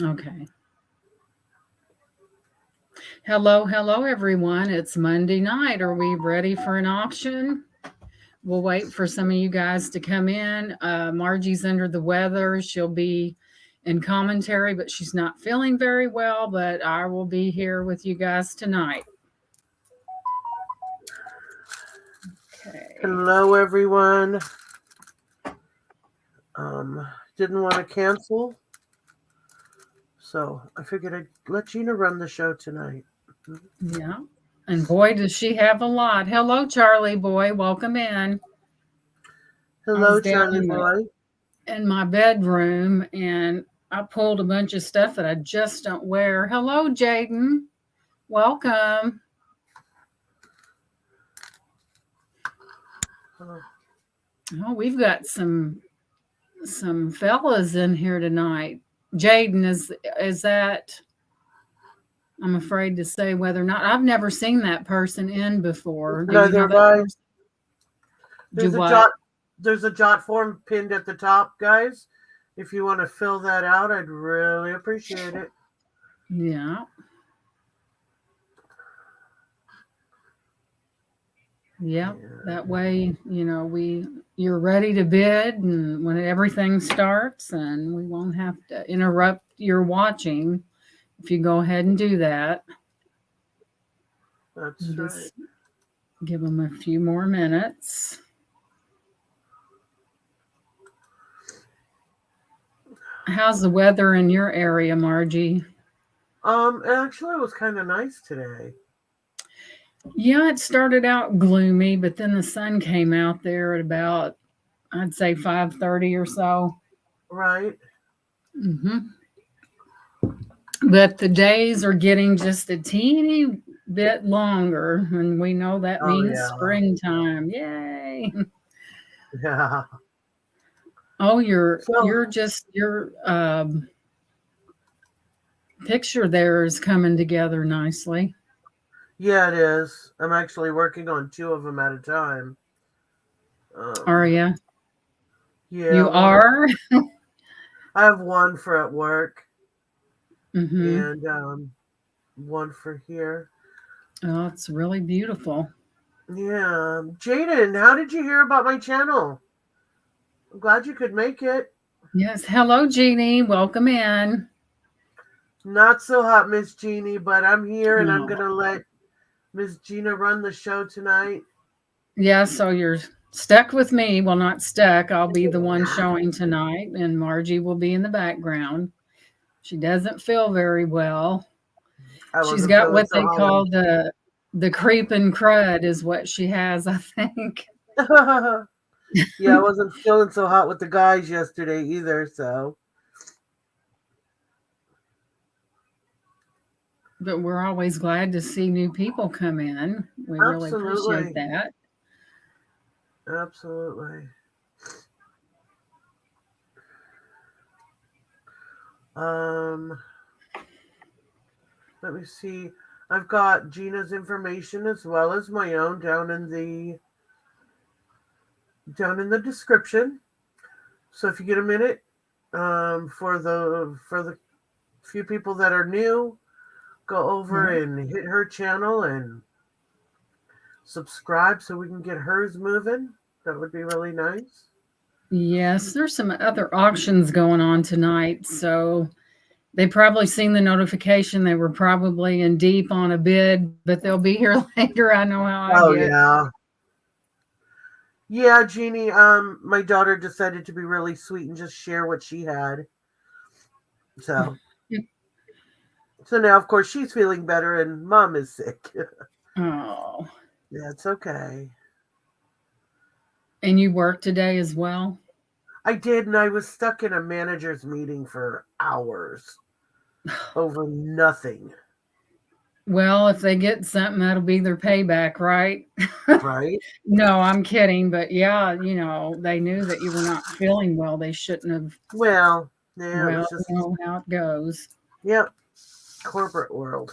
Okay. Hello, everyone. It's Monday night. Are we ready for an auction? We'll wait for some of you guys to come in. Margie's under the weather. She'll be in commentary, but she's not feeling very well. But I will be here with you guys tonight. Okay. Hello, everyone. Didn't want to cancel, so I figured I'd let Gina run the show tonight. Yeah. And boy, does she have a lot. Hello, Charlie boy. Welcome in. I Hello, was down Charlie boy. in my bedroom and I pulled a bunch of stuff that I just don't wear. Hello, Jaden. Welcome. Oh, we've got some fellas in here tonight. Jaden is that I'm afraid to say whether or not I've never seen that person in before. Do you Neither know have that I. person? Do There's a what? jot. There's a jot form pinned at the top, guys. If you want to fill that out, I'd really appreciate it. Yeah. Yep. Yeah. That way, you're ready to bid and when everything starts and we won't have to interrupt your watching if you go ahead and do that. That's right. Just give them a few more minutes. How's the weather in your area, Margie? Actually, it was kind of nice today. Yeah, it started out gloomy, but then the sun came out there at about, I'd say 5:30 or so. Right? Hmm. But the days are getting just a teeny bit longer, and we know that Oh means yeah. springtime. Yay! Yeah. Oh, your So you're just your picture there is coming together nicely. yeah, it is. I'm actually working on two of them at a time. Are Um, you? yeah, You one. are. I have one for at work Mm-hmm. and one for here. Oh, it's really beautiful. Yeah, Jaden, how did you hear about my channel? I'm glad you could make it. Yes. Hello, Jeannie. Welcome in. Not so hot, Miss Jeannie, but I'm here and I'm Oh, gonna let Miss Gina run the show tonight. yeah. So you're stuck with me. Well, not stuck. I'll be the one showing tonight, and Margie will be in the background. She doesn't feel very well. I She's wasn't got feeling what so they hot. call the creeping crud, is what she has, I think. Yeah, I wasn't feeling so hot with the guys yesterday either, so But we're always glad to see new people come in. We really appreciate absolutely. that. Absolutely. Um, let me see. I've got Gina's information as well as my own down in the description. So if you get a minute, for the few people that are new, go over Yeah. and hit her channel and subscribe so we can get hers moving. That would be really nice. Yes, there's some other auctions going on tonight. So they probably seen the notification. They were probably in deep on a bid, but they'll be here later. I know how I Oh get. yeah. Yeah, Jeannie, my daughter decided to be really sweet and just share what she had. So so now of course she's feeling better and mom is sick. Oh, Yeah, it's okay. and you work today as well? I did, and I was stuck in a manager's meeting for hours over nothing, Well, if they get something, that'll be their payback, right? right? No, I'm kidding. But yeah, they knew that you were not feeling well. They shouldn't have. Well, yeah, it Well, was just, you know how it goes. yep, corporate world.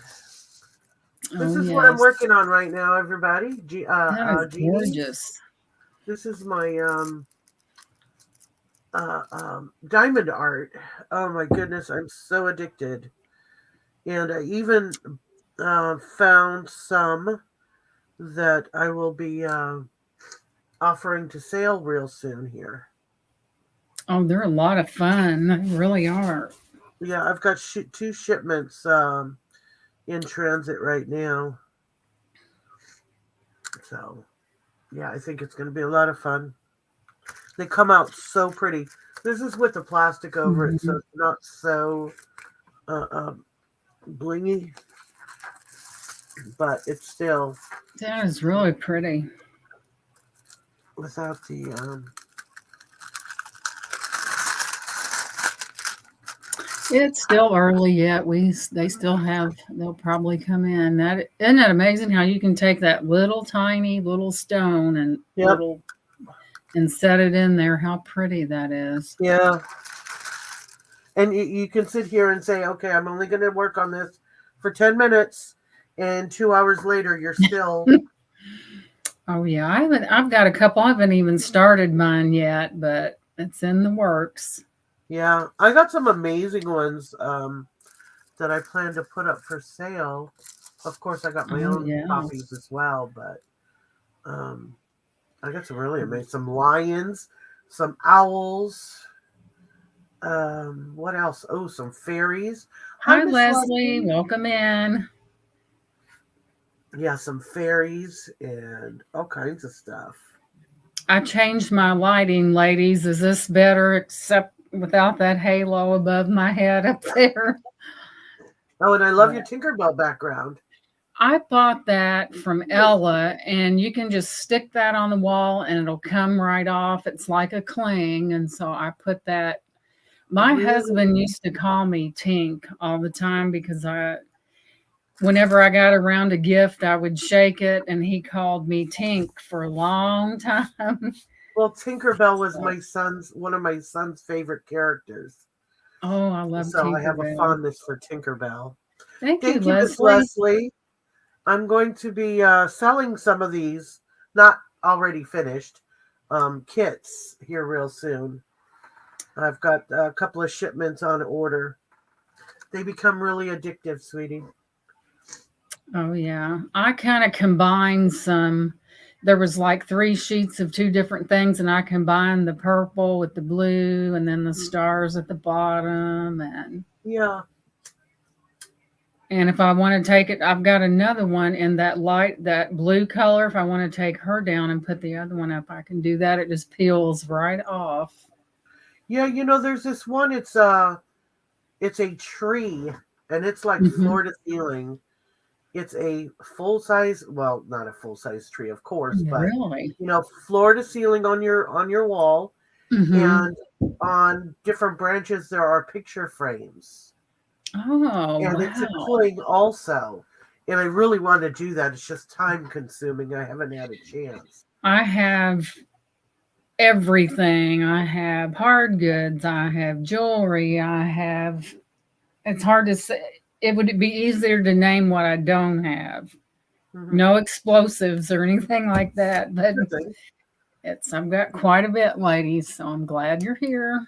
This Oh, is what I'm yes. working on right now, everybody. That is Jeannie, gorgeous. this is my diamond art. Oh my goodness, I'm so addicted. And I even found some that I will be offering to sale real soon here. Oh, they're a lot of fun. They really are. Yeah, I've got two shipments in transit right now. So, yeah, I think it's going to be a lot of fun. They come out so pretty. This is with the plastic over it, so Mhm. it's not so blingy, but it's still That is really pretty. without the. It's still early yet. They still have. They'll probably come in. That isn't that amazing how you can take that little tiny little stone and Yep. set it in there. How pretty that is. Yeah. And you can sit here and say, okay, I'm only going to work on this for 10 minutes. And 2 hours later, you're still. Oh yeah, I haven't. I've got a couple. I haven't even started mine yet, but it's in the works. Yeah. I got some amazing ones that I plan to put up for sale. Of course, I got my Oh own yeah. copies as well, but um, I got some really amazing. Some lions, some owls. What else? Oh, some fairies. Hi, Hi Miss Leslie, Leslie. welcome in. Yeah, some fairies and all kinds of stuff. I changed my lighting, ladies. Is this better except without that halo above my head up there? Oh, and I love your Yeah. Tinkerbell background. I bought that from Ella, and you can just stick that on the wall and it'll come right off. It's like a cling. And so I put that. My husband Really? used to call me Tink all the time because whenever I got around a gift, I would shake it, and he called me Tink for a long time. Well, Tinkerbell was So, one of my son's favorite characters. oh, I love So I have a Tinkerbell. fondness for Tinkerbell. Thank you, Thank you, Miss Leslie. Leslie. I'm going to be selling some of these, not already finished, kits here real soon. I've got a couple of shipments on order. They become really addictive, sweetie. Oh, yeah. I kind of combined some. There was like 3 sheets of 2 different things, and I combined the purple with the blue and then the stars at the bottom. Yeah. And if I want to take it, I've got another one in that blue color. If I want to take her down and put the other one up, I can do that. It just peels right off. Yeah, there's this one, it's a tree and it's like Hmm. floor to ceiling. It's a full size, well, not a full size tree, of course, but Really? floor to ceiling on your wall, Hmm. and on different branches there are picture frames. Oh, And it's a wow. cling also. And I really want to do that. It's just time consuming. I haven't had a chance. I have everything. I have hard goods. I have jewelry. It's hard to say. It would be easier to name what I don't have. Hmm. No explosives or anything like that, but Good thing. I've got quite a bit, ladies, so I'm glad you're here.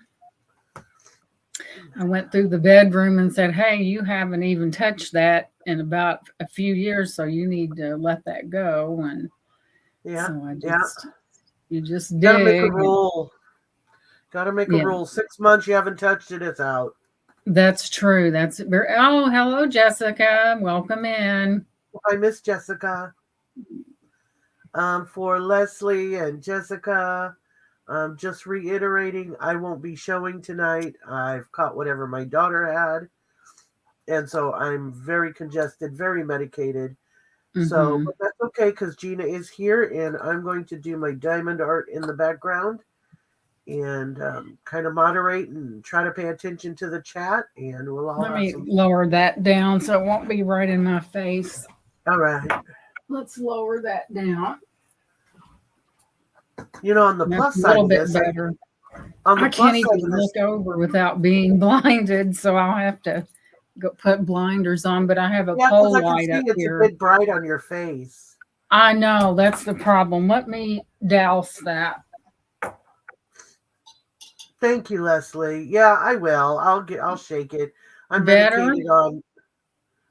I went through the bedroom and said, "Hey, you haven't even touched that in about a few years, so you need to let that go." And Yeah, so yeah. you just Got to make a dig. And rule. Got to make a yeah, rule. 6 months you haven't touched it, it's out. that's true. That's very, oh, hello, Jessica. Welcome in. I miss Jessica. For Leslie and Jessica, just reiterating, I won't be showing tonight. I've caught whatever my daughter had. And so I'm very congested, very medicated. So, Hmm. but that's okay because Gina is here and I'm going to do my diamond art in the background and kind of moderate and try to pay attention to the chat, and we'll all Let have me some. lower that down so it won't be right in my face. All right. Let's lower that down. On the That's plus a side little of bit this, better. on the I can't plus side even of this, look over without being blinded, so I'll have to go put blinders on. But I have a yeah, because pole I can light see up it's a here. bit bright on your face. I know that's the problem. Let me douse that. Thank you, Leslie. Yeah, I will. I'll shake it. I'm Better? medicated on.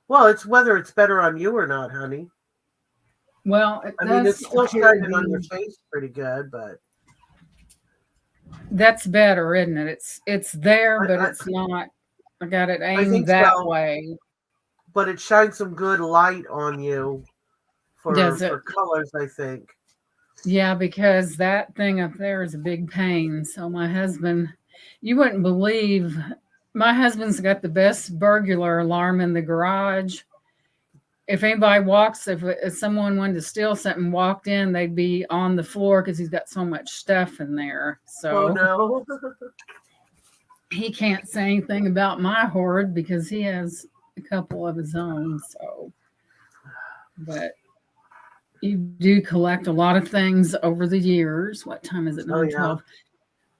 Well, it's whether it's better on you or not, honey. Well, it I mean, it's does still appear to shining on your be. face pretty good, but That's better, isn't it? It's there, I, but I, it's not. I got it I aimed think that so. way. But it shines some good light on you Does for it? colors, I think. Yeah, because that thing up there is a big pain. So my husband, you wouldn't believe, my husband's got the best burglar alarm in the garage. If anybody walks, if someone wanted to steal something, walked in, they'd be on the floor because he's got so much stuff in there. Oh So no. he can't say anything about my hoard because he has a couple of his own. So, but you do collect a lot of things over the years. What time is it? Oh yeah. 9:12.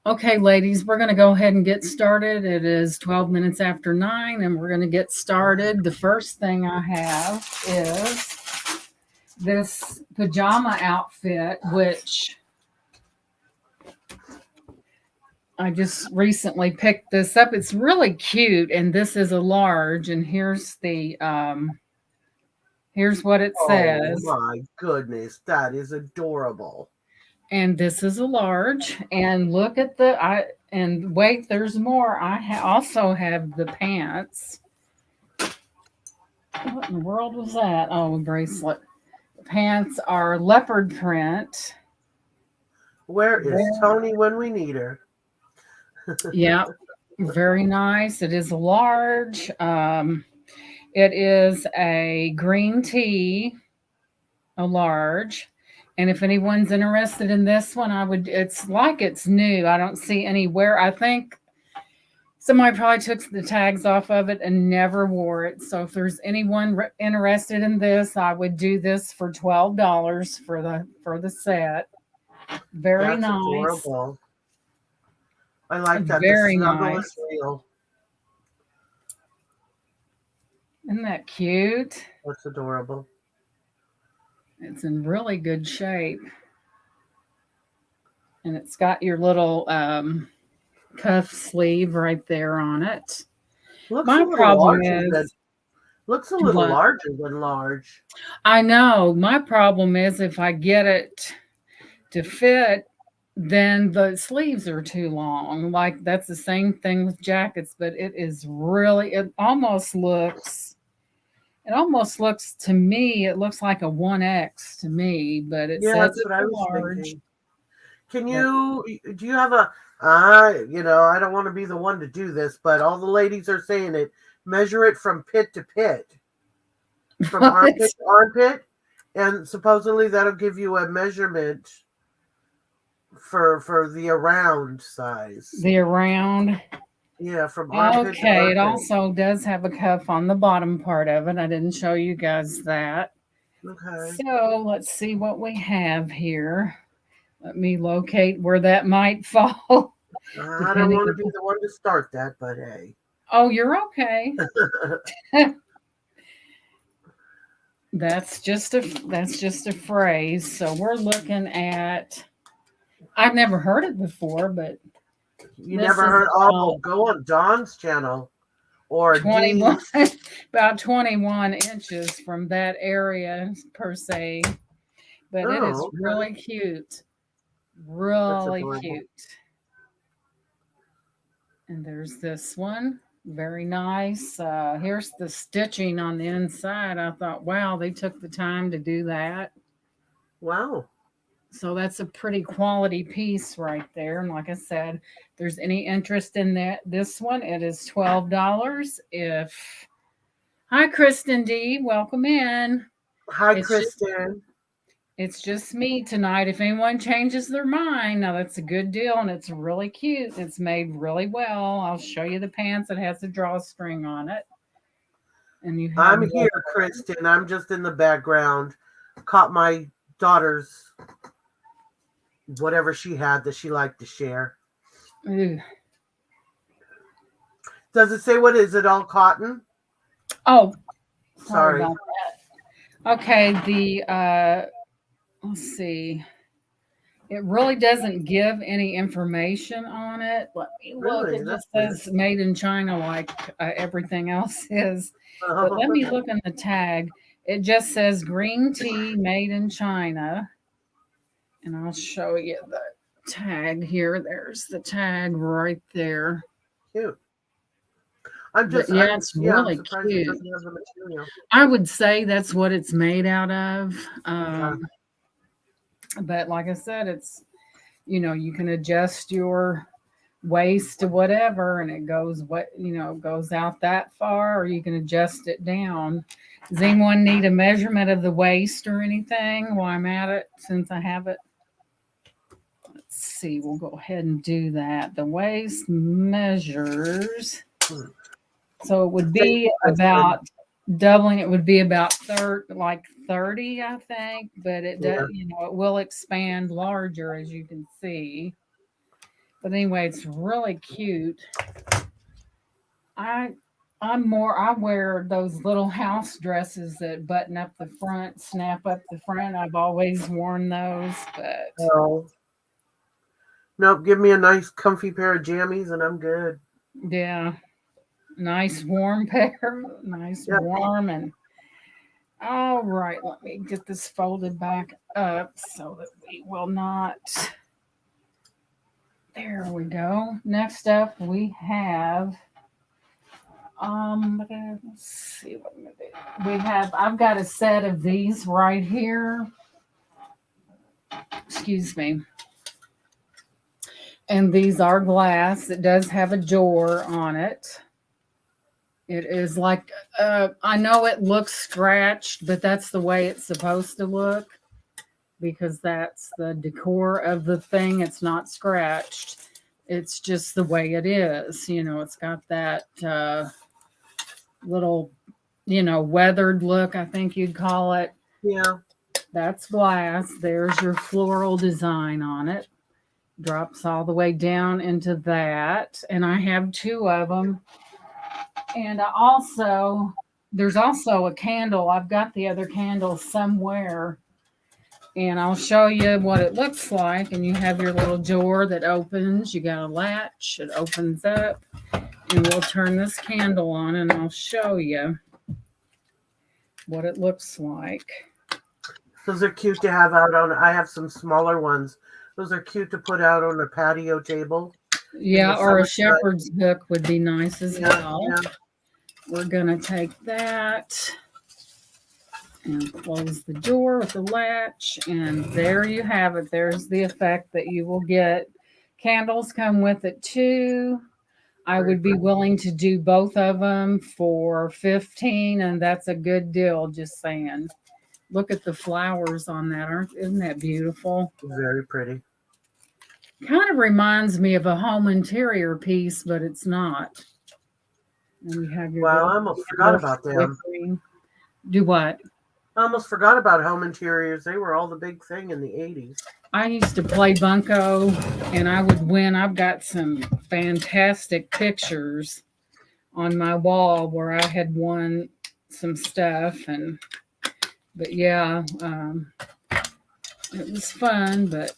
Okay, ladies, we're going to go ahead and get started. It is 12 minutes after 9, and we're going to get started. The first thing I have is this pajama outfit, which I just recently picked this up. It's really cute, and this is a large, and here's what it Oh says. my goodness, that is adorable. And this is a large, and look at and wait, there's more. Also have the pants. What in the world was that? Oh, a bracelet. The pants are leopard print. Where is Tony when we need her? Yeah, very nice. It is a large. It is a green tea, a large. And if anyone's interested in this one, it's like it's new. I don't see anywhere. I think somebody probably took the tags off of it and never wore it. So if there's anyone interested in this, I would do this for $12 for the set. Very That's nice. adorable. I like that. The Very snuggle is nice. real. Isn't that cute? That's adorable. It's in really good shape. And it's got your little cuff sleeve right there on it. Looks a My little problem larger than is looks a little what? larger than large. I know. My problem is if I get it to fit, then the sleeves are too long. Like that's the same thing with jackets, but it almost looks to me, it looks like a 1X to me, but it Yeah, says that's what it's I a was large. thinking. Can But you do you have a I don't want to be the one to do this, but all the ladies are saying it. Measure it from pit to pit, from what? armpit to armpit, and supposedly that'll give you a measurement for the around size. The around. Yeah, from armpit to Okay, it armpit. also does have a cuff on the bottom part of it. I didn't show you guys that. Okay. So let's see what we have here. Let me locate where that might fall, I don't depending want to be upon. the one to start that, but hey. Oh, you're okay. That's just a phrase. So we're looking at. I've never heard it before, but You this never is heard, oh, about go on Dawn's channel or 21, Dee's. about 21 inches from that area per se. But it is Oh, okay. really cute, That's really adorable. cute. And there's this one, very nice. Here's the stitching on the inside. I thought, wow, they took the time to do that. Wow. So that's a pretty quality piece right there. And like I said, if there's any interest in this one, it is $12. Hi, Kristen D, welcome in. Hi, It's just Kristen. It's just me tonight. If anyone changes their mind, now that's a good deal and it's really cute. It's made really well. I'll show you the pants. It has a drawstring on it. And you have I'm here, Kristen. I'm just in the background. Caught my daughter's whatever she had that she liked to share. Ooh. Does it say what is it all cotton? Oh, Sorry. about that. Okay, let's see. It really doesn't give any information on it. Let me look. Really? It That's just weird. says made in China, like everything else is. But Oh, let me look in the tag. It just says green tea made in China. And I'll show you the tag here. There's the tag right there. cute. But yeah, it's I'm really surprised it cute. doesn't have the material. I would say that's what it's made out of. Yeah. But like I said, it's, you can adjust your waist to whatever and it goes goes out that far, or you can adjust it down. Does anyone need a measurement of the waist or anything while I'm at it, since I have it? Let's see, we'll go ahead and do that. The waist measures, Hmm. so it would Same be size then. about doubling. It would be about 30, I think, but it does, Yeah. it will expand larger, as you can see. But anyway, it's really cute. I I wear those little house dresses that button up the front, snap up the front. I've always worn those, but Oh. Nope. Give me a nice, comfy pair of jammies, and I'm good. yeah, nice warm pair, nice Yep. warm. And all right, let me get this folded back up so that we will not. There we go. Next up, we have. Let's see what I'm gonna do. I've got a set of these right here. Excuse me. And these are glass. It does have a door on it. It is like, I know it looks scratched, but that's the way it's supposed to look, because that's the decor of the thing. It's not scratched. It's just the way it is. It's got that little, weathered look, I think you'd call it. Yeah. That's glass. There's your floral design on it. Drops all the way down into that. And I have two of them. And there's also a candle. I've got the other candle somewhere. And I'll show you what it looks like. And you have your little door that opens. You got a latch. It opens up. And we'll turn this candle on and I'll show you what it looks like. Those are cute to have out on. I have some smaller ones. Those are cute to put out on a patio table. Yeah, or a summertime. shepherd's hook would be nice as well. Yeah. We're going to take that and close the door with the latch. And there you have it. There's the effect that you will get. Candles come with it too. I would be willing to do both of them for 15, and that's a good deal, just saying. Look at the flowers on that. Isn't that beautiful? Very pretty. Kind of reminds me of a home interior piece, but it's not. And you have your Wow, I almost forgot about them. Do what? I almost forgot about home interiors. They were all the big thing in the 80s. I used to play bunco and I would win. I've got some fantastic pictures on my wall where I had won some stuff. But yeah, it was fun. But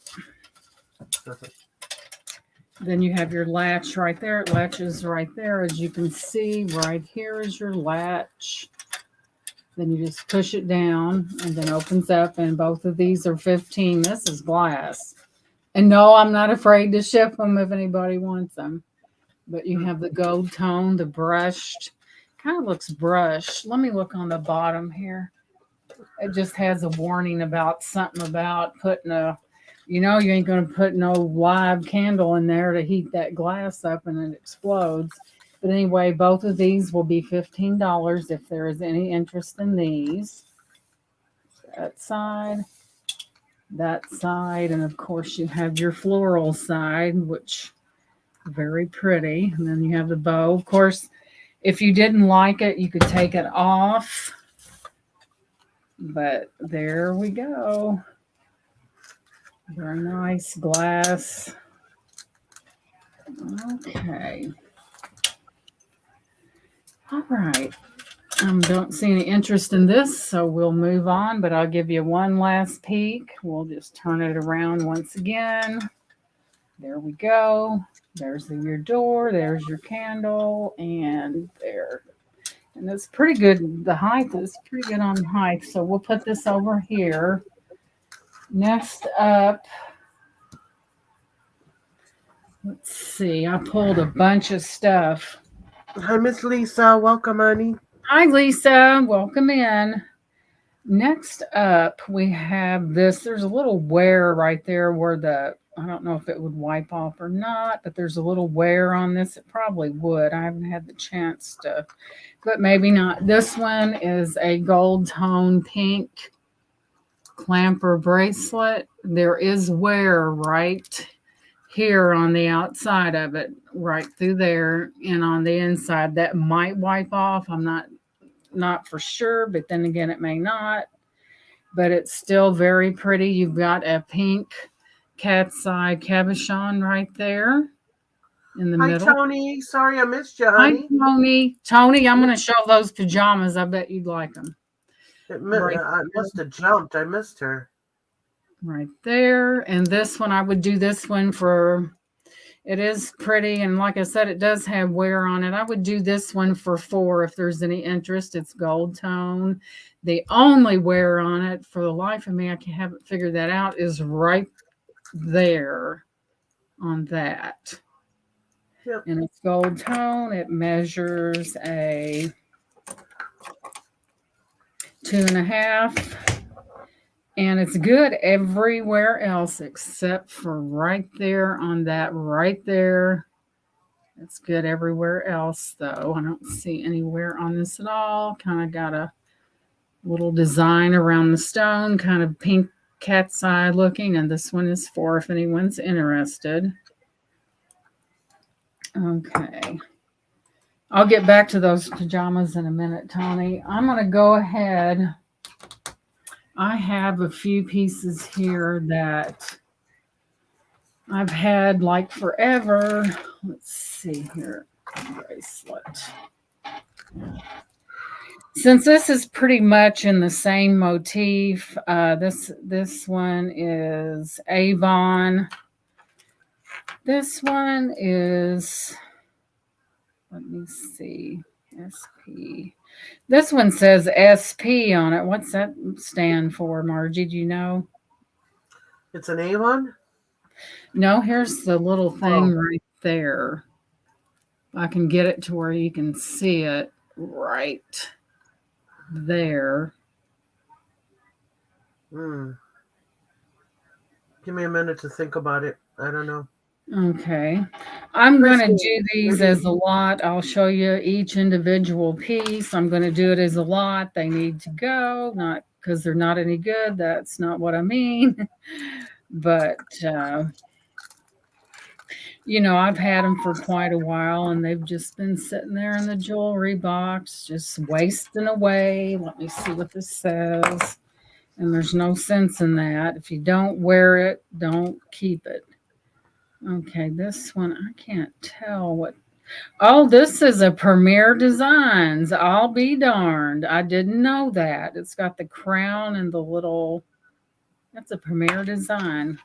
then you have your latch right there. It latches right there. As you can see, right here is your latch. Then you just push it down and then opens up, and both of these are 15. This is glass. And no, I'm not afraid to ship them if anybody wants them. But you have the gold tone, the brushed. Kind of looks brushed. Let me look on the bottom here. It just has a warning about something about putting you ain't going to put no live candle in there to heat that glass up and it explodes. But anyway, both of these will be $15 if there is any interest in these. That side, and of course you have your floral side, which very pretty. And then you have the bow. Of course, if you didn't like it, you could take it off. But there we go. Very nice glass. Okay. All right. Don't see any interest in this, so we'll move on, but I'll give you one last peek. We'll just turn it around once again. There we go. There's your door, there's your candle, and there. And it's pretty good. The height is pretty good on height, so we'll put this over here. Next up, let's see. I pulled a bunch of stuff. Hi, Miss Lisa. Welcome, honey. Hi, Lisa. Welcome in. Next up, we have this. There's a little wear right there where I don't know if it would wipe off or not, but there's a little wear on this. It probably would. I haven't had the chance to, but maybe not. This one is a gold tone pink clamper bracelet. There is wear right here on the outside of it, right through there, and on the inside that might wipe off. I'm not for sure, but then again it may not, but it's still very pretty. You've got a pink cat's eye cabochon right there in the middle. Hi, Tony. Sorry I missed you, honey. Hi, Tony, I'm going to show those pajamas. I bet you'd like them. I must have jumped. I missed her. Right there. And this one, I would do this one for, it is pretty. And like I said, it does have wear on it. I would do this one for $4 if there's any interest. It's gold tone. The only wear on it, for the life of me, I haven't figured that out, is right there on that. Yep. And it's gold tone. It measures a 2.5. And it's good everywhere else except for right there on that right there. It's good everywhere else, though. I don't see anywhere on this at all. Kind of got a little design around the stone, kind of pink cat's eye looking. And this one is $4 if anyone's interested. Okay. I'll get back to those pajamas in a minute, Tony. I'm going to go ahead. I have a few pieces here that I've had like forever. Let's see here. Bracelet. Since this is pretty much in the same motif, this one is Avon. This one is, let me see, SP. This one says SP on it. What's that stand for, Margie? Do you know? It's an Avon? No, here's the little thing right there. I can get it to where you can see it right there. Give me a minute to think about it. I don't know. Okay. I'm going to do these as a lot. I'll show you each individual piece. I'm going to do it as a lot. They need to go, not because they're not any good. That's not what I mean. But, you know, I've had them for quite a while, and they've just been sitting there in the jewelry box, just wasting away. Let me see what this says. And there's no sense in that. If you don't wear it, don't keep it. Okay, this one, I can't tell what. Oh, this is a Premier Designs. I'll be darned. I didn't know that. It's got the crown and the little, that's a Premier Design.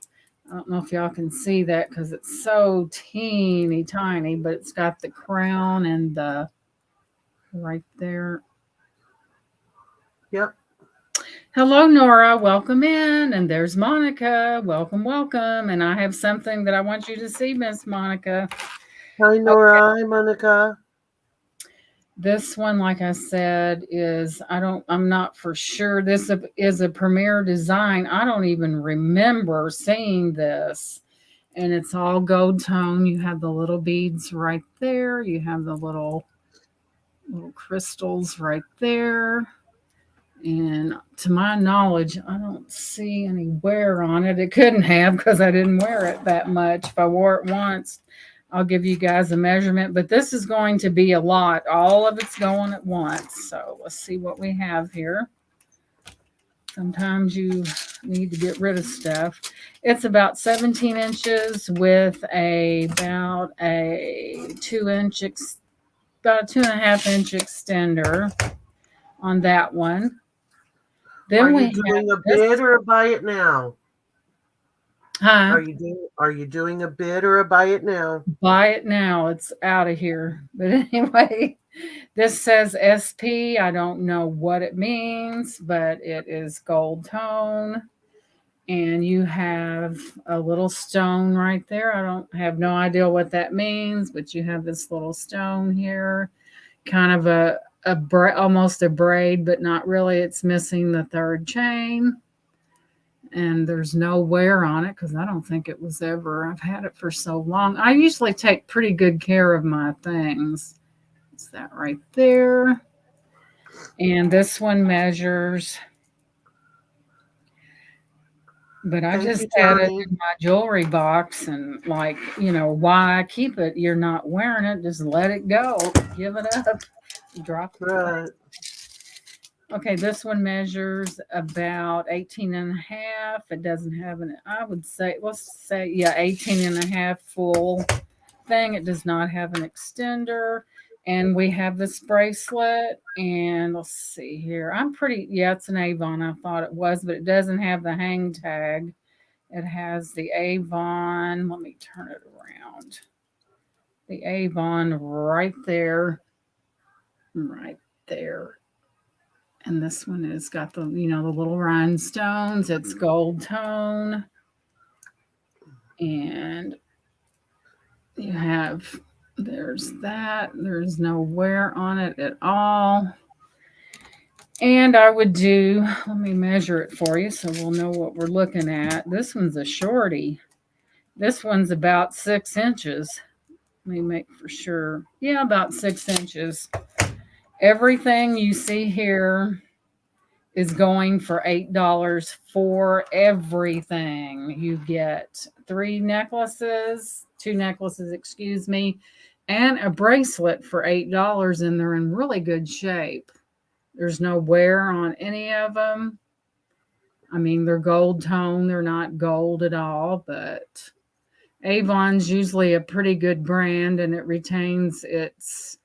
I don't know if y'all can see that because it's so teeny tiny, but it's got the crown and the right there. Yep. Hello, Nora. Welcome in. And there's Monica. Welcome, welcome. And I have something that I want you to see, Miss Monica. Hi, Nora. Okay. Hi, Monica. This one, like I said, is, I'm not for sure. This is a Premier Design. I don't even remember seeing this. And it's all gold tone. You have the little beads right there. You have the little crystals right there. And to my knowledge, I don't see any wear on it. It couldn't have because I didn't wear it that much. If I wore it once, I'll give you guys a measurement. But this is going to be a lot. All of it's going at once. So let's see what we have here. Sometimes you need to get rid of stuff. It's about 17 inches with about a 2.5 inch extender. on that one. Are Then we you have doing a this. bid or a buy it now? Huh? Are you doing a bid or a buy it now? Buy it now. It's out of here. But anyway, this says SP. I don't know what it means, but it is gold tone. And you have a little stone right there. I don't have no idea what that means, but you have this little stone here, kind of almost a braid, but not really. It's missing the third chain, and there's no wear on it because I don't think it was ever. I've had it for so long. I usually take pretty good care of my things. It's that right there, and this one measures. But I Thank just you, had it Tony. in my jewelry box and like, why keep it? You're not wearing it. Just let it go. Give it up. Drop the price. Right. Okay, this one measures about 18 and a half. It doesn't have I would say, let's say, yeah, 18 and a half full thing. It does not have an extender. And we have this bracelet. And let's see here. Yeah, it's an Avon. I thought it was, but it doesn't have the hang tag. It has the Avon. Let me turn it around. The Avon right there. Right there. And this one has got the little rhinestones. It's gold tone. And there's that. There's no wear on it at all. And let me measure it for you so we'll know what we're looking at. This one's a shorty. This one's about 6 inches. Let me make for sure. Yeah, about 6 inches. Everything you see here is going for $8 for everything. You get two necklaces, excuse me, and a bracelet for $8, and they're in really good shape. There's no wear on any of them. I mean, they're gold tone. They're not gold at all, but Avon's usually a pretty good brand, and it retains its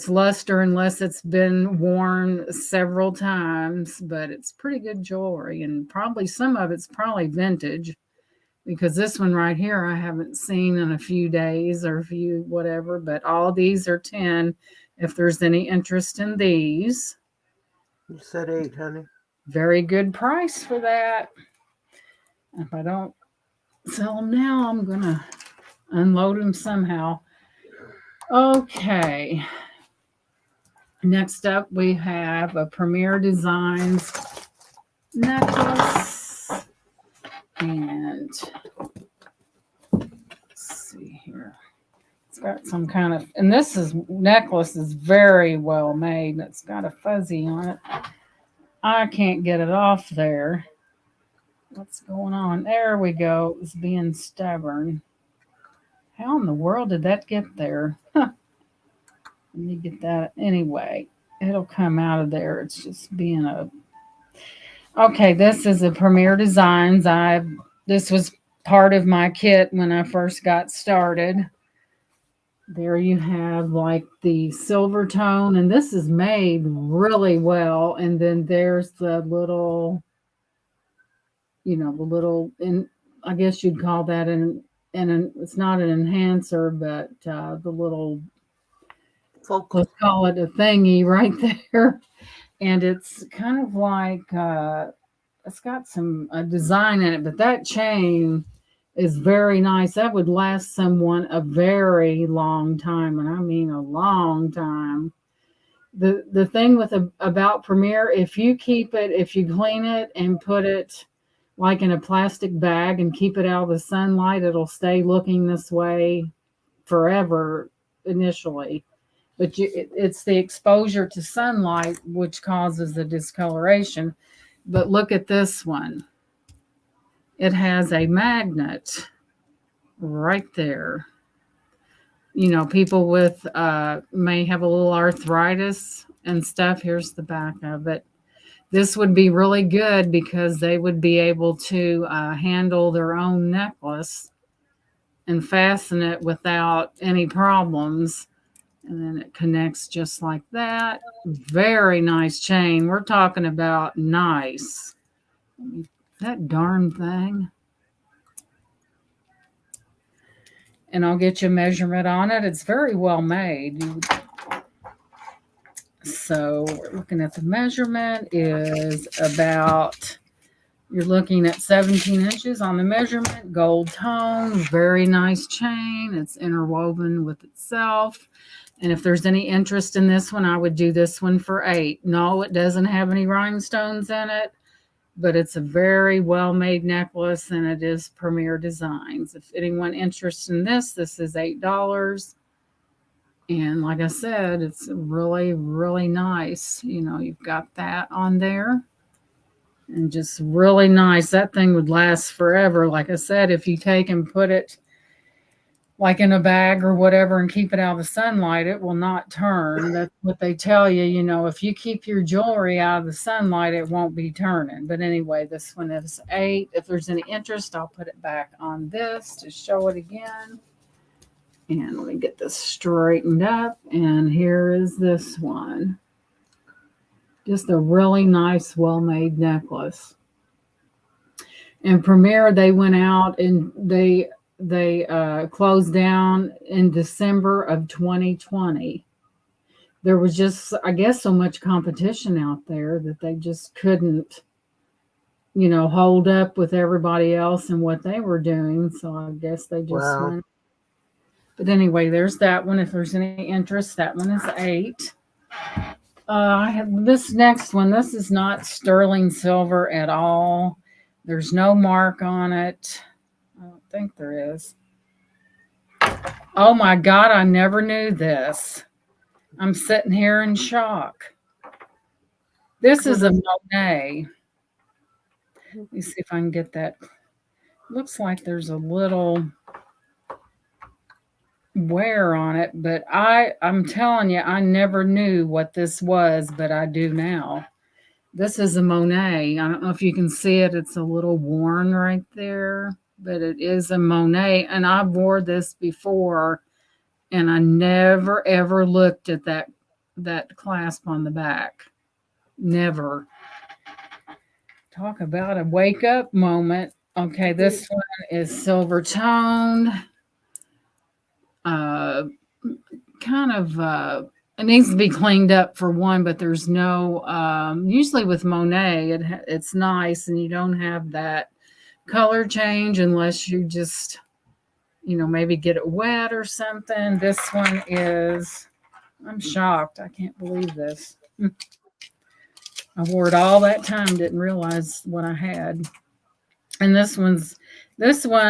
luster unless it's been worn several times, but it's pretty good jewelry, and probably some of it's probably vintage because this one right here I haven't seen in a few days or a few whatever, but all these are 10 if there's any interest in these. You said 8, honey. Very good price for that. If I don't sell them now, I'm going to unload them somehow. Okay. Next up, we have a Premier Designs necklace. And let's see here. It's got some kind of, and necklace is very well made. It's got a fuzzy on it. I can't get it off there. What's going on? There we go. It's being stubborn. How in the world did that get there? Huh. Let me get that. Anyway, it'll come out of there. It's just being Okay, this is a Premier Designs. This was part of my kit when I first got started. There you have like the silver tone, and this is made really well. And then there's the little, I guess you'd call that it's not an enhancer, but the little, Focal. let's call it a thingy right there. And it's kind of like, it's got some design in it, but that chain is very nice. That would last someone a very long time, and I mean a long time. The thing about Premier, if you clean it and put it like in a plastic bag and keep it out of the sunlight, it'll stay looking this way forever initially. But it's the exposure to sunlight which causes the discoloration. But look at this one. It has a magnet right there. People with may have a little arthritis and stuff. Here's the back of it. This would be really good because they would be able to handle their own necklace and fasten it without any problems. And then it connects just like that. Very nice chain. We're talking about nice. That darn thing. And I'll get you a measurement on it. It's very well made. So we're looking at the measurement is about, you're looking at 17 inches on the measurement, gold tone, very nice chain. It's interwoven with itself. And if there's any interest in this one, I would do this one for 8. No, it doesn't have any rhinestones in it, but it's a very well-made necklace, and it is Premier Designs. If anyone interested in this, this is $8. And like I said, it's really, really nice. You know, you've got that on there. And just really nice. That thing would last forever. Like I said, if you take and put it like in a bag or whatever and keep it out of the sunlight, it will not turn. That's what they tell you. You know, if you keep your jewelry out of the sunlight, it won't be turning. But anyway, this one is 8. If there's any interest, I'll put it back on this to show it again. And let me get this straightened up. And here is this one. Just a really nice, well-made necklace. And Premier, they went out and they closed down in December of 2020. There was just, I guess, so much competition out there that they just couldn't, you know, hold up with everybody else and what they were doing. So I guess they just went. But anyway, there's that one. If there's any interest, that one is 8. I have this next one. This is not sterling silver at all. There's no mark on it. I don't think there is. Oh my God, I never knew this. I'm sitting here in shock. This is a Monet. Let me see if I can get that. Looks like there's a little wear on it, but I'm telling you, I never knew what this was, but I do now. This is a Monet. I don't know if you can see it. It's a little worn right there, but it is a Monet, and I wore this before, and I never ever looked at that clasp on the back. Never. Talk about a wake up moment. Okay, this one is silver toned. It needs to be cleaned up for one, but there's no usually with Monet it's nice and you don't have that color change unless you just, you know, maybe get it wet or something. This one is, I'm shocked. I can't believe this. I wore it all that time, didn't realize what I had. And this one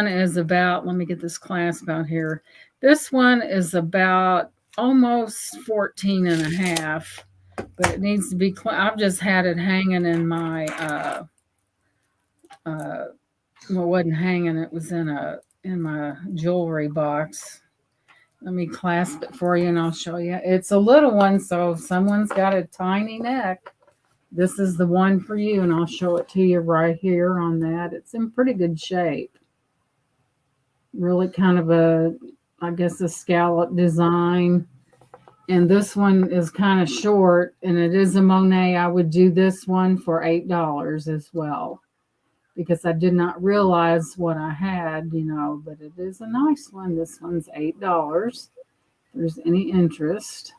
is about, let me get this clasp out here. This one is about almost 14 and a half, but it needs to be, I've just had it hanging in my, well, it wasn't hanging, it was in my jewelry box. Let me clasp it for you and I'll show you. It's a little one, so if someone's got a tiny neck, this is the one for you, and I'll show it to you right here on that. It's in pretty good shape. Really kind of a, I guess, a scallop design. And this one is kind of short, and it is a Monet. I would do this one for $8 as well, because I did not realize what I had, you know, but it is a nice one. This one's $8. If there's any interest.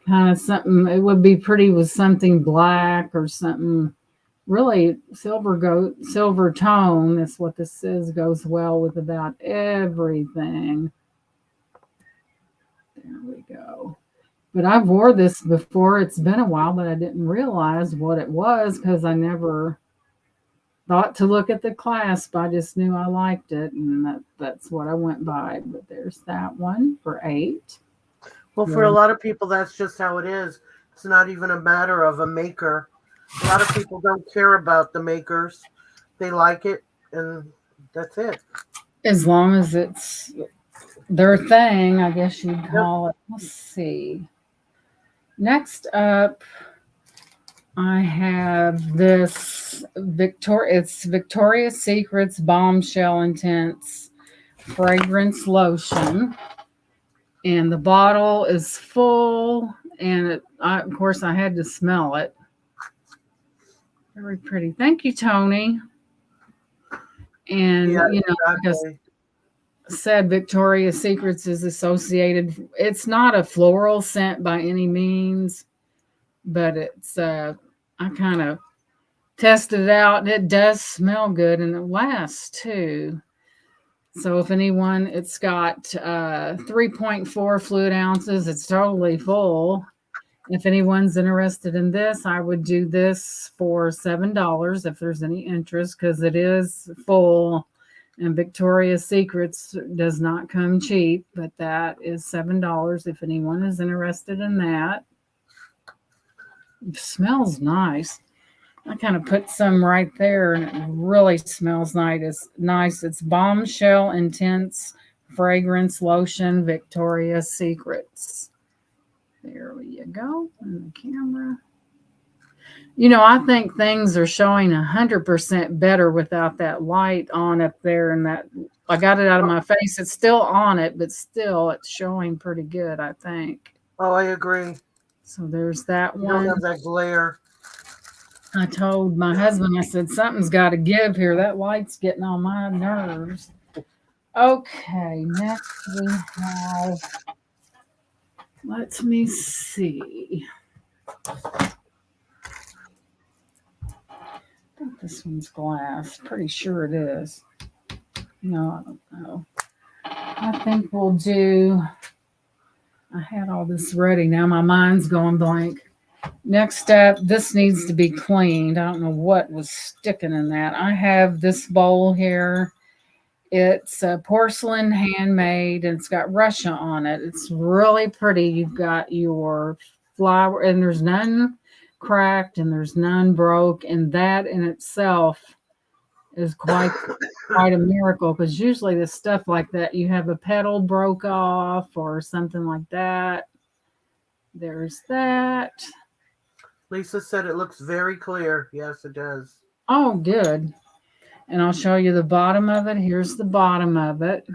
Kind of something, it would be pretty with something black or something really silver tone. That's what this says, goes well with about everything. There we go. But I've wore this before. It's been a while, but I didn't realize what it was because I never thought to look at the clasp. I just knew I liked it, and that's what I went by. But there's that one for $8. Well, for a lot of people, that's just how it is. It's not even a matter of a maker. A lot of people don't care about the makers. They like it, and that's it. As long as it's their thing, I guess you'd call it. Let's see. Next up, I have this it's Victoria's Secret's Bombshell Intense Fragrance Lotion. And the bottle is full, and of course, I had to smell it. Very pretty. Thank you, Tony. And, Yeah, like I exactly. said, Victoria's Secrets is associated. It's not a floral scent by any means, but I kind of tested it out, and it does smell good, and it lasts too. So if anyone, it's got 3.4 fluid ounces. It's totally full. If anyone's interested in this, I would do this for $7 if there's any interest, because it is full, and Victoria's Secrets does not come cheap, but that is $7 if anyone is interested in that. It smells nice. I kind of put some right there, and it really smells nice. It's Bombshell Intense Fragrance Lotion, Victoria's Secrets. There you go on the camera. I think things are showing 100% better without that light on up there, and that I got it out of my face. It's still on it, but still it's showing pretty good, I think. Oh, I agree. So there's that You don't one. have that glare. I told my husband, I said, something's got to give here. That light's getting on my nerves. Okay, next we have, let me see. I think this one's glass. Pretty sure it is. No, I don't know. I think we'll do, I had all this ready. Now my mind's going blank. Next up, this needs to be cleaned. I don't know what was sticking in that. I have this bowl here. It's porcelain, handmade, and it's got Russia on it. It's really pretty. You've got your flower, and there's none cracked, and there's none broke, and that in itself is quite a miracle, because usually the stuff like that, you have a petal broke off or something like that. There's that. Lisa said it looks very clear. Yes, it does. Oh, good. And I'll show you the bottom of it. Here's the bottom of it.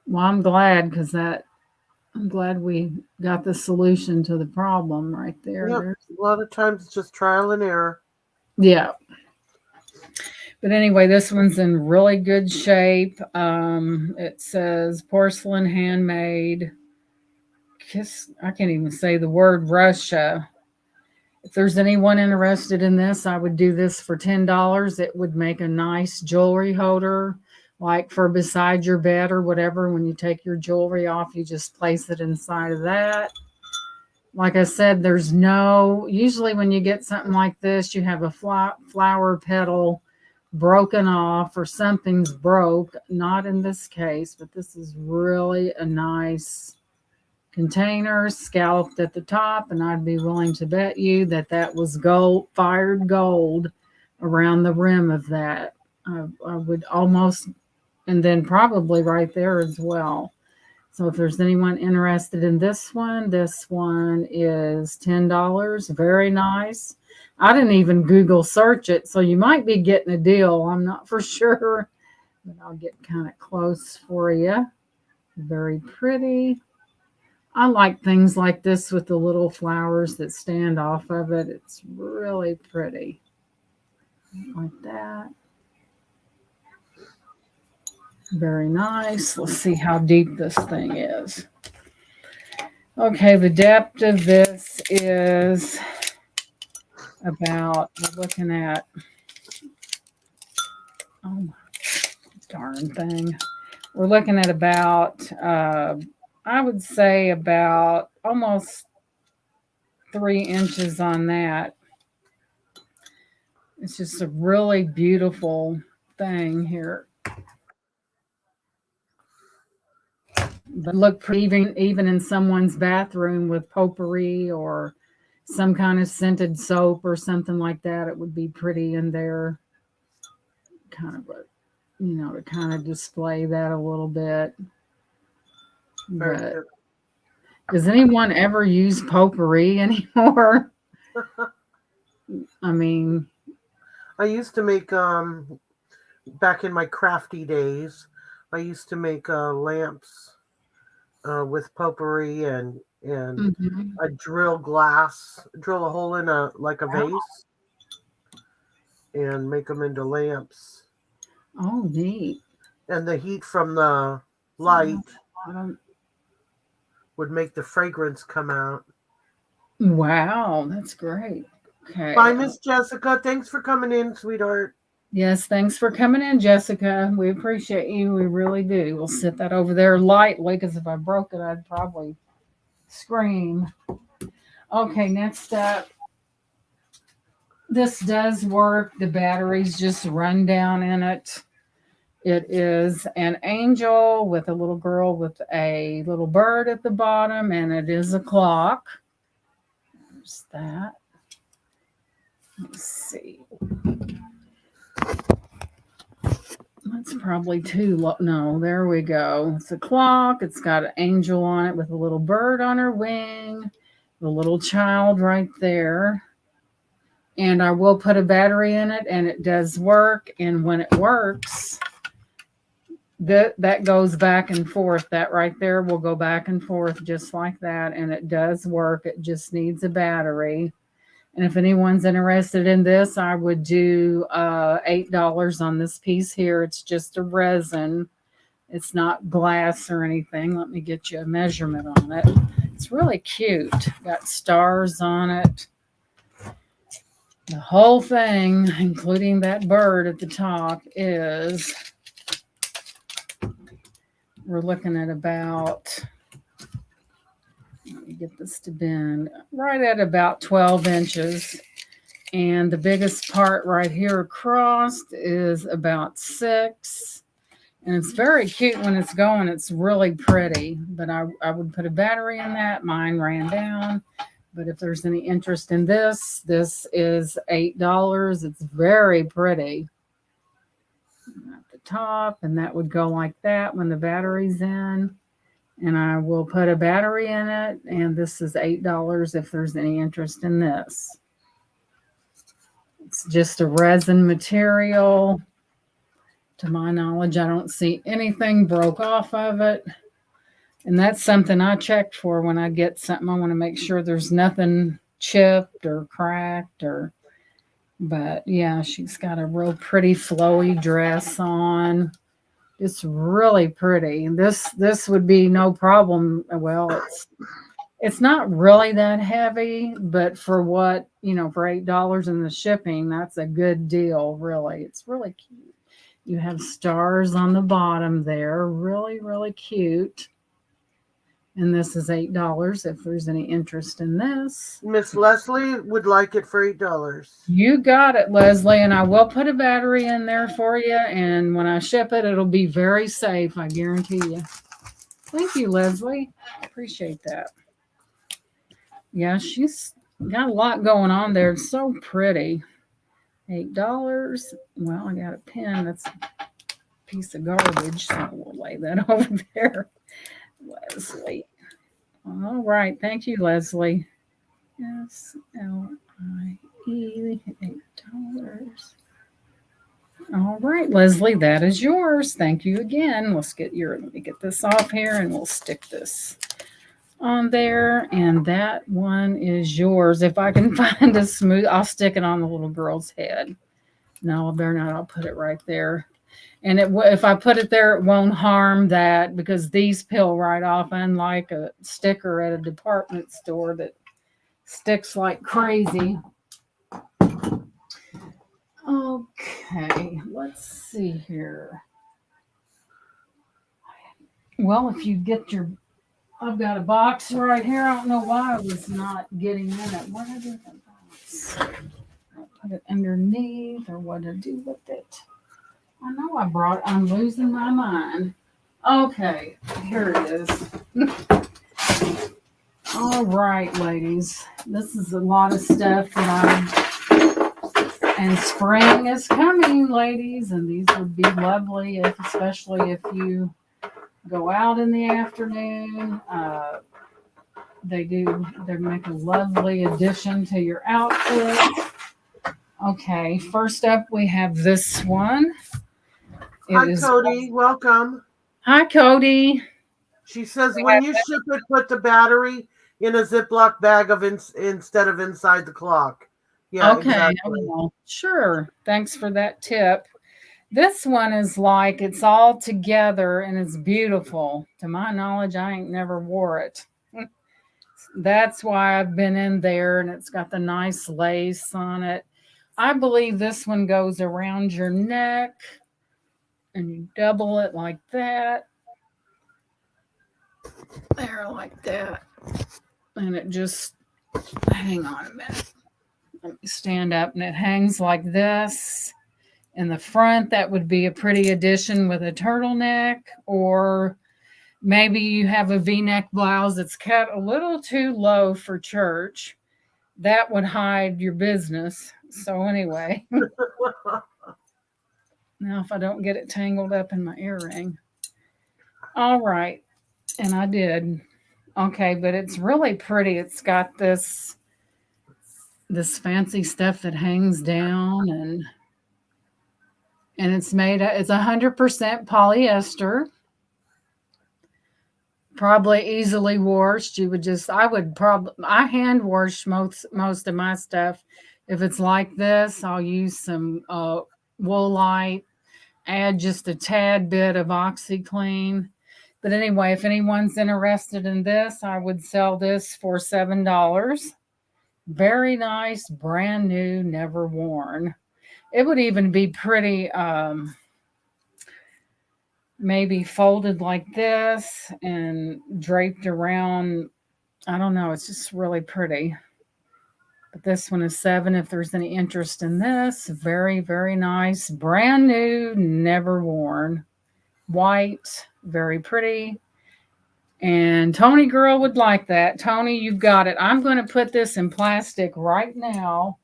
Well, I'm glad, because I'm glad we got the solution to the problem right there. Yep. A lot of times it's just trial and error. Yeah. But anyway, this one's in really good shape. It says porcelain, handmade. I can't even say the word, Russia. If there's anyone interested in this, I would do this for $10. It would make a nice jewelry holder, like for beside your bed or whatever. When you take your jewelry off, you just place it inside of that. Like I said, usually when you get something like this, you have a flower petal broken off or something's broke. Not in this case, but this is really a nice container, scalloped at the top, and I'd be willing to bet you that was fired gold around the rim of that. I would almost, and then probably right there as well. So if there's anyone interested in this one is $10. Very nice. I didn't even Google search it, so you might be getting a deal. I'm not for sure, but I'll get kind of close for you. Very pretty. I like things like this with the little flowers that stand off of it. It's really pretty. Like that. Very nice. Let's see how deep this thing is. Okay, the depth of this is about, we're looking at, oh, darn thing. We're looking at about, I would say about almost 3 inches on that. It's just a really beautiful thing here. But look pretty, even in someone's bathroom with potpourri or some kind of scented soap or something like that, it would be pretty in there. Kind of to kind of display that a little bit. Very But good. does anyone ever use potpourri anymore? I mean, I used to make back in my crafty days, I used to make lamps with potpourri and Mhm. I drill a hole in a vase and make them into lamps. Oh, neat. And the heat from the Oh, light would make the fragrance come out. wow, that's great. Bye, Okay. Miss Jessica. Thanks for coming in, sweetheart. Yes, thanks for coming in, Jessica. We appreciate you. We really do. We'll sit that over there lightly because if I broke it, I'd probably scream. Okay, next up. This does work. The batteries just run down in it. It is an angel with a little girl with a little bird at the bottom, and it is a clock. There's that. Let's see. That's probably too low. No, there we go. It's a clock. It's got an angel on it with a little bird on her wing, the little child right there. And I will put a battery in it, and it does work. And when it works, that goes back and forth. That right there will go back and forth just like that. And it does work. It just needs a battery. And if anyone's interested in this, I would do $8 on this piece here. It's just a resin. It's not glass or anything. Let me get you a measurement on it. It's really cute. Got stars on it. The whole thing, including that bird at the top, is, we're looking at about, let me get this to bend, right at about 12 inches. And the biggest part right here across is about 6. And it's very cute when it's going. It's really pretty. But I would put a battery in that. Mine ran down. But if there's any interest in this, this is $8. It's very pretty. At the top, and that would go like that when the battery's in. And I will put a battery in it. And this is $8 if there's any interest in this. It's just a resin material. To my knowledge, I don't see anything broke off of it. And that's something I checked for when I get something. I want to make sure there's nothing chipped or cracked but yeah, she's got a real pretty flowy dress on. It's really pretty. This would be no problem. Well, it's not really that heavy, but for what, for $8 in the shipping, that's a good deal, really. It's really cute. You have stars on the bottom there. Really, really cute. And this is $8 if there's any interest in this. Miss Leslie would like it for $8. You got it, Leslie. And I will put a battery in there for you. And when I ship it, it'll be very safe. I guarantee you. Thank you, Leslie. Appreciate that. Yeah, she's got a lot going on there. It's so pretty. $8. Well, I got a pen. That's a piece of garbage. So we'll lay that over there. Leslie. All right. Thank you, Leslie. SLIE, $8. All right, Leslie, that is yours. Thank you again. Let me get this off here and we'll stick this on there. And that one is yours. If I can find a smooth, I'll stick it on the little girl's head. No, I better not. I'll put it right there. And if I put it there, it won't harm that because these peel right off, unlike a sticker at a department store that sticks like crazy. Okay, let's see here. Well, if you get I've got a box right here. I don't know why I was not getting in it. What did I do with the box? I'll put it underneath, or what to do with it. I know I'm losing my mind. Okay, here it is. All right, ladies. This is a lot of stuff and spring is coming, ladies, and these would be lovely, especially if you go out in the afternoon. They make a lovely addition to your outfit. Okay, first up we have this one. Hi, Cody. Welcome. Hi, Cody. She says We when have you ship it, put the battery in a Ziploc bag instead of inside the clock. Yeah, okay. exactly. Well, sure. Thanks for that tip. This one is like it's all together and it's beautiful. To my knowledge, I ain't never wore it. That's why I've been in there and it's got the nice lace on it. I believe this one goes around your neck and you double it like that. There, like that. And it just, hang on a minute. Let me stand up and it hangs like this. In the front, that would be a pretty addition with a turtleneck, or maybe you have a v-neck blouse that's cut a little too low for church. That would hide your business. So anyway, now if I don't get it tangled up in my earring. All right. And I did. Okay, but it's really pretty. It's got this fancy stuff that hangs down, and it's 100% polyester, probably easily washed. I hand wash most of my stuff. If it's like this, I'll use some Woolite, add just a tad bit of OxyClean. But anyway, if anyone's interested in this, I would sell this for $7. Very nice, brand new, never worn. It would even be pretty, maybe folded like this and draped around. I don't know. It's just really pretty. But this one is 7. If there's any interest in this, very, very nice, brand new, never worn, white, very pretty. And Tony girl would like that. Tony, you've got it. I'm going to put this in plastic right now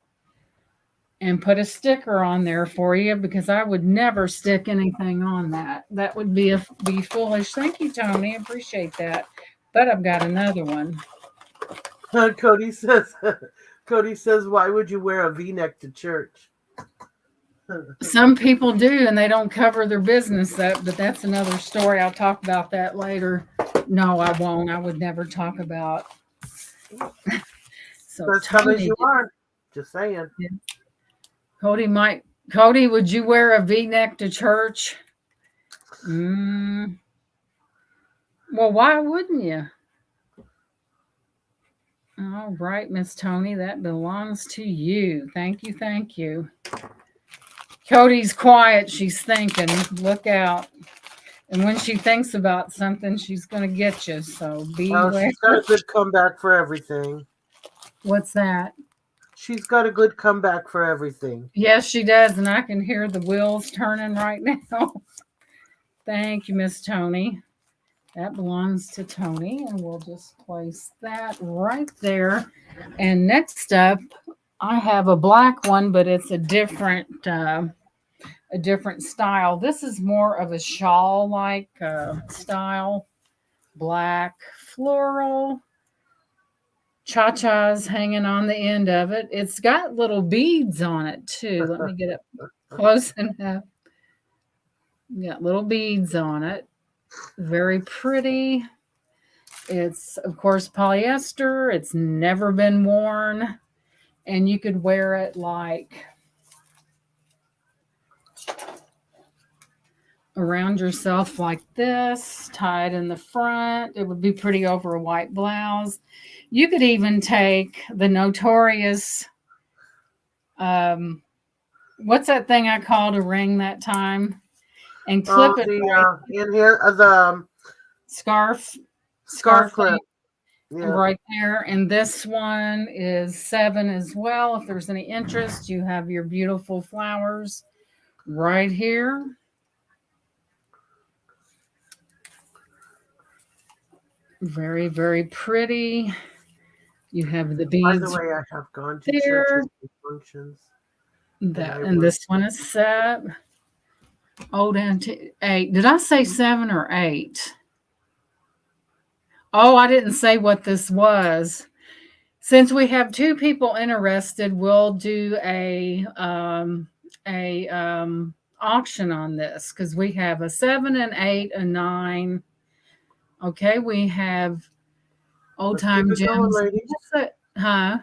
and put a sticker on there for you because I would never stick anything on that. That would be foolish. Thank you, Tony. Appreciate that. But I've got another one. Cody says, Cody says, why would you wear a V-neck to church? Some people do, and they don't cover their business up, but that's another story. I'll talk about that later. No, I won't. I would never talk about. So As tough as you are, just saying. Yeah. Cody, would you wear a V-neck to church? Well, why wouldn't you? All right, Miss Tony, that belongs to you. Thank you, thank you. Cody's quiet. She's thinking. Look out. And when she thinks about something, she's going to get you. So beware. Oh, she's got a good comeback for everything. What's that? She's got a good comeback for everything. Yes, she does. And I can hear the wheels turning right now. Thank you, Miss Tony. That belongs to Tony. And we'll just place that right there. And next up, I have a black one, but it's a different style. This is more of a shawl-like style. Black floral. Cha-cha's hanging on the end of it. It's got little beads on it too. Let me get it close enough. Got little beads on it. Very pretty. It's, of course, polyester. It's never been worn. And you could wear it like around yourself like this, tied in the front. It would be pretty over a white blouse. You could even take the notorious, what's that thing I called a ring that time, and clip it in here, the scarf clip. Yeah. Right there. And this one is 7 as well. If there's any interest, you have your beautiful flowers right here. Very, very pretty. You have the beads. By the way, I have gone to churches and functions. And this one is set. Oh, down to 8. Did I say 7 or 8? Oh, I didn't say what this was. Since we have 2 people interested, we'll do a auction on this because we have a 7 and 8 and 9. Okay, we have Old Let's keep Time it going, Gems. ladies. Huh?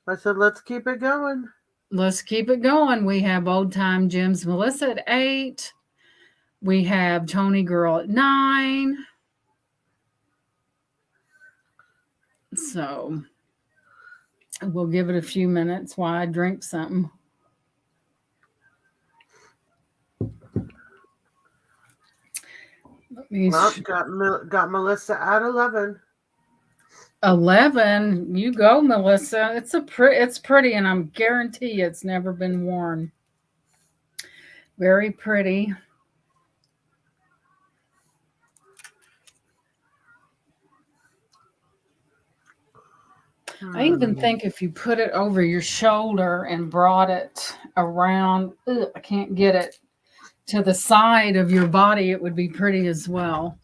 I said, let's keep it going. Let's keep it going. We have Old Time Gems Melissa at 8. We have Tony Girl at 9. So we'll give it a few minutes while I drink something. Well, got Melissa at 11. 11. You go, Melissa. It's pretty, and I'm guarantee it's never been worn. Very pretty. I even think if you put it over your shoulder and brought it around, I can't get it to the side of your body, it would be pretty as well.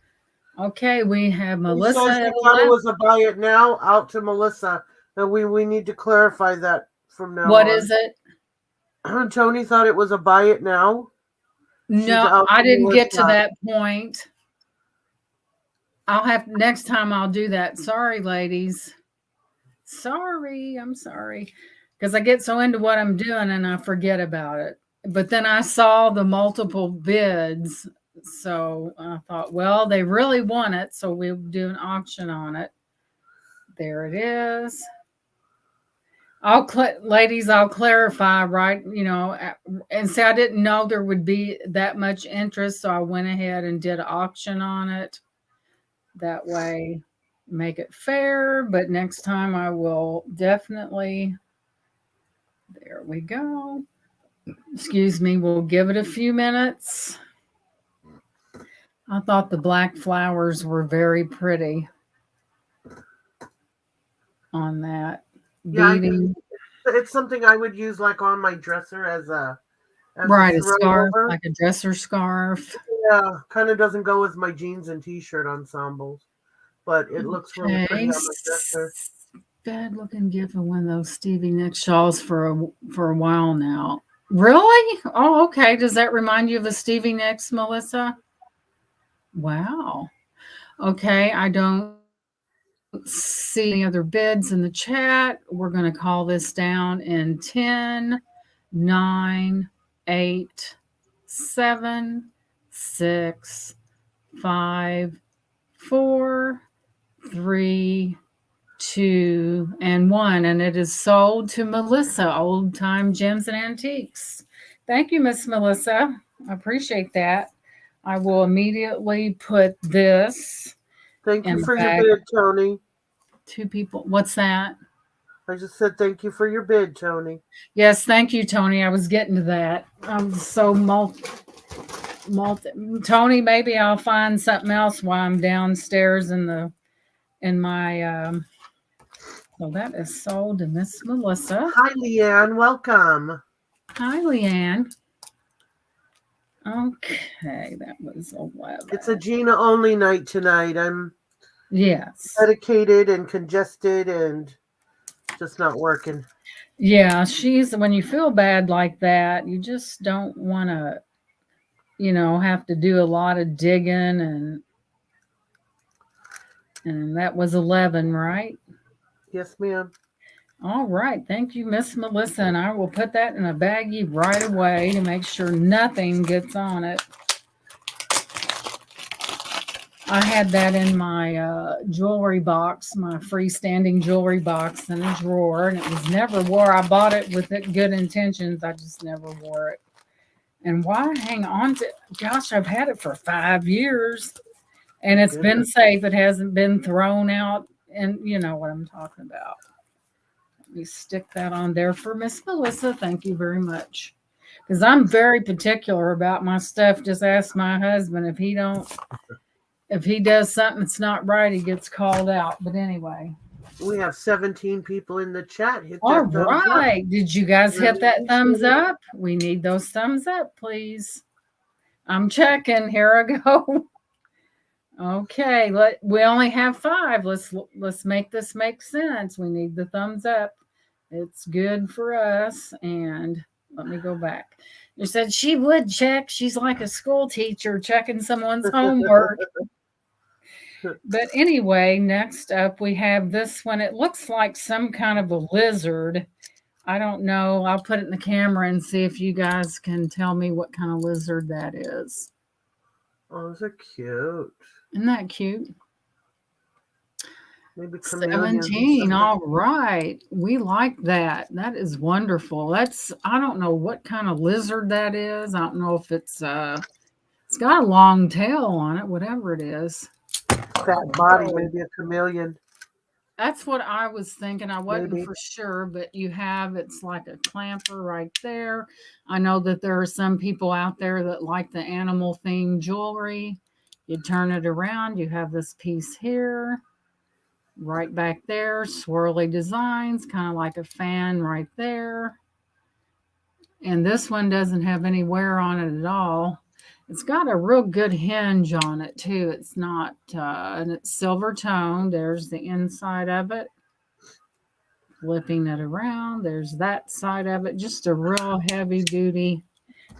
Okay, we have Melissa. She says she thought it was a buy it now. Out to Melissa. And we need to clarify that from now on. What is it? Tony thought it was a buy it now. No, I didn't get to that point. Next time I'll do that. Sorry, ladies. Sorry, I'm sorry. Because I get so into what I'm doing and I forget about it. But then I saw the multiple bids. So I thought, well, they really want it. So we'll do an auction on it. There it is. Ladies, I'll clarify, right? And say I didn't know there would be that much interest. So I went ahead and did an auction on it. That way, make it fair. But next time I will definitely. There we go. Excuse me. We'll give it a few minutes. I thought the black flowers were very pretty on that. Yeah, it's something I would use like on my dresser as a scarf, like a dresser scarf. Yeah, kind of doesn't go with my jeans and t-shirt ensembles, but it looks really pretty on my dresser. Bad looking gift of one of those Stevie Nicks shawls for a while now. Really? Oh, okay. Does that remind you of the Stevie Nicks, Melissa? Wow. Okay, I don't see any other bids in the chat. We're going to call this down in 10, 9, 8, 7, 6, 5, 4, 3, 2, and 1. And it is sold to Melissa, Old Time Gems and Antiques. Thank you, Miss Melissa. I appreciate that. I will immediately put this. Thank you for your bid, Tony. 2 people. What's that? I just said thank you for your bid, Tony. Yes, thank you, Tony. I was getting to that. I'm so Tony, maybe I'll find something else while I'm downstairs in my so that is sold to Miss Melissa. Hi, Leanne. Welcome. Hi, Leanne. Okay, that was 11. It's a Gina only night tonight. I'm dedicated and congested and just not working. Yeah, when you feel bad like that, you just don't want to, have to do a lot of digging and that was 11, right? Yes, ma'am. All right. Thank you, Miss Melissa. And I will put that in a baggie right away to make sure nothing gets on it. I had that in my jewelry box, my freestanding jewelry box in a drawer, and it was never wore. I bought it with good intentions. I just never wore it. And why hang on to it? Gosh, I've had it for 5 years, and it's been safe. It hasn't been thrown out, and you know what I'm talking about. Let me stick that on there for Miss Melissa. Thank you very much. Because I'm very particular about my stuff. Just ask my husband if he does something that's not right, he gets called out. But anyway. We have 17 people in the chat. All right. Did you guys hit that thumbs up? We need those thumbs up, please. I'm checking. Here I go. Okay. We only have 5. Let's make this make sense. We need the thumbs up. It's good for us. And let me go back. You said she would check. She's like a school teacher checking someone's homework. But anyway, next up we have this one. It looks like some kind of a lizard. I don't know. I'll put it in the camera and see if you guys can tell me what kind of lizard that is. Oh, those are cute. Isn't that cute? Maybe chameleons. 17. All right. We like that. That is wonderful. I don't know what kind of lizard that is. I don't know if it's got a long tail on it, whatever it is. Fat body, maybe a chameleon. That's what I was thinking. I wasn't Maybe. for sure, but it's like a clamper right there. I know that there are some people out there that like the animal themed jewelry. You turn it around, you have this piece here, right back there, swirly designs, kind of like a fan right there. And this one doesn't have any wear on it at all. It's got a real good hinge on it too. It's not, and it's silver toned. There's the inside of it. Flipping it around, there's that side of it. Just a real heavy duty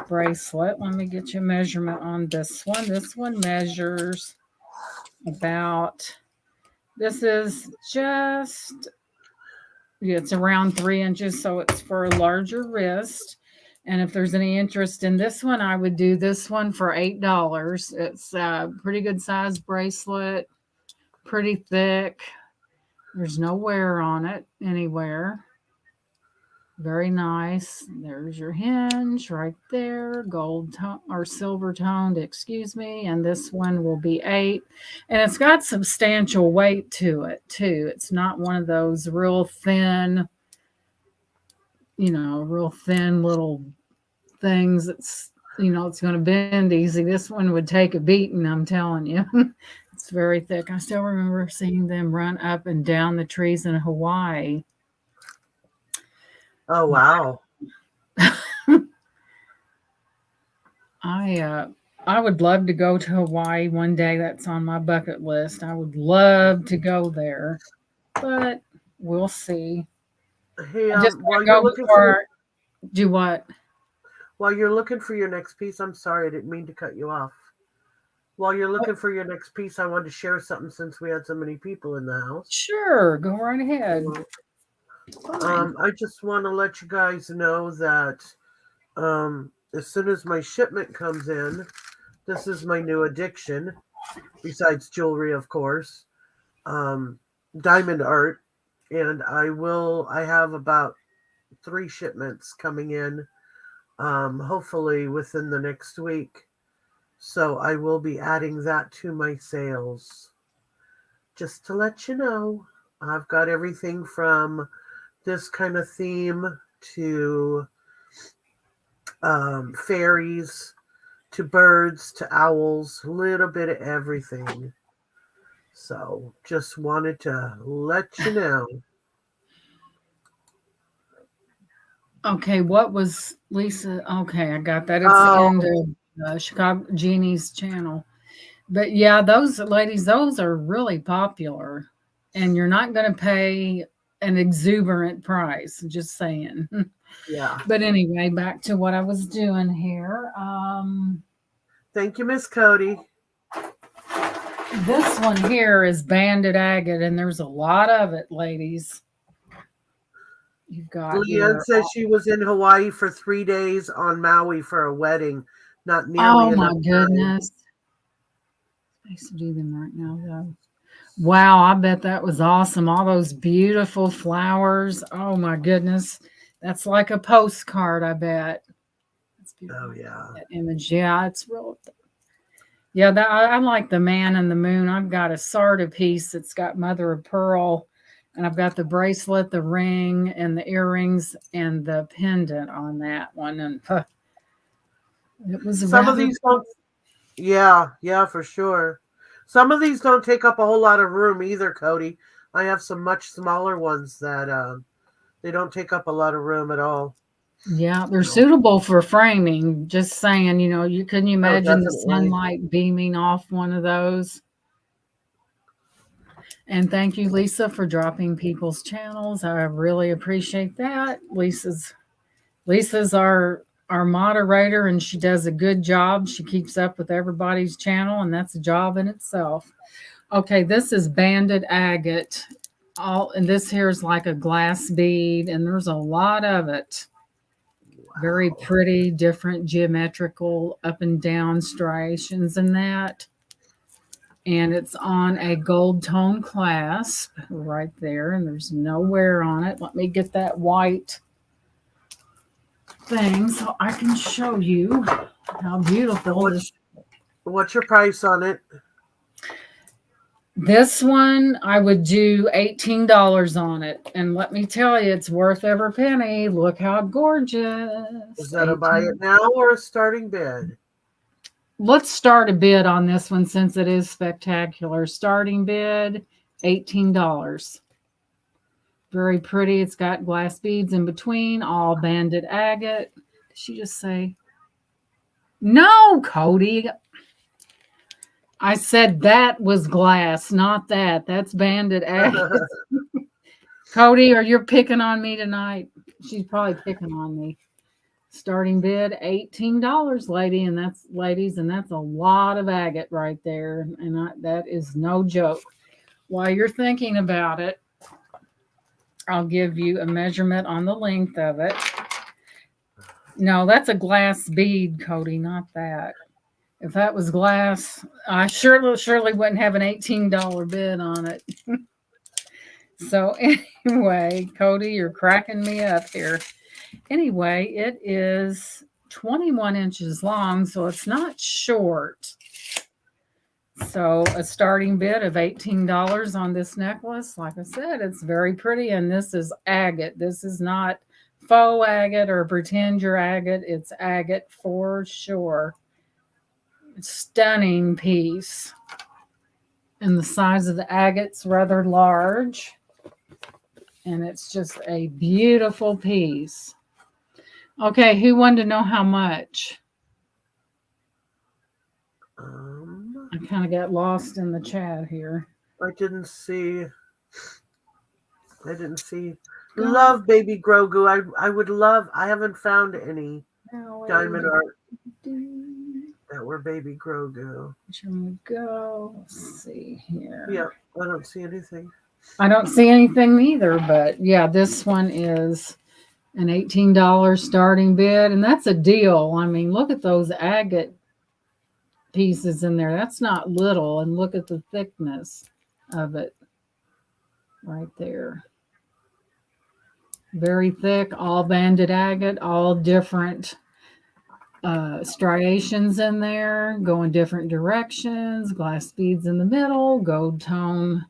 bracelet. Let me get you a measurement on this one. This one measures about, this is just, it's around 3 inches, so it's for a larger wrist. And if there's any interest in this one, I would do this one for $8. It's a pretty good size bracelet, pretty thick. There's no wear on it anywhere. Very nice. There's your hinge right there, gold tone or silver toned, excuse me. And this one will be 8. And it's got substantial weight to it too. It's not one of those real thin, real thin little things. It's going to bend easy. This one would take a beating, I'm telling you. It's very thick. I still remember seeing them run up and down the trees in Hawaii. Oh, wow. I would love to go to Hawaii one day. That's on my bucket list. I would love to go there, but we'll see. Hey, Just while go you're looking for do what? while you're looking for your next piece, I'm sorry, I didn't mean to cut you off. While you're looking for your next piece, I wanted to share something since we had so many people in the house. Sure, go right ahead. I just want to let you guys know that as soon as my shipment comes in, this is my new addiction, besides jewelry, of course, diamond art. And I have about 3 shipments coming in, hopefully within the next week. So I will be adding that to my sales. Just to let you know, I've got everything from this kind of theme to fairies, to birds, to owls, a little bit of everything. So just wanted to let you know. Okay, what was Lisa? Okay, I got that. It's the end of Chicago Jeannie's channel. But yeah, those ladies, those are really popular. And you're not going to pay an exuberant price, just saying. Yeah. But anyway, back to what I was doing here. Thank you, Miss Cody. This one here is banded agate, and there's a lot of it, ladies. You've got Leanne says she was in Hawaii for 3 days on Maui for a wedding. Not nearly enough. Oh my goodness. I used to do them right now, though. Wow, I bet that was awesome. All those beautiful flowers. Oh my goodness. That's like a postcard, I bet. That's beautiful. Oh yeah. That image. Yeah, it's real. Yeah, I like the man in the moon. I've got a Sarda piece that's got mother of pearl, and I've got the bracelet, the ring, and the earrings, and the pendant on that one. And it was some of these don't. Yeah, for sure. Some of these don't take up a whole lot of room either, Cody. I have some much smaller ones that they don't take up a lot of room at all. Yeah, they're suitable for framing. Just saying, couldn't you imagine the sunlight beaming off one of those? And thank you, Lisa, for dropping people's channels. I really appreciate that. Lisa's our moderator, and she does a good job. She keeps up with everybody's channel, and that's a job in itself. Okay, this is banded agate. And this here is like a glass bead, and there's a lot of it. Very Wow. pretty, different geometrical up and down striations in that. And it's on a gold tone clasp right there, and there's no wear on it. Let me get that white thing so I can show you how beautiful What's your price on it? This one, I would do $18 on it. And let me tell you, it's worth every penny. Look how gorgeous. Is that a buy it now or a starting bid? Let's start a bid on this one since it is spectacular. Starting bid, $18. Very pretty. It's got glass beads in between, all banded agate. Did she just say? No, Cody. I said that was glass, not that. That's banded agate. Cody, are you picking on me tonight? She's probably picking on me. Starting bid $18, ladies, and that's a lot of agate right there, and that is no joke. While you're thinking about it, I'll give you a measurement on the length of it. No, that's a glass bead, Cody, not that. If that was glass, I surely wouldn't have an $18 bid on it. So anyway, Cody, you're cracking me up here. Anyway, it is 21 inches long, so it's not short. So a starting bid of $18 on this necklace. Like I said, it's very pretty, and this is agate. This is not faux agate or pretend you're agate. It's agate for sure. Stunning piece. And the size of the agate's rather large. And it's just a beautiful piece. Okay, who wanted to know how much? I kind of got lost in the chat here. I didn't see. Love baby Grogu. I would love. I haven't found any diamond art that were baby Grogu. Here we go. Let's see here. Yeah, I don't see anything. I don't see anything either, but yeah, this one is an $18 starting bid, and that's a deal. I mean, look at those agate pieces in there. That's not little, and look at the thickness of it right there. Very thick, all banded agate, all different striations in there, going different directions, glass beads in the middle, gold tone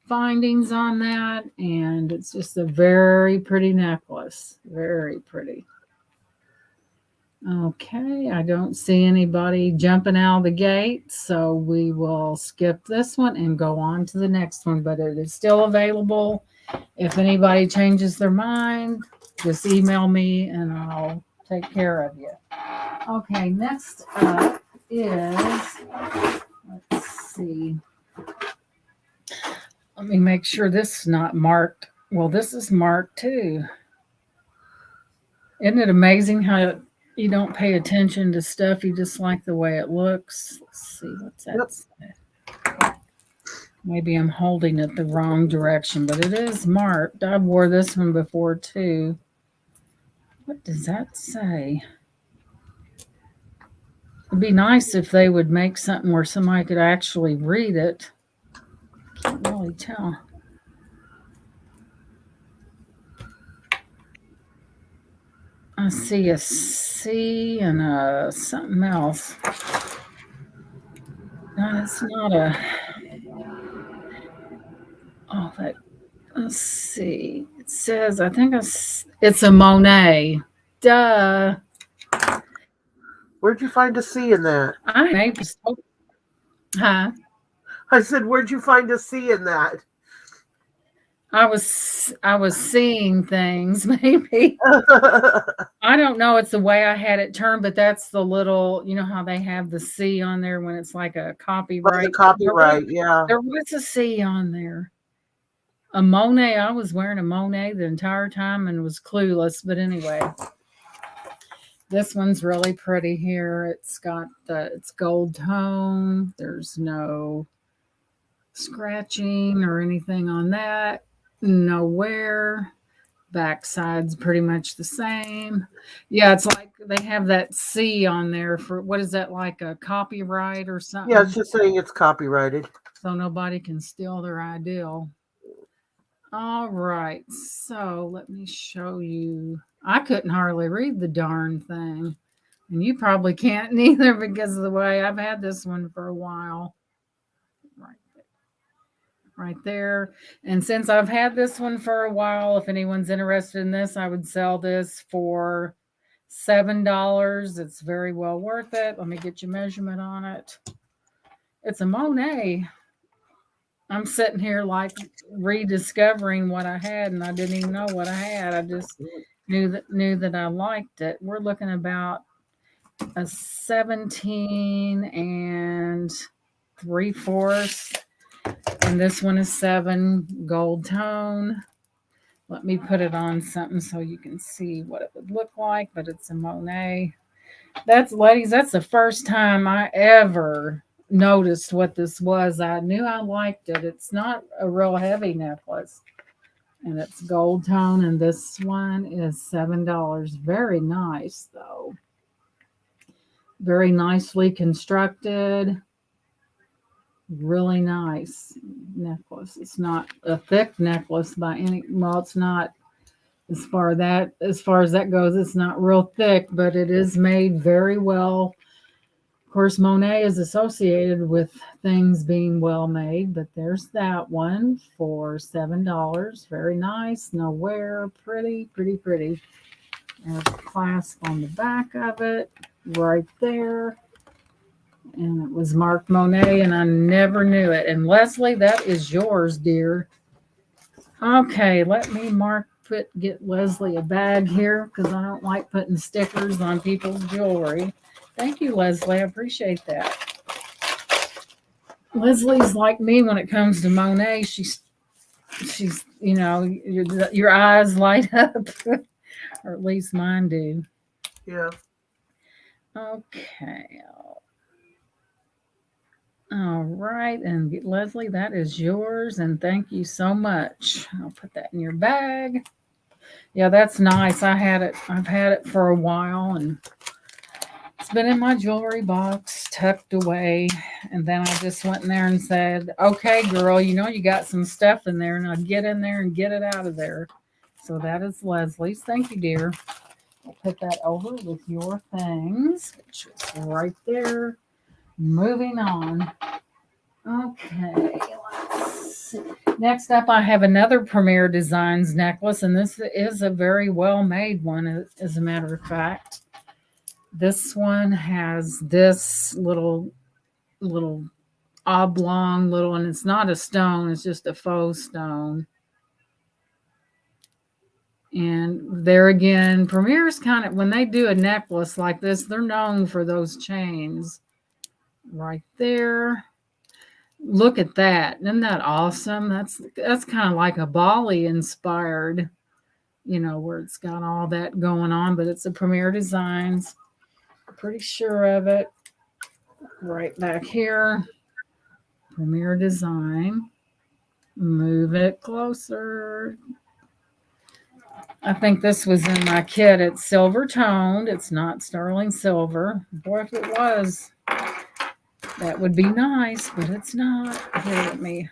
findings on that, and it's just a very pretty necklace. Very pretty. Okay, I don't see anybody jumping out of the gate, so we will skip this one and go on to the next one, but it is still available. If anybody changes their mind, just email me and I'll take care of you. Okay, next up is, let's see. Let me make sure this is not marked. Well, this is marked too. Isn't it amazing how you don't pay attention to stuff? You just like the way it looks. Let's see, what's that say? Maybe I'm holding it the wrong direction, but it is marked. I wore this one before too. What does that say? It'd be nice if they would make something where somebody could actually read it. Can't really tell. I see a C and a something else. No, it's not a. Oh, that. Let's see. It says, I think it's a Monet. Duh. Where'd you find a C in that? Huh? I said, where'd you find a C in that? I was seeing things, maybe. I don't know. It's the way I had it turned, but that's the little, you know how they have the C on there when it's like a copyright. The copyright, yeah. There was a C on there. A Monet. I was wearing a Monet the entire time and was clueless. But anyway, this one's really pretty here. It's got it's gold tone. There's no scratching or anything on that. Nowhere. Backside's pretty much the same. Yeah, it's like they have that C on there for what is that, like a copyright or Yeah, it's something? just saying it's copyrighted. So nobody can steal their ideal. All right, so let me show you. I couldn't hardly read the darn thing. And you probably can't neither because of the way I've had this one for a while. Right right there. And since I've had this one for a while, if anyone's interested in this, I would sell this for $7. It's very well worth it. Let me get your measurement on it. It's a Monet. I'm sitting here like rediscovering what I had, and I didn't even know what I had. I just knew that I liked it. We're looking about a 17 and 3/4, and this one is 7 gold tone. Let me put it on something so you can see what it would look like, but it's a Monet. That's, ladies, that's the first time I ever noticed what this was. I knew I liked it. It's not a real heavy necklace, and it's gold tone, and this one is $7. Very nice, though. Very nicely constructed. Really nice necklace. It's not a thick necklace by any, well, it's not, as far as that goes, it's not real thick, but it is made very well. Of course, Monet is associated with things being well made, but there's that one for $7. Very nice, no wear, pretty, pretty, pretty. There's a clasp on the back of it, right there. And it was marked Monet, and I never knew it. And Leslie, that is yours, dear. Okay, let me get Leslie a bag here because I don't like putting stickers on people's jewelry. Thank you, Leslie. I appreciate that. Leslie's like me when it comes to Monet. She's your eyes light up, or at least mine do. Yeah. Okay. All right, and Leslie, that is yours, and thank you so much. I'll put that in your bag. Yeah, that's nice. I've had it for a while, and it's been in my jewelry box, tucked away. And then I just went in there and said, "Okay, girl, you got some stuff in there, and I'll get in there and get it out of there." So that is Leslie's. Thank you, dear. I'll put that over with your things, which is right there. Moving on. Okay, let's see. Next up, I have another Premier Designs necklace, and this is a very well made one, as a matter of fact. This one has this little oblong little, and it's not a stone, it's just a faux stone. And there again, Premier's kind of, when they do a necklace like this, they're known for those chains. Right there. Look at that. Isn't that awesome? That's kind of like a Bali inspired, where it's got all that going on, but it's a Premier Designs. Pretty sure of it. Right back here. Premier Design. Move it closer. I think this was in my kit. It's silver toned. It's not sterling silver. Boy, if it was, that would be nice, but it's not. Here, let me.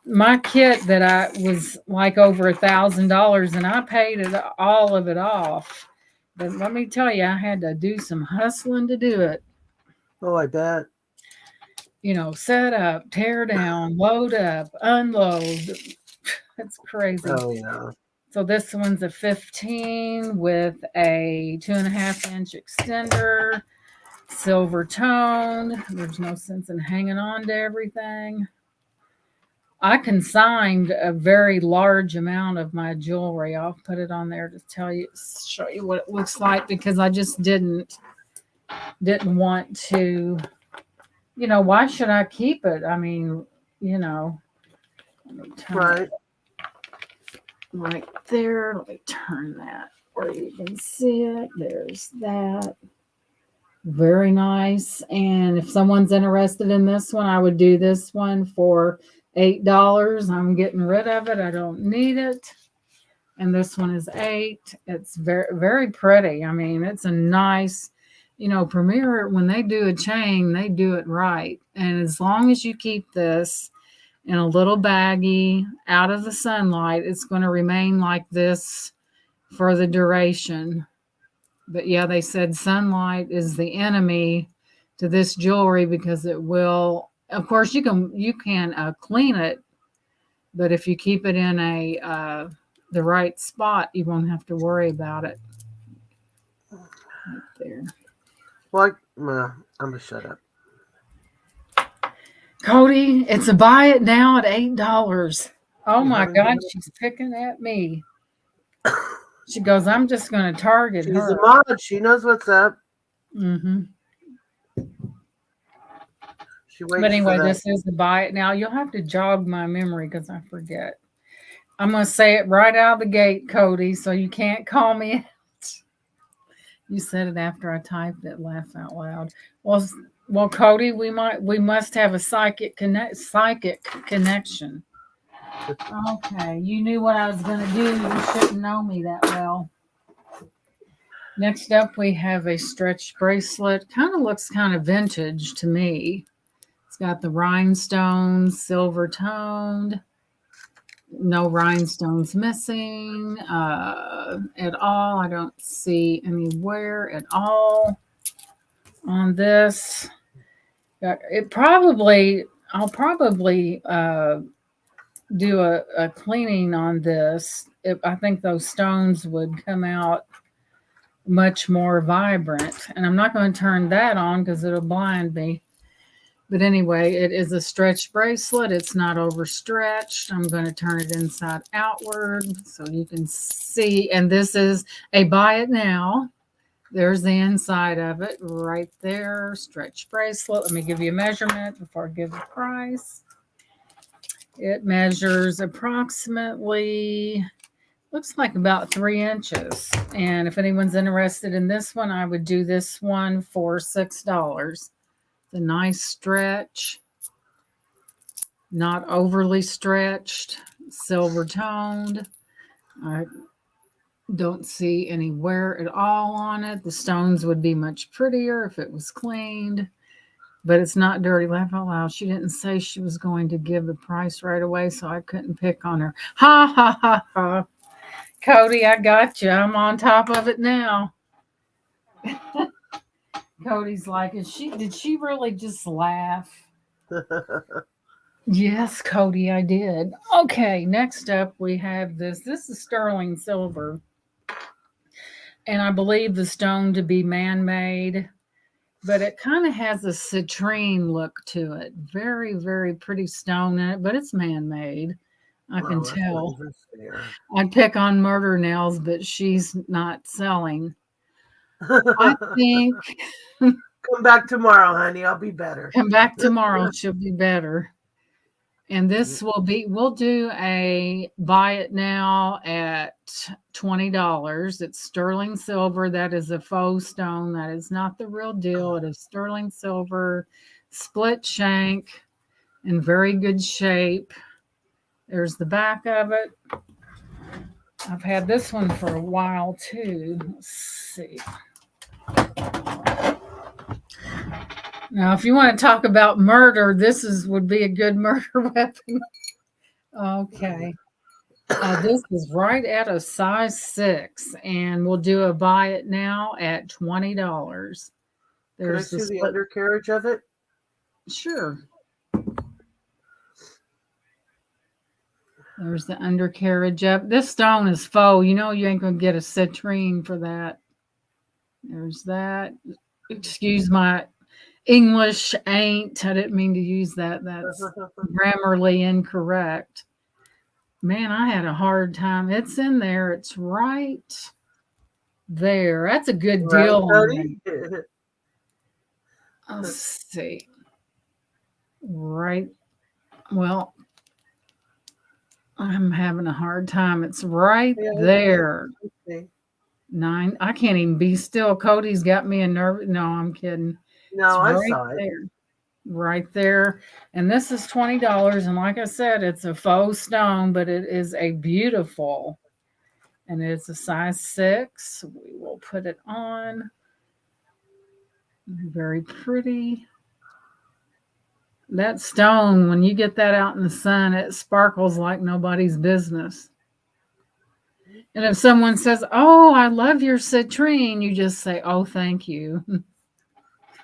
My kit that I was like over $1,000, and I paid all of it off. But let me tell you, I had to do some hustling to do it. Oh, I bet. Set up, tear down, load up, unload. It's crazy. Oh, yeah. So this one's a 15 with a 2.5-inch extender, silver toned. There's no sense in hanging on to everything. I consigned a very large amount of my jewelry. I'll put it on there to show you what it looks like, because I just didn't want to, why should I keep it? I mean, let me turn Right. right there. Let me turn that where you can see it. There's that. Very nice. And if someone's interested in this one, I would do this one for $8. I'm getting rid of it. I don't need it. And this one is 8. It's very, very pretty. I mean, it's a nice, Premier, when they do a chain, they do it right. And as long as you keep this in a little baggie out of the sunlight, it's going to remain like this for the duration. But yeah, they said sunlight is the enemy to this jewelry because it will. Of course, you can clean it, but if you keep it in a the right spot, you won't have to worry about it. Right there. Well, I'm gonna shut up. Cody, it's a buy it now at $8. Oh You my haven't God, given it. she's picking at me. She goes, I'm just going to target She's a her. mod. She knows what's up. Mm-hmm. She waits But for anyway, that. this is the buy it now. You'll have to jog my memory because I forget. I'm going to say it right out of the gate, Cody, so you can't call me out. You said it after I typed it. Laugh out loud. Well, Cody, we must have a psychic connection. Okay, you knew what I was going to do. You shouldn't know me that well. Next up, we have a stretch bracelet. Kind of looks kind of vintage to me. It's got the rhinestones, silver toned. No rhinestones missing at all. I don't see anywhere at all on this. I'll probably do a cleaning on this. I think those stones would come out much more vibrant. And I'm not going to turn that on because it'll blind me. But anyway, it is a stretch bracelet. It's not overstretched. I'm going to turn it inside outward so you can see. And this is a buy it now. There's the inside of it right there. Stretch bracelet. Let me give you a measurement before I give the price. It measures approximately, looks like about 3 inches. And if anyone's interested in this one, I would do this one for $6. The nice stretch, not overly stretched, silver toned. I don't see any wear at all on it. The stones would be much prettier if it was cleaned, but it's not dirty. Laugh out loud. She didn't say she was going to give the price right away, so I couldn't pick on her. Ha ha ha ha. Cody, I got you. I'm on top of it now. Cody's like, did she really just laugh? Yes, Cody, I did. Okay, next up we have this. This is sterling silver. And I believe the stone to be man-made, but it kind of has a citrine look to it. Very, very pretty stone in it, but it's man-made. I can tell. I'd pick on Murder Nails, but she's not selling. I think Come back tomorrow, honey. I'll be better. come back tomorrow. She'll be better. And this we'll do a buy it now at $20. It's sterling silver. That is a faux stone. That is not the real deal. It is sterling silver, split shank, in very good shape. There's the back of it. I've had this one for a while too. Let's see. Now, if you want to talk about murder, would be a good murder weapon. Okay. This is right at a size 6, and we'll do a buy it now at $20. Can I see the undercarriage of it? Sure. There's the undercarriage up. This stone is faux. You know you ain't going to get a citrine for that. There's that. Excuse my English ain't. I didn't mean to use that. That's grammarly incorrect. Man, I had a hard time. It's in there. It's right there. That's a good deal on it. Let's see. Right. Well, I'm having a hard time. It's right there. 9. I can't even be still. Cody's got me a nerve. No, I'm kidding. It's No, I right saw it. there. Right there. And this is $20. And like I said, it's a faux stone, but it is a beautiful, and it's a size 6. We will put it on. Very pretty. That stone, when you get that out in the sun, it sparkles like nobody's business. And if someone says, "Oh, I love your citrine," you just say, "Oh, thank you,"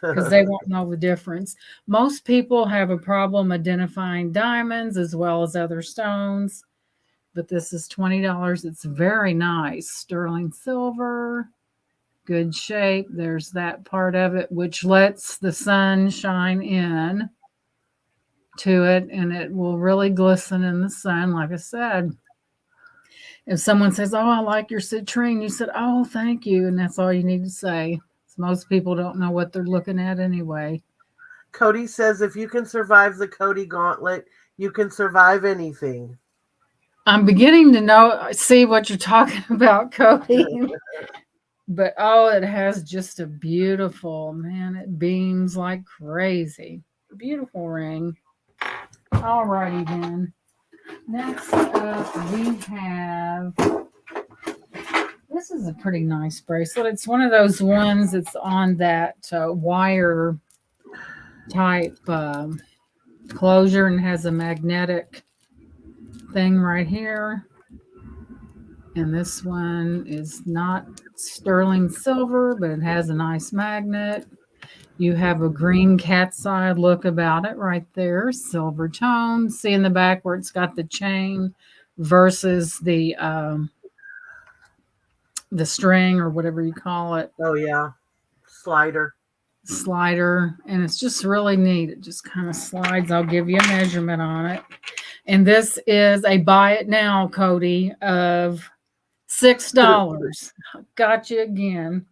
because they won't know the difference. Most people have a problem identifying diamonds as well as other stones, but this is $20. It's very nice. Sterling silver, good shape. There's that part of it, which lets the sun shine in to it, and it will really glisten in the sun. Like I said, if someone says, "Oh, I like your citrine," you said, "Oh, thank you," and that's all you need to say. Most people don't know what they're looking at anyway. Cody says if you can survive the Cody gauntlet, you can survive anything. I'm beginning to see what you're talking about, Cody. But oh, it has just a beautiful, man, it beams like crazy. Beautiful ring. All righty then. Next up, we have, this is a pretty nice bracelet. It's one of those ones that's on that wire type closure and has a magnetic thing right here. And this one is not sterling silver, but it has a nice magnet. You have a green cat's eye look about it right there, silver tone. See in the back where it's got the chain versus the string or whatever you call it. Oh yeah, slider. And it's just really neat. It just kind of slides. I'll give you a measurement on it. And this is a buy it now, Cody, of $6. Got you again.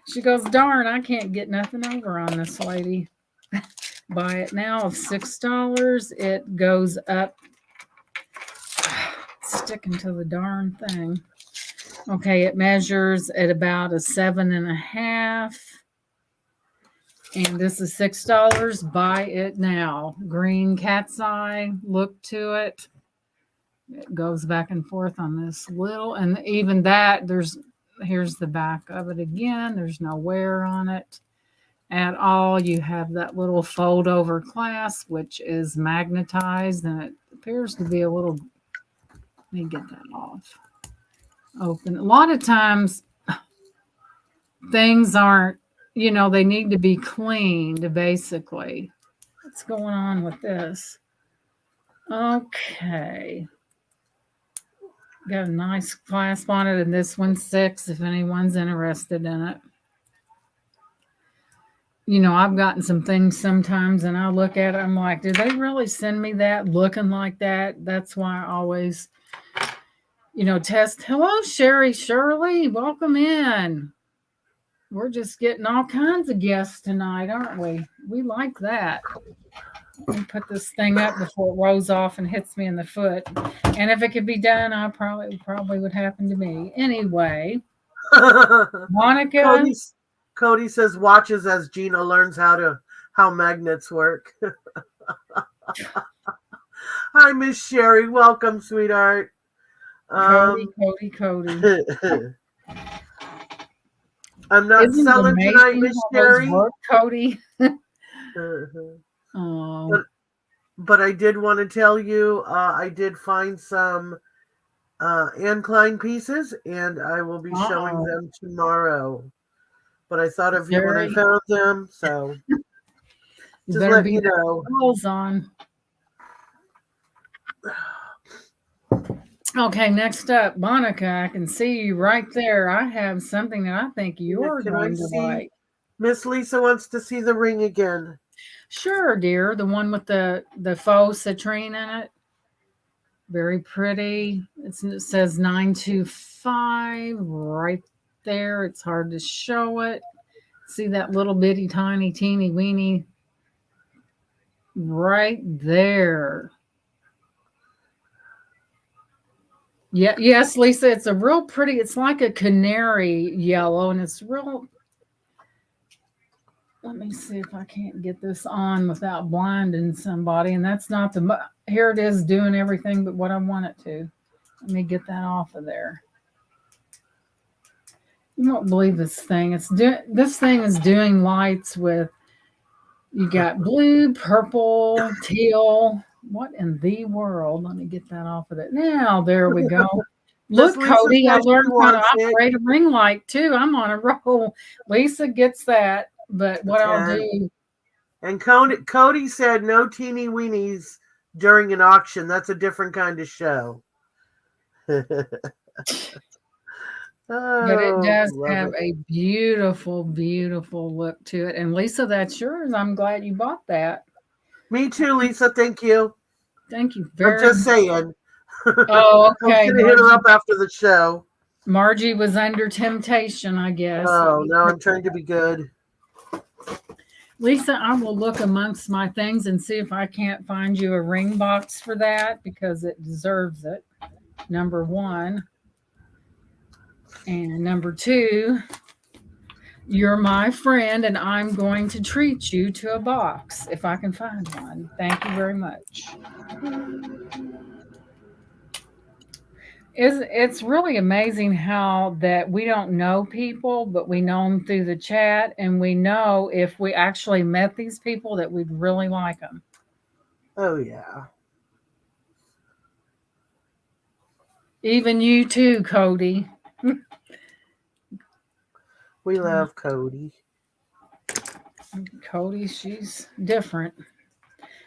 She goes, "Darn, I can't get nothing over on this lady." Buy it now of $6. It goes up, sticking to the darn thing. Okay, it measures at about a 7.5. And this is $6. Buy it now. Green cat's eye look to it. It goes back and forth on this little, and even that, here's the back of it again. There's no wear on it at all. You have that little fold over clasp, which is magnetized, and it appears to be a little, let me get that off. Open. A lot of times things aren't, they need to be cleaned, basically. What's going on with this? Okay. Got a nice clasp on it, and this one's 6 if anyone's interested in it. I've gotten some things sometimes, and I look at it, I'm like, did they really send me that looking like that? That's why I always, test. Hello, Sherry Shirley. Welcome in. We're just getting all kinds of guests tonight, aren't we? We like that. Let me put this thing up before it rolls off and hits me in the foot. And if it could be done, I probably would happen to me. Anyway, Monica. Cody says watches as Gina learns how magnets work. Hi, Miss Sherry. Welcome, sweetheart. Cody. I'm not selling tonight, Miss Sherry. Cody. Oh. But I did want to tell you, I did find some Anne Klein pieces, and I will be showing them tomorrow. But I thought of you when I found them, so just let me know. On. Okay, next up, Monica. I can see you right there. I have something that I think you're going to like. Miss Lisa wants to see the ring again. Sure, dear. The one with the faux citrine in it. Very pretty. It says 925 right there. It's hard to show it. See that little bitty, tiny, teeny, weeny right there. Yeah, yes, Lisa, it's a real pretty, it's like a canary yellow, and it's real. Let me see if I can't get this on without blinding somebody. And that's not the, here it is doing everything but what I want it to. Let me get that off of there. You won't believe this thing. This thing is doing lights with, you got blue, purple, teal. What in the world? Let me get that off of it. Now, there we go. Miss Look, Lisa Cody, I says she learned how to wants it. operate a ring light too. I'm on a roll. Lisa gets that, but what I'll And do, Cody said no teeny weenies during an auction. That's a different kind of show. but it Oh, does love have it. a beautiful, beautiful look to it. And Lisa, that's yours. I'm glad you bought that. Me too, Lisa. Thank you. Thank you I'm very just much. saying. I Oh, was okay. gonna hit her up after the show. Margie was under temptation, I guess. Oh, now I'm trying to be good. Lisa, I will look amongst my things and see if I can't find you a ring box for that because it deserves it. Number one. And number two, you're my friend and I'm going to treat you to a box if I can find one. Thank you very much. It's really amazing how that we don't know people, but we know them through the chat, and we know if we actually met these people that we'd really like them. Oh yeah. Even you too, Cody. We love Cody. Cody, she's different.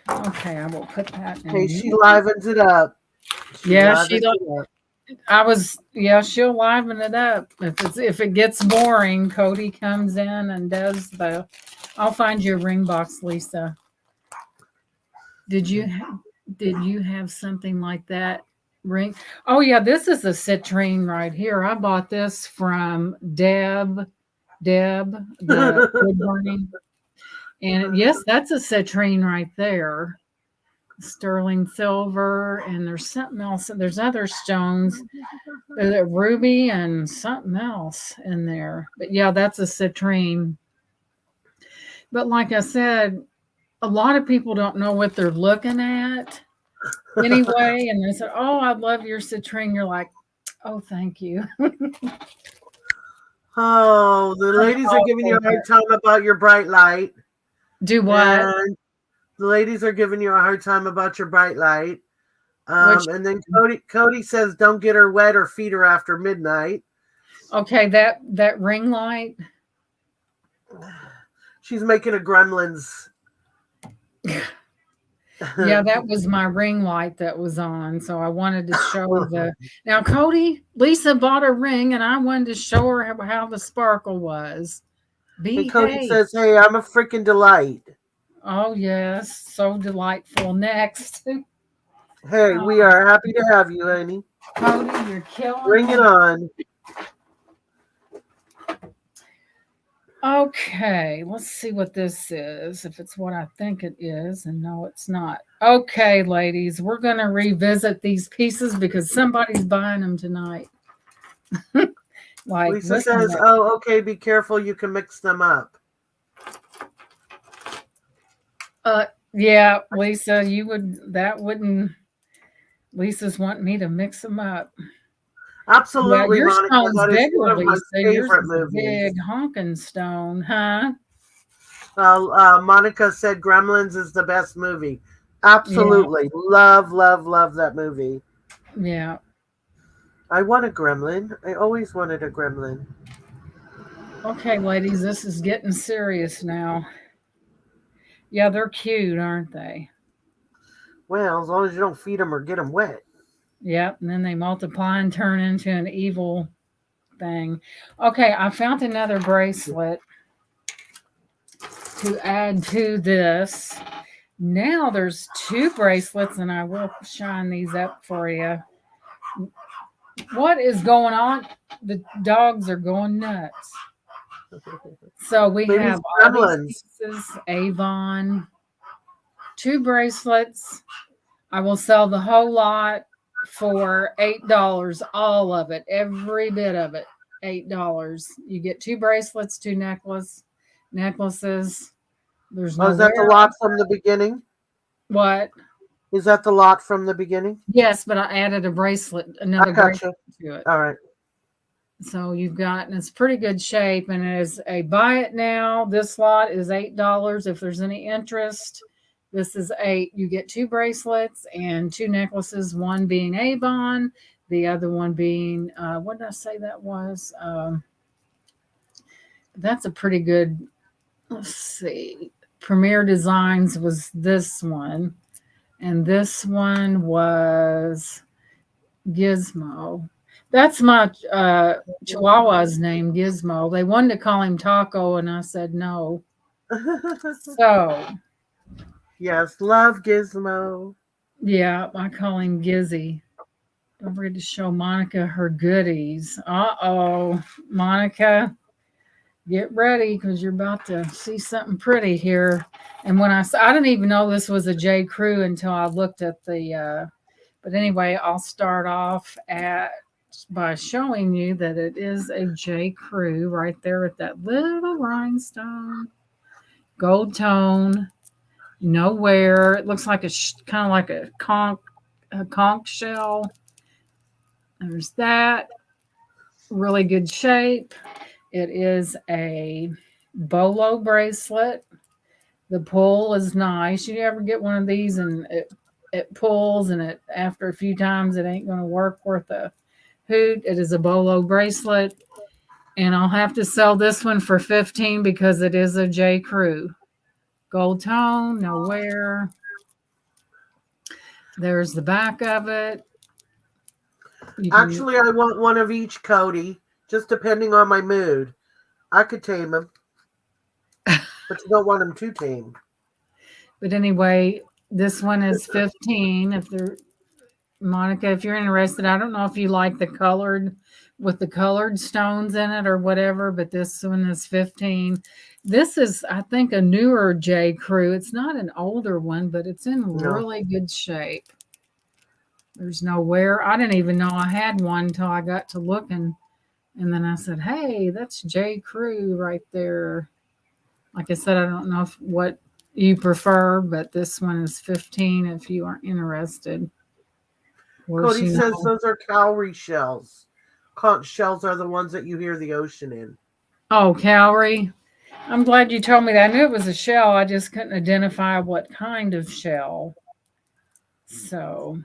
Okay, I will put that Hey, in. she livens it up. She Yeah, livens it up. yeah, she'll liven it up. If it gets boring, Cody comes in and does the, I'll find you a ring box, Lisa. Did you did you have something like that ring? Oh yeah, this is a citrine right here. I bought this from Deb, the wood burning. And yes, that's a citrine right there. Sterling silver, and there's something else. There's other stones. There's a ruby and something else in there. But yeah, that's a citrine. But like I said, a lot of people don't know what they're looking at anyway. And they said, "Oh, I love your citrine." You're like, "Oh, thank you." Oh, the ladies are giving you a hard time about your bright light. Do what? And the ladies are giving you a hard time about your bright light. Which And then Cody says don't get her wet or feed her after midnight. okay, that ring light. She's making a gremlins. Yeah, that was my ring light that was on. So I wanted to show the. Now, Cody, Lisa bought a ring, and I wanted to show her how the sparkle was. And Cody Behave. says, "Hey, I'm a freaking delight." Oh yes, so delightful. Next, Hey, we are happy to have you, honey. Cody, you're killing Bring me. it on. Okay, let's see what this is. If it's what I think it is, and no, it's not. Okay, ladies, we're going to revisit these pieces because somebody's buying them tonight. Like, Lisa listen, says, "Oh, okay, be careful. You can mix them up." yeah, Lisa, that wouldn't. Lisa's wanting me to mix them up. Yeah, Absolutely, your Monica. stone's That is bigger, one of my Lisa. Yours favorite is a movies. big honking stone, huh? Monica said Gremlins is the best movie. Yeah, Absolutely. Love, love, love that movie. yeah. I want a gremlin. I always wanted a gremlin. Okay, ladies, this is getting serious now. Yeah, they're cute, aren't they? Well, as long as you don't feed them or get them wet. Yep, and then they multiply and turn into an evil thing. Okay, I found another bracelet to add to this. Now there's two bracelets, and I will shine these up for you. What is going on? The dogs are going nuts. So we Maybe have it's all these gremlins. pieces, Avon, two bracelets. I will sell the whole lot for $8. All of it, every bit of it, $8. You get 2 bracelets, 2 necklaces. There's Oh, no is that the wear. lot from the beginning? What? Is that the lot from the beginning? Yes, but I added a bracelet, I another got you. bracelet to it. All right. So you've got, and it's pretty good shape, and it is a buy it now. This lot is $8. If there's any interest, this is 8. You get 2 bracelets and 2 necklaces, one being Avon, the other one being, what did I say that was? That's a pretty good, let's see. Premier Designs was this one, and this one was Gizmo. That's my Chihuahua's name, Gizmo. They wanted to call him Taco, and I said no. So, Yes, love Gizmo. yeah, I call him Gizzy. Don't forget to show Monica her goodies. Uh-oh, Monica, get ready because you're about to see something pretty here. And when I didn't even know this was a J. Crew until I looked at the. But anyway, I'll start off by showing you that it is a J. Crew right there with that little rhinestone, gold tone, no wear. It looks like kind of like a conch shell. There's that. Really good shape. It is a bolo bracelet. The pull is nice. You ever get one of these and it pulls, and it after a few times it ain't going to work worth a hoot. It is a bolo bracelet, and I'll have to sell this one for 15 because it is a J. Crew. Gold tone, no wear. There's the back of it. Actually, I want one of each, Cody, just depending on my mood. I could tame him, but you don't want him too tame. But anyway, this one is 15. If they're Monica, if you're interested, I don't know if you like the colored with the colored stones in it or whatever, but this one is 15. This is, I think, a newer J. Crew. It's not an older one, but it's in really good shape. There's no wear. I didn't even know I had one until I got to looking. And then I said, hey, that's J. Crew right there. Like I said, I don't know what you prefer, but this one is 15 if you aren't interested. Cody says those are cowrie shells. Conch shells are the ones that you hear the ocean in. Oh, cowrie. I'm glad you told me that. I knew it was a shell. I just couldn't identify what kind of shell. So,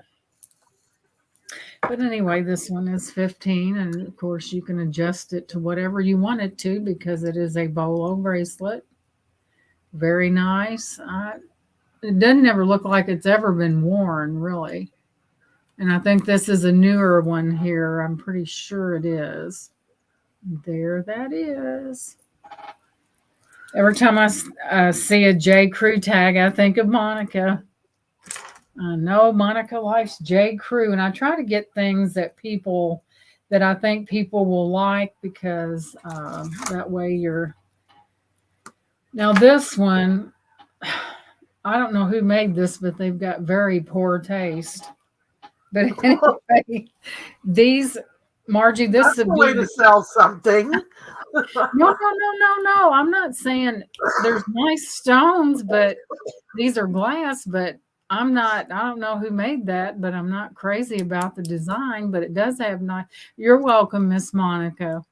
but anyway, this one is 15. And of course, you can adjust it to whatever you want it to because it is a bolo bracelet. Very nice. It doesn't ever look like it's ever been worn, really. And I think this is a newer one here. I'm pretty sure it is. There that is. Every time I see a J. Crew tag, I think of Monica. I know Monica likes J. Crew, and I try to get things that I think people will like because that way you're. Now this one, I don't know who made this, but they've got very poor taste. But anyway, these, Margie, this That's the way to sell something. No. I'm not saying there's nice stones, but these are glass, but I don't know who made that, but I'm not crazy about the design, but it does have nice. You're welcome, Miss Monica.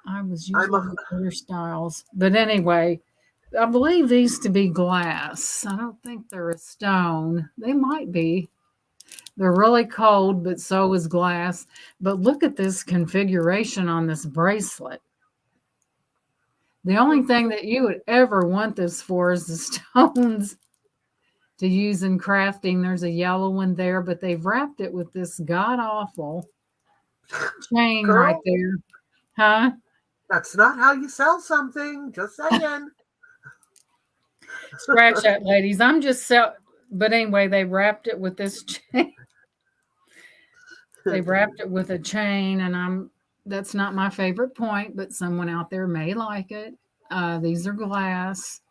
I was using other styles. But anyway, I believe these to be glass. I don't think they're a stone. They might be. They're really cold, but so is glass. But look at this configuration on this bracelet. The only thing that you would ever want this for is the stones to use in crafting. There's a yellow one there, but they've wrapped it with this god-awful chain right there. Huh? That's not how you sell something. Just saying. Scratch that, ladies. I'm just but anyway, they wrapped it with this chain. They wrapped it with a chain, and that's not my favorite point, but someone out there may like it. These are glass.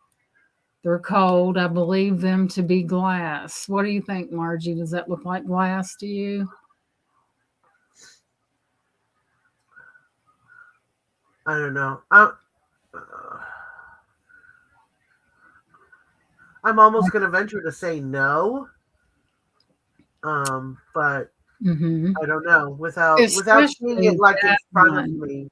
They're cold. I believe them to be glass. What do you think, Margie? Does that look like glass to you? I don't know. I'm almost going to venture to say no. But I don't know without seeing it Especially like in that front of one. me.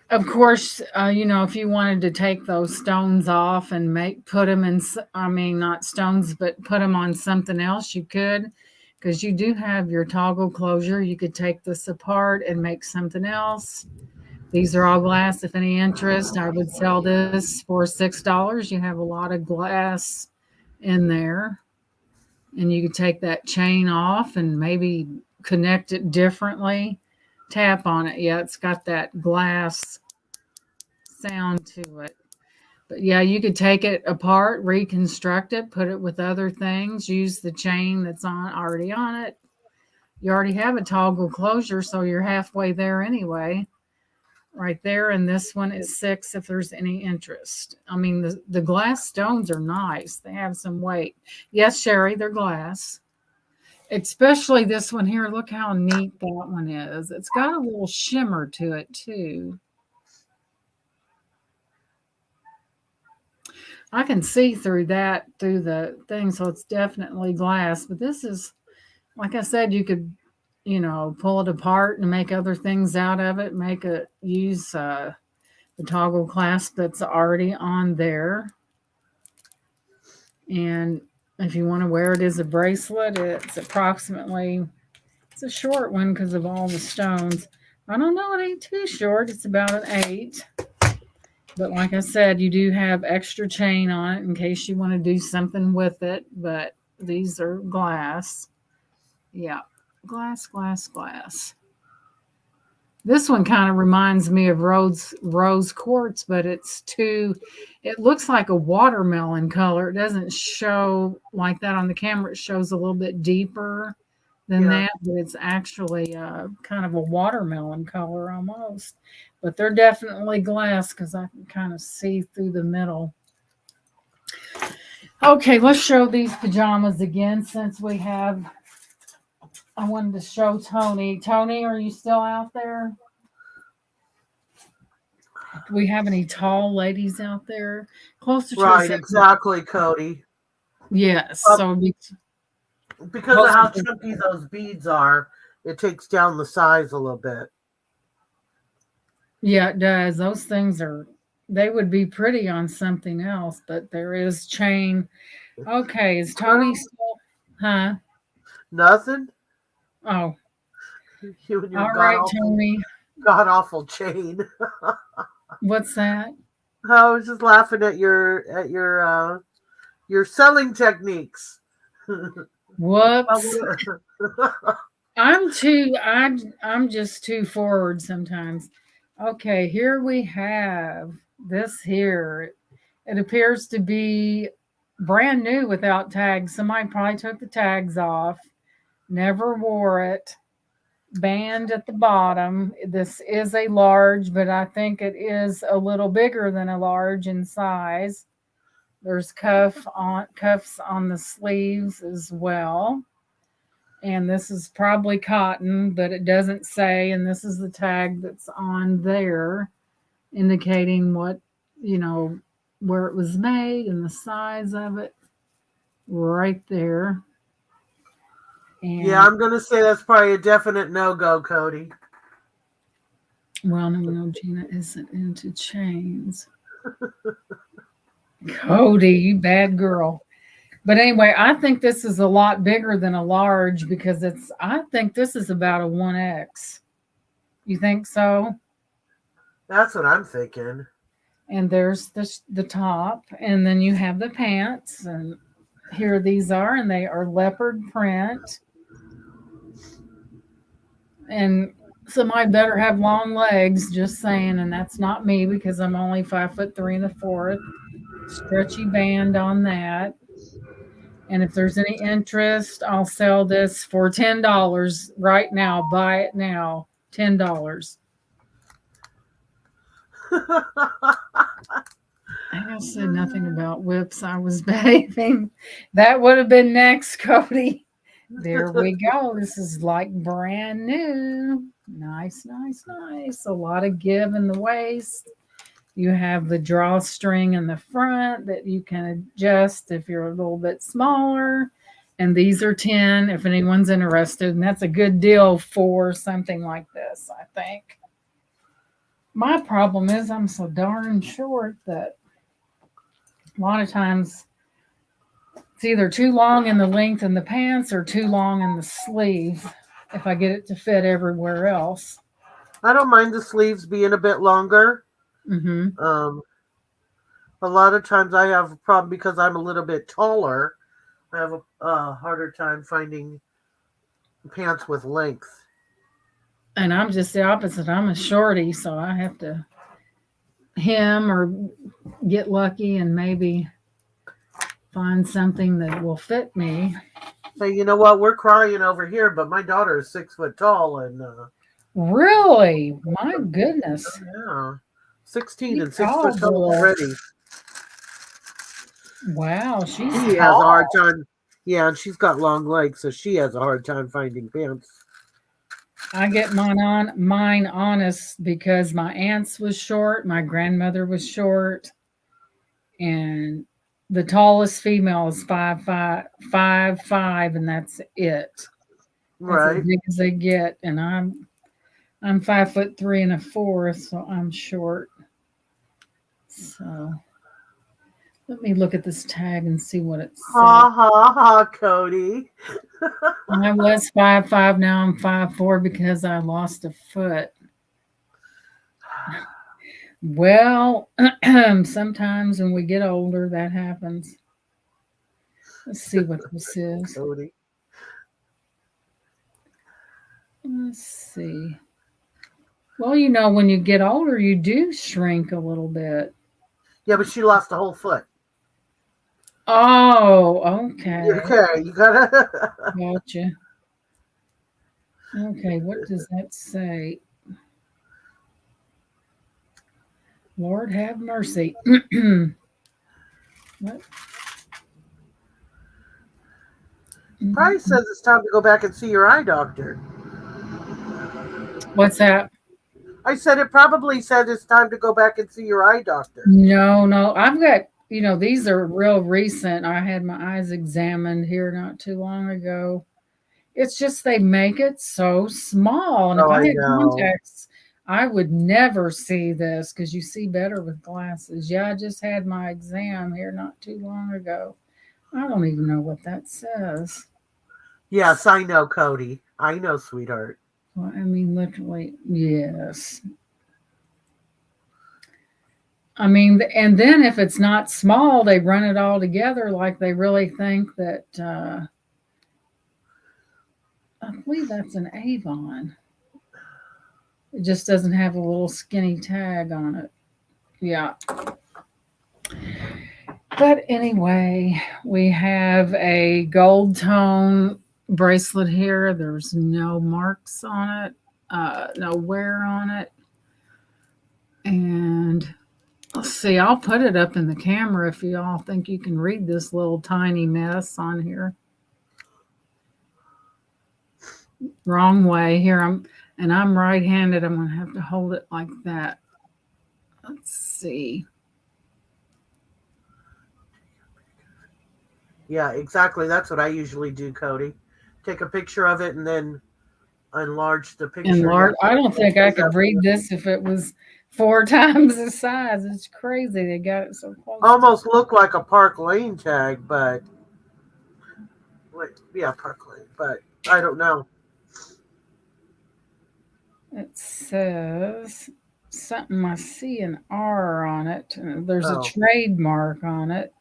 Of course, if you wanted to take those stones off and put them in, I mean, not stones, but put them on something else, you could, because you do have your toggle closure. You could take this apart and make something else. These are all glass. If any interest, I would sell this for $6. You have a lot of glass in there, and you could take that chain off and maybe connect it differently. Tap on it. Yeah, it's got that glass sound to it. But yeah, you could take it apart, reconstruct it, put it with other things, use the chain that's already on it. You already have a toggle closure, so you're halfway there anyway. Right there, and this one is $6 if there's any interest. I mean, the glass stones are nice. They have some weight. Yes, Sherry, they're glass. Especially this one here. Look how neat that one is. It's got a little shimmer to it too. I can see through the thing, so it's definitely glass. But this is, like I said, you could, pull it apart and make other things out of it. Use the toggle clasp that's already on there. And if you want to wear it as a bracelet, it's a short one because of all the stones. I don't know, it ain't too short. It's about an 8. But like I said, you do have extra chain on it in case you want to do something with it. But these are glass. Yeah, glass, glass, glass. This one kind of reminds me of rose quartz, but it looks like a watermelon color. It doesn't show like that on the camera. It shows a little bit deeper than that, but it's actually kind of a watermelon color almost. But they're definitely glass because I can kind of see through the middle. Okay, let's show these pajamas again since I wanted to show Tony. Tony, are you still out there? Do we have any tall ladies out there? Closer to us. Right, exactly, Cody. Yes. So because of how chunky those beads are, it takes down the size a little bit. Yeah, it does. Those things they would be pretty on something else, but there is chain. Okay, is Tony still? Huh? Nothing. Oh. You and your all right, Tony. God awful chain. What's that? I was just laughing at your selling techniques. Whoops. I'm just too forward sometimes. Okay, here we have this here. It appears to be brand new without tags. Somebody probably took the tags off, never wore it. Band at the bottom. This is a large, but I think it is a little bigger than a large in size. There's cuffs on the sleeves as well. And this is probably cotton, but it doesn't say. And this is the tag that's on there, indicating what, where it was made and the size of it right there. And yeah, I'm going to say that's probably a definite no-go, Cody. Well, no, Gina isn't into chains. Cody, you bad girl. But anyway, I think this is a lot bigger than a large because I think this is about a 1X. You think so? That's what I'm thinking. And there's the top, and then you have the pants, and here these are, and they are leopard print. And somebody better have long legs, just saying, and that's not me because I'm only 5'3 1/4. Stretchy band on that. And if there's any interest, I'll sell this for $10 right now. Buy it now. $10. I said nothing about whips. I was behaving. That would have been next, Cody. There we go. This is like brand new. Nice, nice, nice. A lot of give in the waist. You have the drawstring in the front that you can adjust if you're a little bit smaller. And these are 10 if anyone's interested. And that's a good deal for something like this, I think. My problem is I'm so darn short that a lot of times it's either too long in the length in the pants or too long in the sleeve if I get it to fit everywhere else. I don't mind the sleeves being a bit longer. Mm-hmm. A lot of times I have a problem because I'm a little bit taller. I have a harder time finding pants with length. And I'm just the opposite. I'm a shorty, so I have to hem or get lucky and maybe find something that will fit me. So you know what? We're crying over here, but my daughter is 6 foot tall, and Really? My goodness. yeah, 16 You and 6 tall foot tall girl. already. Wow, she's She has a hard time. Yeah, and she's got long legs, so she has a hard time finding pants. I get mine honest because my aunt's was short, my grandmother was short, and the tallest female is 5'5", and that's it. That's Right. as big as they get, and I'm 5'3" and a fourth, so I'm short. So let me look at this tag and see what it says. Ha ha ha, Cody. I was 5'5", now I'm 5'4" because I lost a foot. Well, sometimes when we get older, that happens. Let's see what this is. Cody. Let's see. Well, you know, when you get older, you do shrink a little bit. Yeah, but she lost a whole foot. Oh, okay. Okay, you gotta. Gotcha. Okay, what does that say? Lord have mercy. What? Probably says it's time to go back and see your eye doctor. What's that? I said it probably said it's time to go back and see your eye doctor. No. I've got, these are real recent. I had my eyes examined here not too long ago. It's just they make it so small. And if Oh, I I had know. contacts, I would never see this because you see better with glasses. Yeah, I just had my exam here not too long ago. I don't even know what that says. Yes, I know, Cody. I know, sweetheart. Well, I mean, literally, yes. I mean, and then if it's not small, they run it all together like they really think that. I believe that's an Avon. It just doesn't have a little skinny tag on it. Yeah. But anyway, we have a gold tone bracelet here. There's no marks on it, no wear on it. And let's see, I'll put it up in the camera if you all think you can read this little tiny mess on here. Wrong way. Here I'm right-handed. I'm going to have to hold it like that. Let's see. Yeah, exactly. That's what I usually do, Cody. Take a picture of it and then enlarge the picture. Enlarge. I don't think I could read this if it was 4 times the size. It's crazy. They got it so close. Almost look like a Park Lane tag, but yeah, Park Lane, but I don't know. It says something. I see an R on it. There's a trademark on it.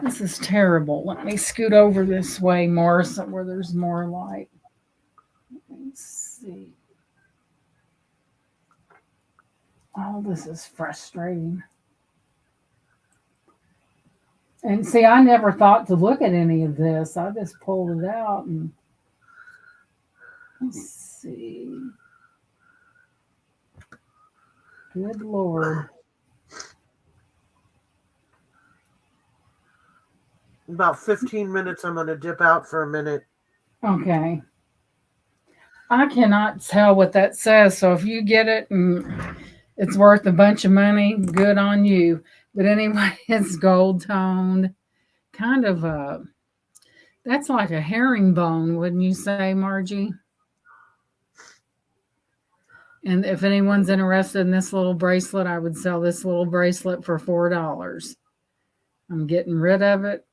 This is terrible. Let me scoot over this way more so where there's more light. Let me see. Oh, this is frustrating. And see, I never thought to look at any of this. I just pulled it out and let's see. Good Lord. About 15 minutes, I'm going to dip out for a minute. Okay. I cannot tell what that says. So if you get it and it's worth a bunch of money, good on you. But anyway, it's gold toned. Kind of that's like a herringbone, wouldn't you say, Margie? And if anyone's interested in this little bracelet, I would sell this little bracelet for $4. I'm getting rid of it.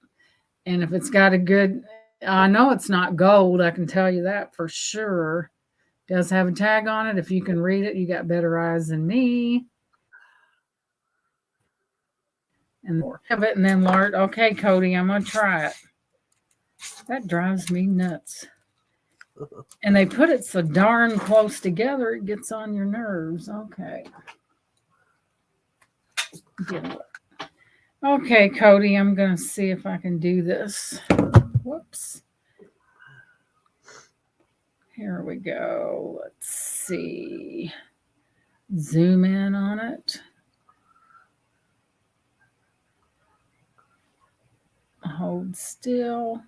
And if it's got a good, I know it's not gold. I can tell you that for sure. It does have a tag on it. If you can read it, you got better eyes than me. And more of it. And then Lard, okay, Cody, I'm going to try it. That drives me nuts. And they put it so darn close together, it gets on your nerves. Okay. Get it. Okay, Cody, I'm going to see if I can do this. Whoops. Here we go. Let's see. Zoom in on it. Hold still.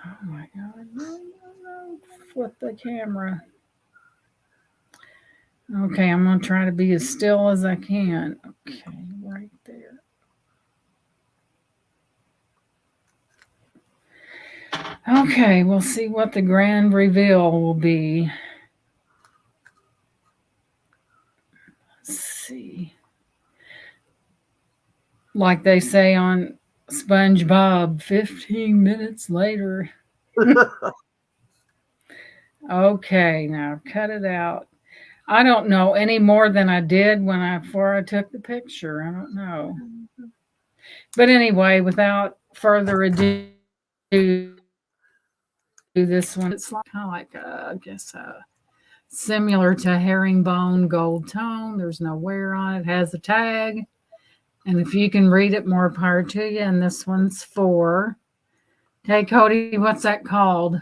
Oh my God. No. Flip the camera. Okay, I'm going to try to be as still as I can. Okay, right there. Okay, we'll see what the grand reveal will be. Let's see. Like they say on SpongeBob, 15 minutes later. Okay, now cut it out. I don't know any more than I did before I took the picture. I don't know. But anyway, without further ado, this one, it's kind of like, I guess, similar to herringbone gold tone. There's no wear on it. It has a tag. And if you can read it, more power to you. And this one's for, okay, Cody, what's that called?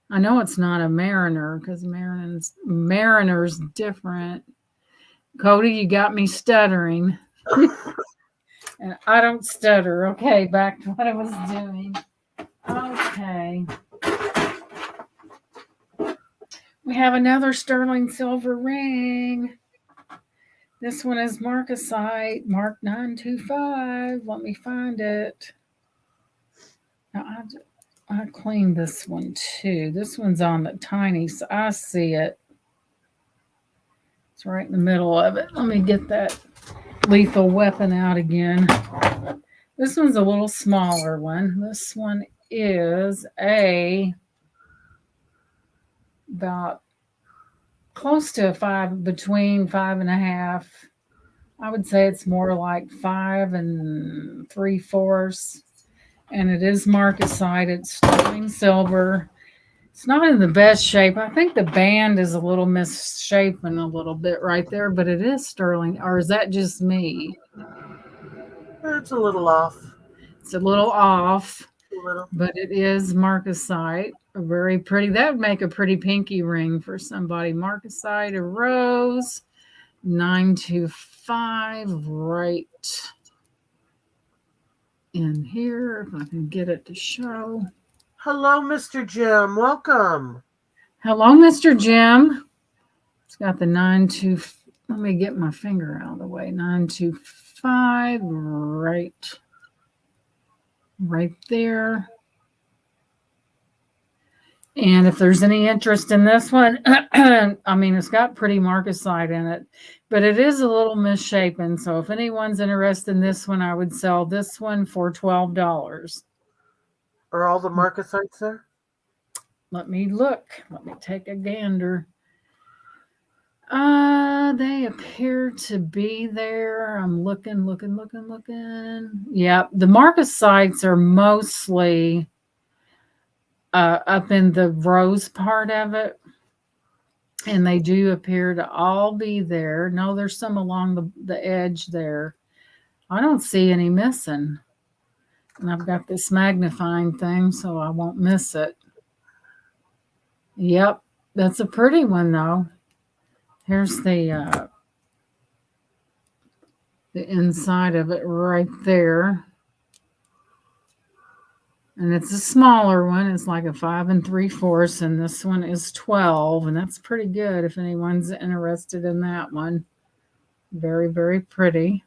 I know it's not a mariner because mariner's different. Cody, you got me stuttering. And I don't stutter. Okay, back to what I was doing. Okay. We have another sterling silver ring. This one is marcasite, mark 925. Let me find it. Now, I cleaned this one too. This one's on the tiny, so I see it. It's right in the middle of it. Let me get that lethal weapon out again. This one's a little smaller one. This one is about close to between 5.5. I would say it's more like 5 3/4. And it is marcasite. It's sterling silver. It's not in the best shape. I think the band is a little misshapen a little bit right there, but it is sterling. Or is that just me? It's a little off. It's a little off. A little. But it is marcasite. Very pretty. That would make a pretty pinky ring for somebody. Marcasite, a rose, 925, right in here, if I can get it to show. Hello, Mr. Jim. Welcome. Hello, Mr. Jim. It's got the 925. Let me get my finger out of the way. 925, right there. And if there's any interest in this one, I mean, it's got pretty marcasite in it, but it is a little misshapen. So if anyone's interested in this one, I would sell this one for $12. Are all the marcasites there? Let me look. Let me take a gander. They appear to be there. I'm looking. Yeah, the marcasites are mostly up in the rose part of it, and they do appear to all be there. No, there's some along the edge there. I don't see any missing, and I've got this magnifying thing so I won't miss it. Yep, that's a pretty one though. Here's the inside of it right there. And it's a smaller one. It's like a 5 3/4, and this one is 12, and that's pretty good if anyone's interested in that one. Very, very pretty.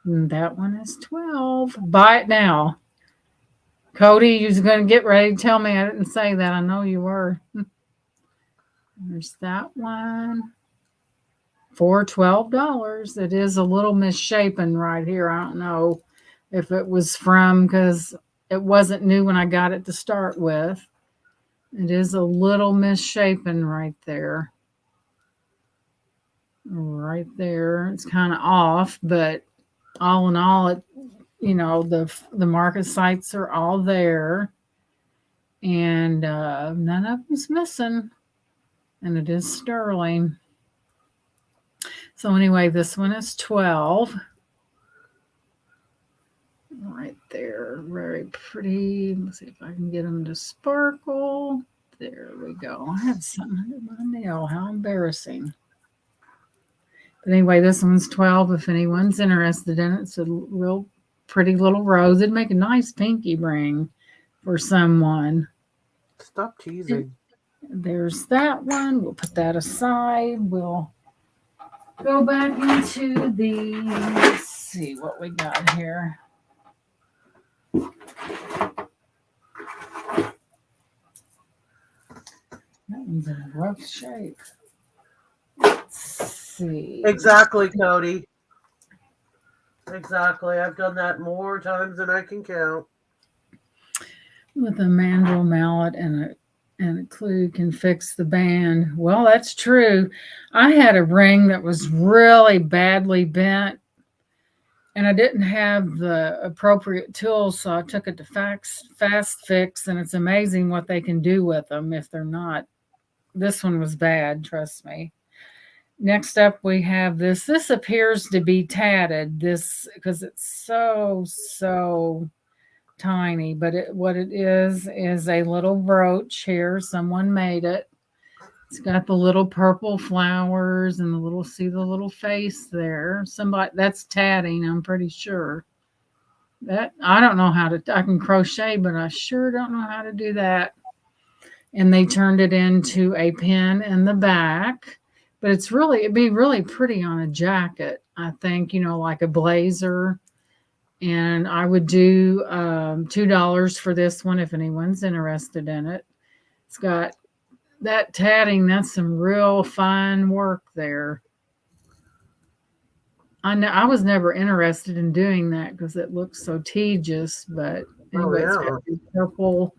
And that one is 12. Buy it now. Cody, you was going to get ready to tell me I didn't say that. I know you were. There's that one for $12. It is a little misshapen right here. I don't know if it was from, because it wasn't new when I got it to start with. It is a little misshapen right there. Right there. It's kind of off, but all in all, it, the market sites are all there, and none of them's missing, and it is sterling. So anyway, this one is 12. Right there. Very pretty. Let's see if I can get them to sparkle. There we go. I had something under my nail. How embarrassing. But anyway, this one's 12 if anyone's interested in it. It's a real pretty little rose. It'd make a nice pinky ring for someone. Stop teasing. There's that one. We'll put that aside. We'll go back into the, let's see what we got here. That one's in a rough shape. Let's see. Exactly, Cody. Exactly. I've done that more times than I can count. With a mandrel mallet and a clue can fix the band. Well, that's true. I had a ring that was really badly bent, and I didn't have the appropriate tools, so I took it to Fast Fix, and it's amazing what they can do with them if they're not. This one was bad, trust me. Next up, we have this. This appears to be tatted, this because it's so tiny, but what it is a little brooch here. Someone made it. It's got the little purple flowers and see the little face there. Somebody, that's tatting, I'm pretty sure. That I don't know how to. I can crochet, but I sure don't know how to do that. And they turned it into a pin in the back. But it'd be really pretty on a jacket, I think, like a blazer. And I would do $2 for this one if anyone's interested in it. It's got that tatting. That's some real fine work there. I was never interested in doing that because it looks so tedious. But anyway, It's got these purple.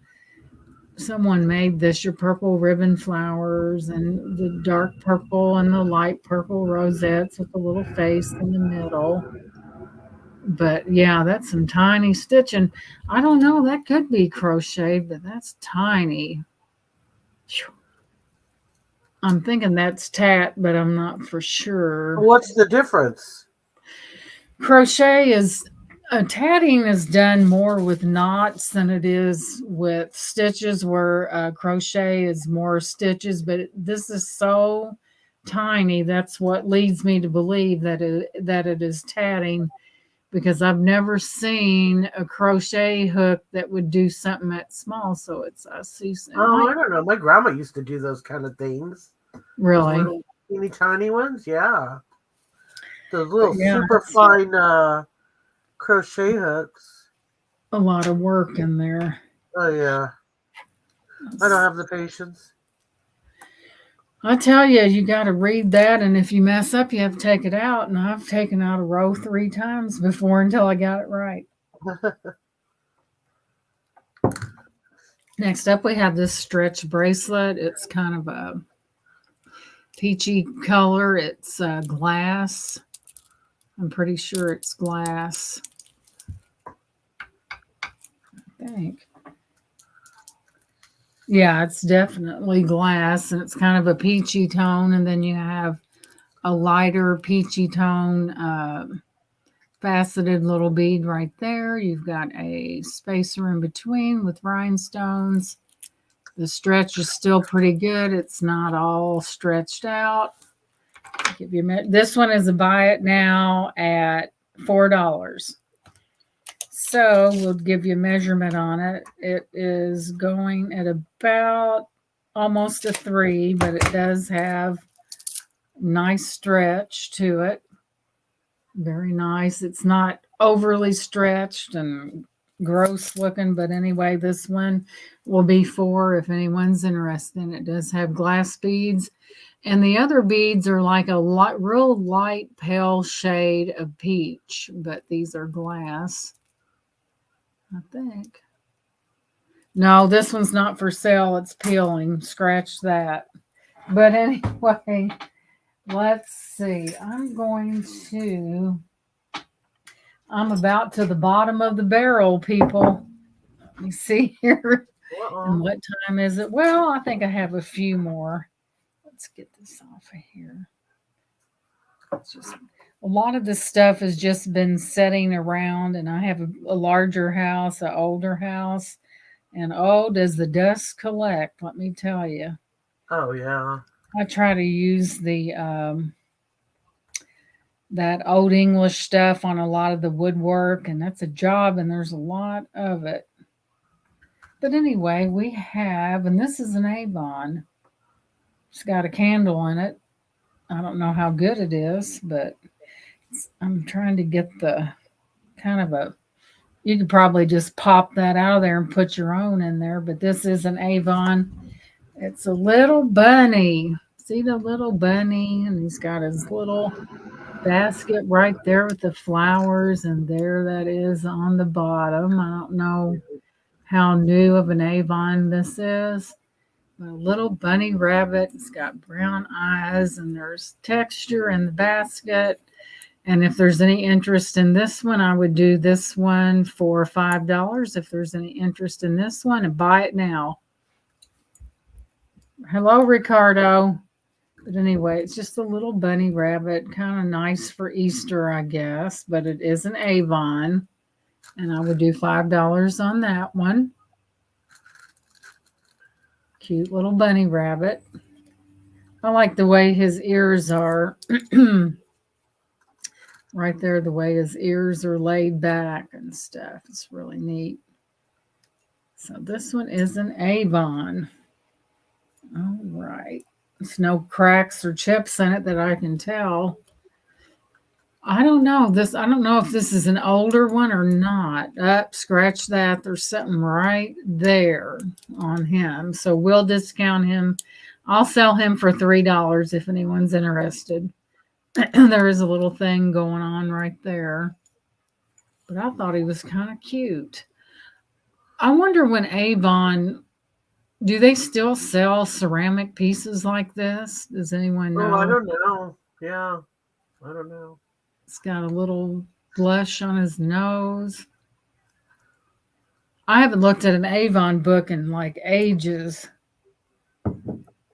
Someone made this, your purple ribbon flowers and the dark purple and the light purple rosettes with a little face in the middle. But yeah, that's some tiny stitching. I don't know, that could be crochet, but that's tiny. I'm thinking that's tat, but I'm not for sure. What's the difference? Crochet is tatting is done more with knots than it is with stitches, where crochet is more stitches, but this is so tiny. That's what leads me to believe that it is tatting, because I've never seen a crochet hook that would do something that small. So I see. I don't know. My grandma used to do those kind of things. Really? Little teeny tiny ones, yeah. Those little super fine crochet hooks. A lot of work in there. Oh yeah. I don't have the patience. I tell you, you got to read that, and if you mess up, you have to take it out. And I've taken out a row 3 times before until I got it right. Next up, we have this stretch bracelet. It's kind of a peachy color. It's glass. I'm pretty sure it's glass. I think. Yeah, it's definitely glass, and it's kind of a peachy tone. And then you have a lighter peachy tone faceted little bead right there. You've got a spacer in between with rhinestones. The stretch is still pretty good. It's not all stretched out. Give you this one is a buy it now at $4. So we'll give you a measurement on it. It is going at about almost a 3, but it does have nice stretch to it. Very nice. It's not overly stretched and gross looking, but anyway, this one will be 4 if anyone's interested. It does have glass beads, and the other beads are like a real light pale shade of peach, but these are glass, I think. No, this one's not for sale. It's peeling. Scratch that. But anyway, let's see. I'm about to the bottom of the barrel, people. Let me see here. And what time is it? Well, I think I have a few more. Let's get this off of here. It's just a lot of this stuff has just been sitting around, and I have a larger house, an older house, and oh, does the dust collect, let me tell you. Oh, yeah. I try to use the that Old English stuff on a lot of the woodwork, and that's a job, and there's a lot of it. But anyway, we have, and this is an Avon. It's got a candle in it. I don't know how good it is, but I'm trying to get the kind of you could probably just pop that out of there and put your own in there, but this is an Avon. It's a little bunny. See the little bunny? And he's got his little basket right there with the flowers, and there that is on the bottom. I don't know how new of an Avon this is. A little bunny rabbit. It's got brown eyes, and there's texture in the basket. And if there's any interest in this one, I would do this one for $5. If there's any interest in this one, and buy it now. Hello, Ricardo. But anyway, it's just a little bunny rabbit, kind of nice for Easter, I guess. But it is an Avon, and I would do $5 on that one. Cute little bunny rabbit. I like the way his ears are. Right there, the way his ears are laid back and stuff. It's really neat. So this one is an Avon. All right. There's no cracks or chips in it that I can tell. I don't know if this is an older one or not. Scratch that. There's something right there on him. So we'll discount him. I'll sell him for $3 if anyone's interested. There is a little thing going on right there. But I thought he was kind of cute. I wonder when Avon, do they still sell ceramic pieces like this? Does anyone know? Oh, I don't know. Yeah, I don't know. It's got a little blush on his nose. I haven't looked at an Avon book in like ages.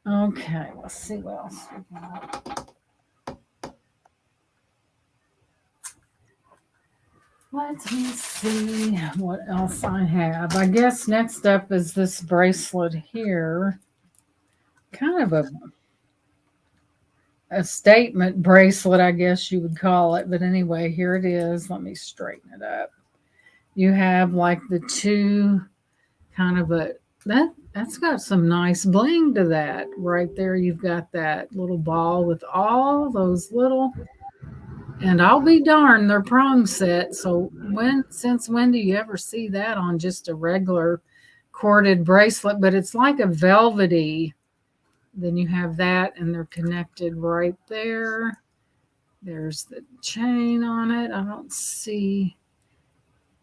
Okay, let's see what else we got. Let me see what else I have. I guess next up is this bracelet here. Kind of a statement bracelet, I guess you would call it. But anyway, here it is. Let me straighten it up. You have like the two kind of that's got some nice bling to that. Right there, you've got that little ball with all those little, and I'll be darned, they're prong set. So since when do you ever see that on just a regular corded bracelet? But it's like a velvety. Then you have that, and they're connected right there. There's the chain on it. I don't see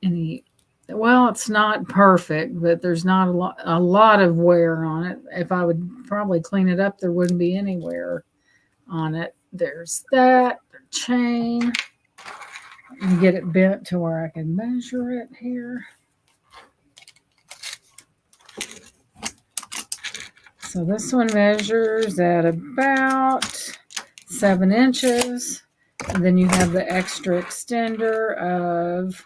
any. Well, it's not perfect, but there's not a lot of wear on it. If I would probably clean it up, there wouldn't be any wear on it. There's that chain. Let me get it bent to where I can measure it here. So this one measures at about 7 inches. And then you have the extra extender of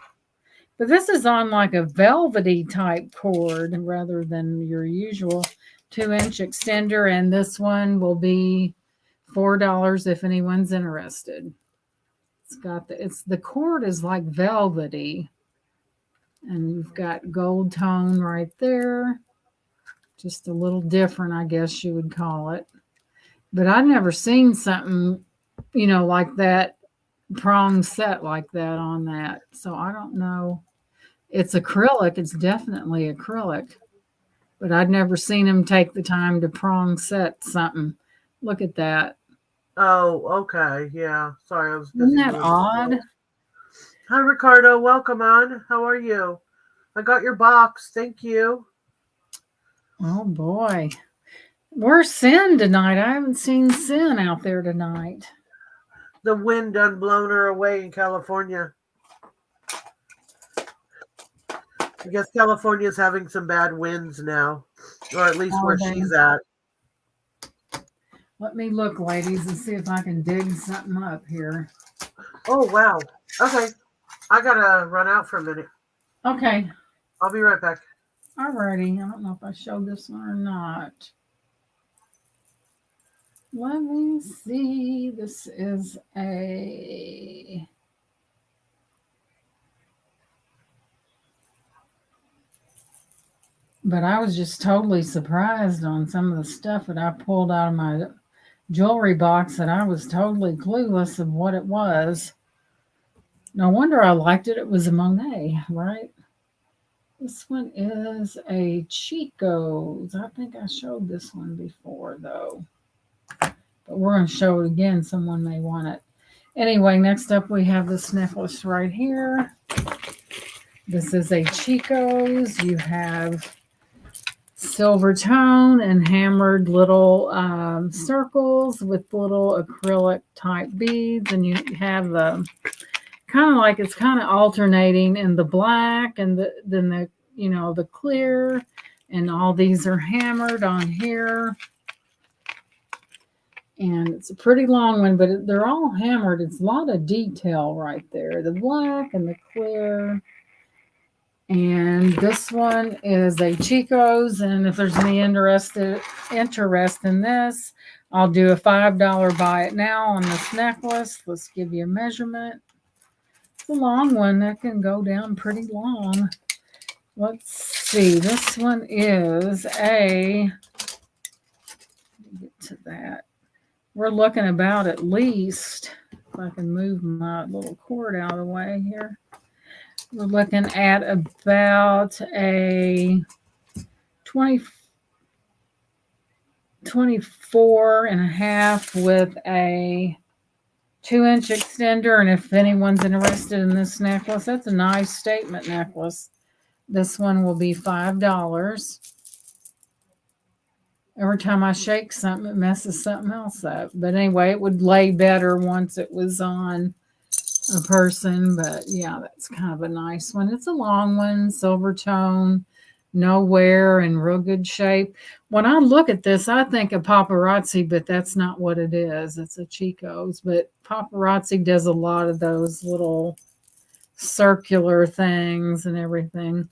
But this is on like a velvety type cord rather than your usual 2-inch extender. And this one will be $4 if anyone's interested. It's got the cord is like velvety. And you've got gold tone right there. Just a little different, I guess you would call it. But I've never seen something, like that, prong set like that on that. So I don't know. It's acrylic. It's definitely acrylic. But I'd never seen him take the time to prong set something. Look at that. Oh, okay. Yeah. Sorry, I was busy. Isn't that doing odd? something. Hi, Ricardo. Welcome on. How are you? I got your box. Thank you. Oh, boy. Where's Sin tonight? I haven't seen Sin out there tonight. The wind done blown her away in California. I guess California's having some bad winds now, or at least where she's at. Let me look, ladies, and see if I can dig something up here. Oh, wow. Okay. I got to run out for a minute. Okay. I'll be right back. Alrighty. I don't know if I showed this one or not. Let me see. This is a... But I was just totally surprised on some of the stuff that I pulled out of my jewelry box that I was totally clueless of what it was. No wonder I liked it. It was a Monet, right? This one is a Chico's. I think I showed this one before, though. But we're going to show it again. Someone may want it. Anyway, next up we have this necklace right here. This is a Chico's. You have silver tone and hammered little circles with little acrylic type beads, and you have the kind of like it's kind of alternating in the black and then the clear, and all these are hammered on here, and it's a pretty long one, but they're all hammered. It's a lot of detail right there, the black and the clear. And this one is a Chico's, and if there's any interest in this, I'll do a $5 buy it now on this necklace. Let's give you a measurement. It's a long one that can go down pretty long. Let's see. This one is a... Let me get to that. We're looking about at least, if I can move my little cord out of the way here. We're looking at about a 24 and a half with a 2-inch extender. And if anyone's interested in this necklace, that's a nice statement necklace. This one will be $5. Every time I shake something, it messes something else up. But anyway, it would lay better once it was on a person. But yeah, that's kind of a nice one. It's a long one, silver tone, no wear, and real good shape. When I look at this, I think of paparazzi, but that's not what it is. It's a Chico's, but paparazzi does a lot of those little circular things and everything.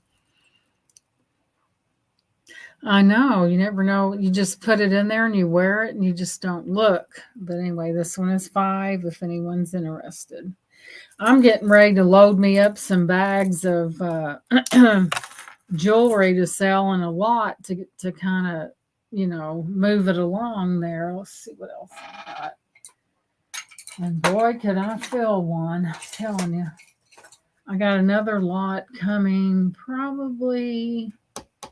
I know, you never know. You just put it in there and you wear it and you just don't look. But anyway, this one is $5 if anyone's interested. I'm getting ready to load me up some bags of jewelry to sell in a lot to kind of, move it along there. Let's see what else I got. And boy, could I fill one. I'm telling you. I got another lot coming probably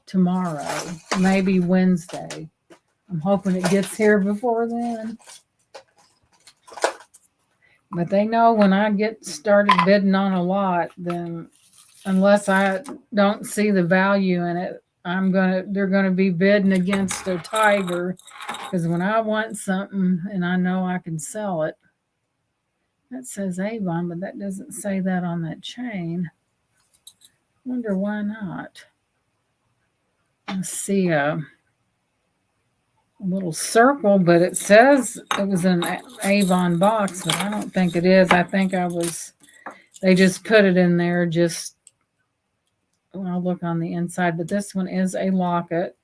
tomorrow, maybe Wednesday. I'm hoping it gets here before then. But they know when I get started bidding on a lot, then unless I don't see the value in it, they're gonna be bidding against a tiger. Because when I want something and I know I can sell it, that says Avon, but that doesn't say that on that chain. Wonder why not. I see a little circle, but it says it was an Avon box, but I don't think it is. I think they just put it in there just I'll look on the inside, but this one is a locket.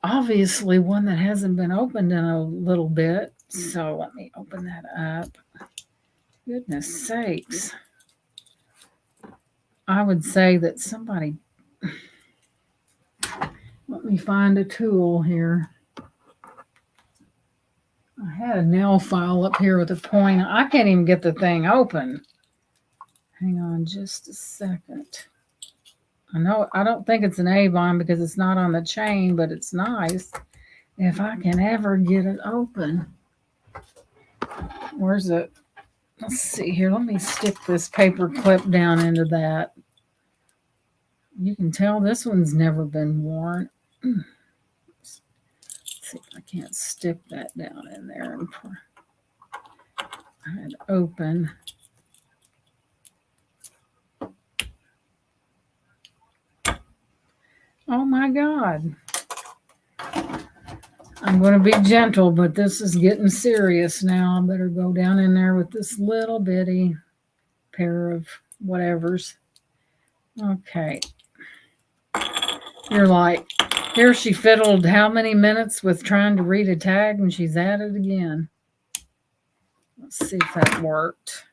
Obviously one that hasn't been opened in a little bit. So let me open that up. Goodness sakes. I would say that somebody, let me find a tool here. I had a nail file up here with a point. I can't even get the thing open. Hang on just a second. I don't think it's an Avon because it's not on the chain, but it's nice. If I can ever get it open. Where's it? Let's see here. Let me stick this paper clip down into that. You can tell this one's never been worn. Let's see if I can't stick that down in there and open. Oh my God. I'm going to be gentle, but this is getting serious now. I better go down in there with this little bitty pair of whatevers. Okay. You're like, here she fiddled how many minutes with trying to read a tag and she's at it again. Let's see if that worked.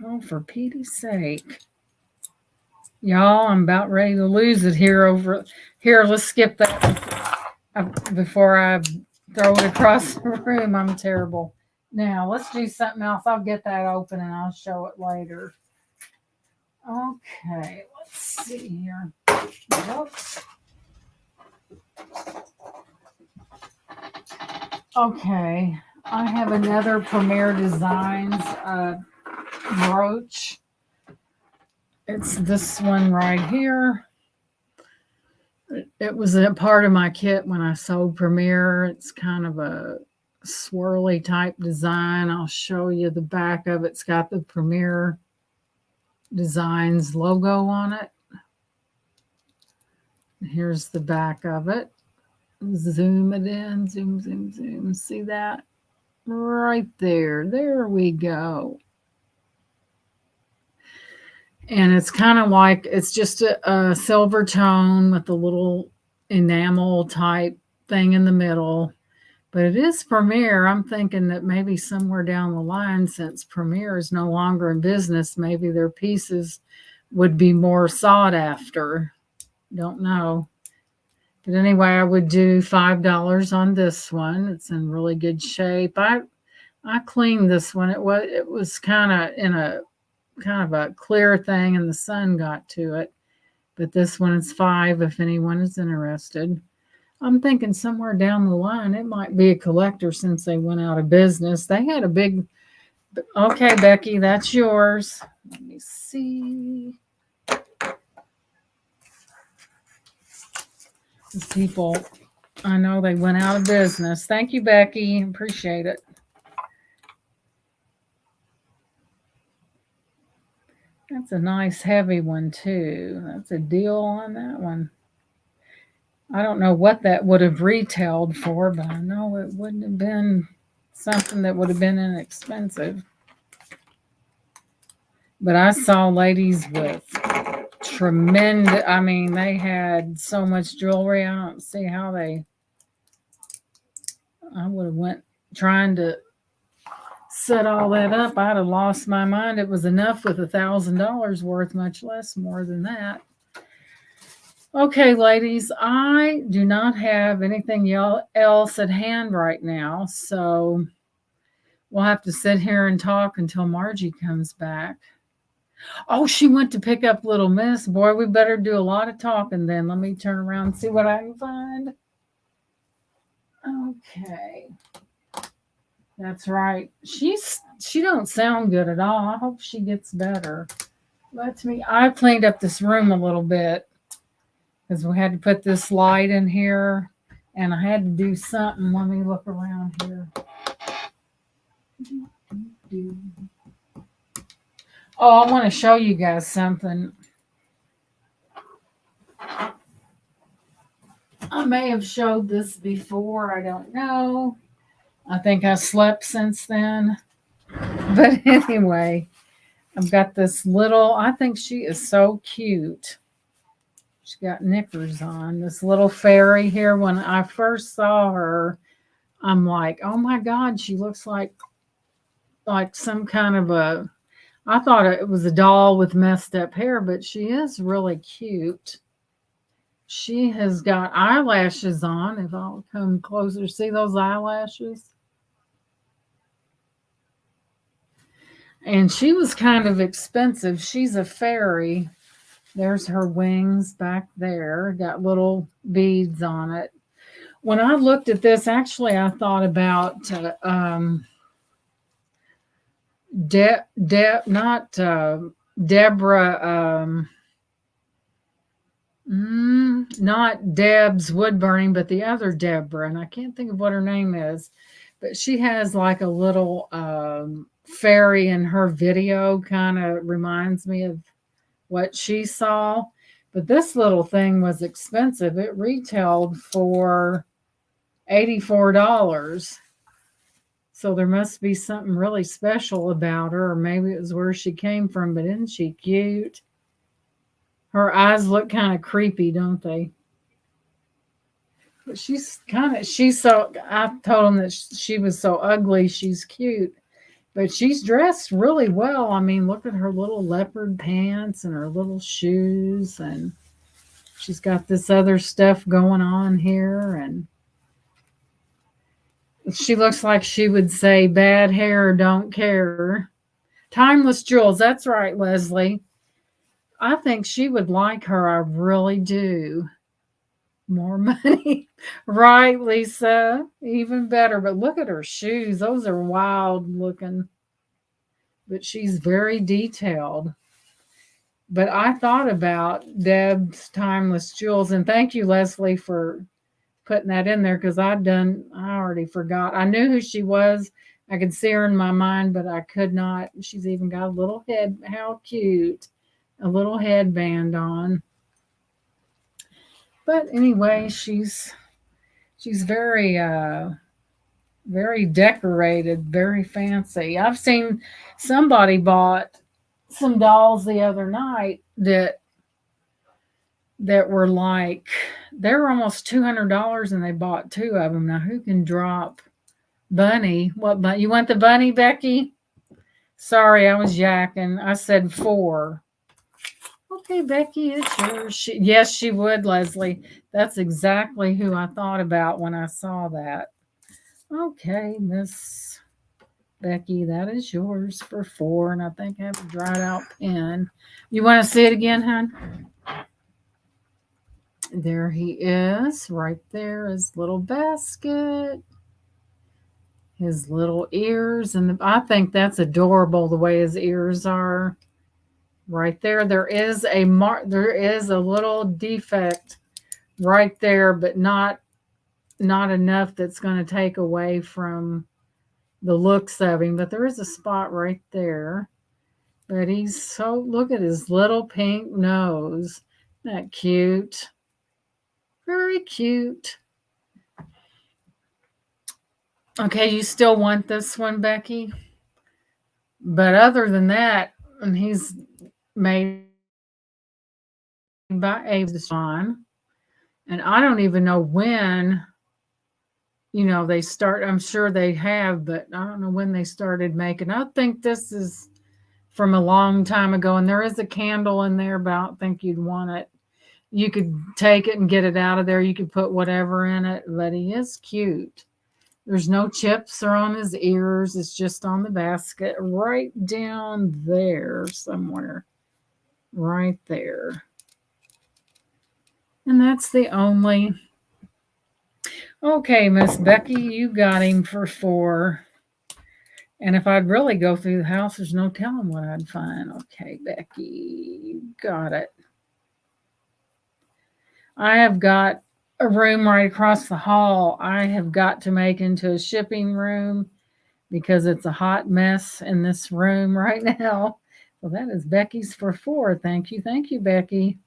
Oh, for Pete's sake. Y'all, I'm about ready to lose it here let's skip that before I throw it across the room. I'm terrible. Now, let's do something else. I'll get that open and I'll show it later. Okay, let's see here. Whoops. Okay, I have another Premier Designs brooch. It's this one right here. It was a part of my kit when I sold Premier. It's kind of a swirly type design. I'll show you the back of it. It's got the Premier Designs logo on it. Here's the back of it. Zoom it in. Zoom, zoom, zoom. See that? Right there. There we go. And it's kind of like, it's just a silver tone with a little enamel type thing in the middle. But it is Premier. I'm thinking that maybe somewhere down the line, since Premier is no longer in business, maybe their pieces would be more sought after. Don't know. But anyway, I would do $5 on this one. It's in really good shape. I cleaned this one. It was kind of in a clear thing and the sun got to it. But this one is $5 if anyone is interested. I'm thinking somewhere down the line it might be a collector since they went out of business. They had a big... Okay, Becky, that's yours. Let me see. These people, I know they went out of business. Thank you, Becky. Appreciate it. That's a nice heavy one, too. That's a deal on that one. I don't know what that would have retailed for, but I know it wouldn't have been something that would have been inexpensive. But I saw ladies with tremendous, I mean, they had so much jewelry. I don't see how I would have went trying to set all that up. I'd have lost my mind. It was enough with $1,000 worth, much less more than that. Okay, ladies, I do not have anything else at hand right now, so we'll have to sit here and talk until Margie comes back. Oh, she went to pick up Little Miss. Boy, we better do a lot of talking then. Let me turn around and see what I can find. Okay. That's right. She don't sound good at all. I hope she gets better. I cleaned up this room a little bit because we had to put this light in here and I had to do something. Let me look around here. Oh, I want to show you guys something. I may have showed this before. I don't know. I think I slept since then. But anyway, I've got this little, I think she is so cute. She got knickers on. This little fairy here. When I first saw her, I'm like, oh my God, she looks like some kind of a, I thought it was a doll with messed up hair, but she is really cute. She has got eyelashes on. If I'll come closer, see those eyelashes? And she was kind of expensive. She's a fairy. There's her wings back there. Got little beads on it. When I looked at this, actually, I thought about not Deborah, not Deb's wood burning, but the other Deborah, and I can't think of what her name is, but she has like a little fairy in her video, kind of reminds me of what she saw. But this little thing was expensive. It retailed for $84. So there must be something really special about her, or maybe it was where she came from. But isn't she cute? Her eyes look kind of creepy, don't they? But she's so, I told him that she was so ugly, she's cute. But she's dressed really well. I mean, look at her little leopard pants and her little shoes. And she's got this other stuff going on here. And she looks like she would say, bad hair, don't care. Timeless jewels. That's right, Leslie. I think she would like her. I really do. More money. Right, Lisa. Even better. But look at her shoes. Those are wild looking. But she's very detailed. But I thought about Deb's Timeless Jewels. And thank you, Leslie, for putting that in there, because I already forgot. I knew who she was. I could see her in my mind, but I could not. She's even got a little head. How cute. A little headband on. But anyway, she's very very decorated, very fancy. I've seen somebody bought some dolls the other night that were like, they were almost $200, and they bought two of them. Now who can drop bunny? What bunny? You want the bunny, Becky? Sorry, I was yakking. I said 4. Okay, Becky, it's yours. Yes, she would, Leslie. That's exactly who I thought about when I saw that. Okay, Miss Becky, that is yours for 4, and I think I have a dried out pen. You want to see it again, hon? There he is, right there, his little basket, his little ears, and I think that's adorable the way his ears are. Right there, there is a little defect right there, but not enough that's going to take away from the looks of him. But there is a spot right there. But he's so, look at his little pink nose. Isn't that cute? Very cute. Okay, you still want this one, Becky? But other than that, and he's made by Avon, and I don't even know when, they start. I'm sure they have, but I don't know when they started making. I think this is from a long time ago, and there is a candle in there, but I don't think you'd want it. You could take it and get it out of there. You could put whatever in it, but he is cute. There's no chips or on his ears. It's just on the basket right down there somewhere. Right there. And that's the only. Okay, Miss Becky, you got him for 4. And if I'd really go through the house, there's no telling what I'd find. Okay, Becky, you got it. I have got a room right across the hall. I have got to make into a shipping room because it's a hot mess in this room right now. Well, that is Becky's for 4. Thank you, Becky.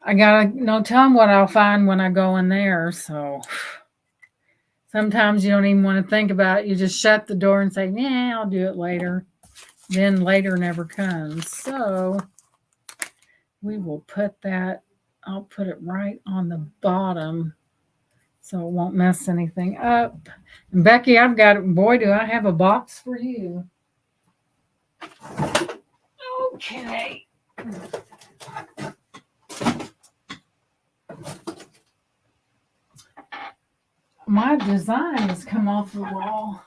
I gotta no telling what I'll find when I go in there. So sometimes you don't even want to think about it. You just shut the door and say, "Yeah, I'll do it later." then later never comes. So we will put that, I'll put it right on the bottom so it won't mess anything up. And Becky, I've got, boy, do I have a box for you. Okay. My design has come off the wall.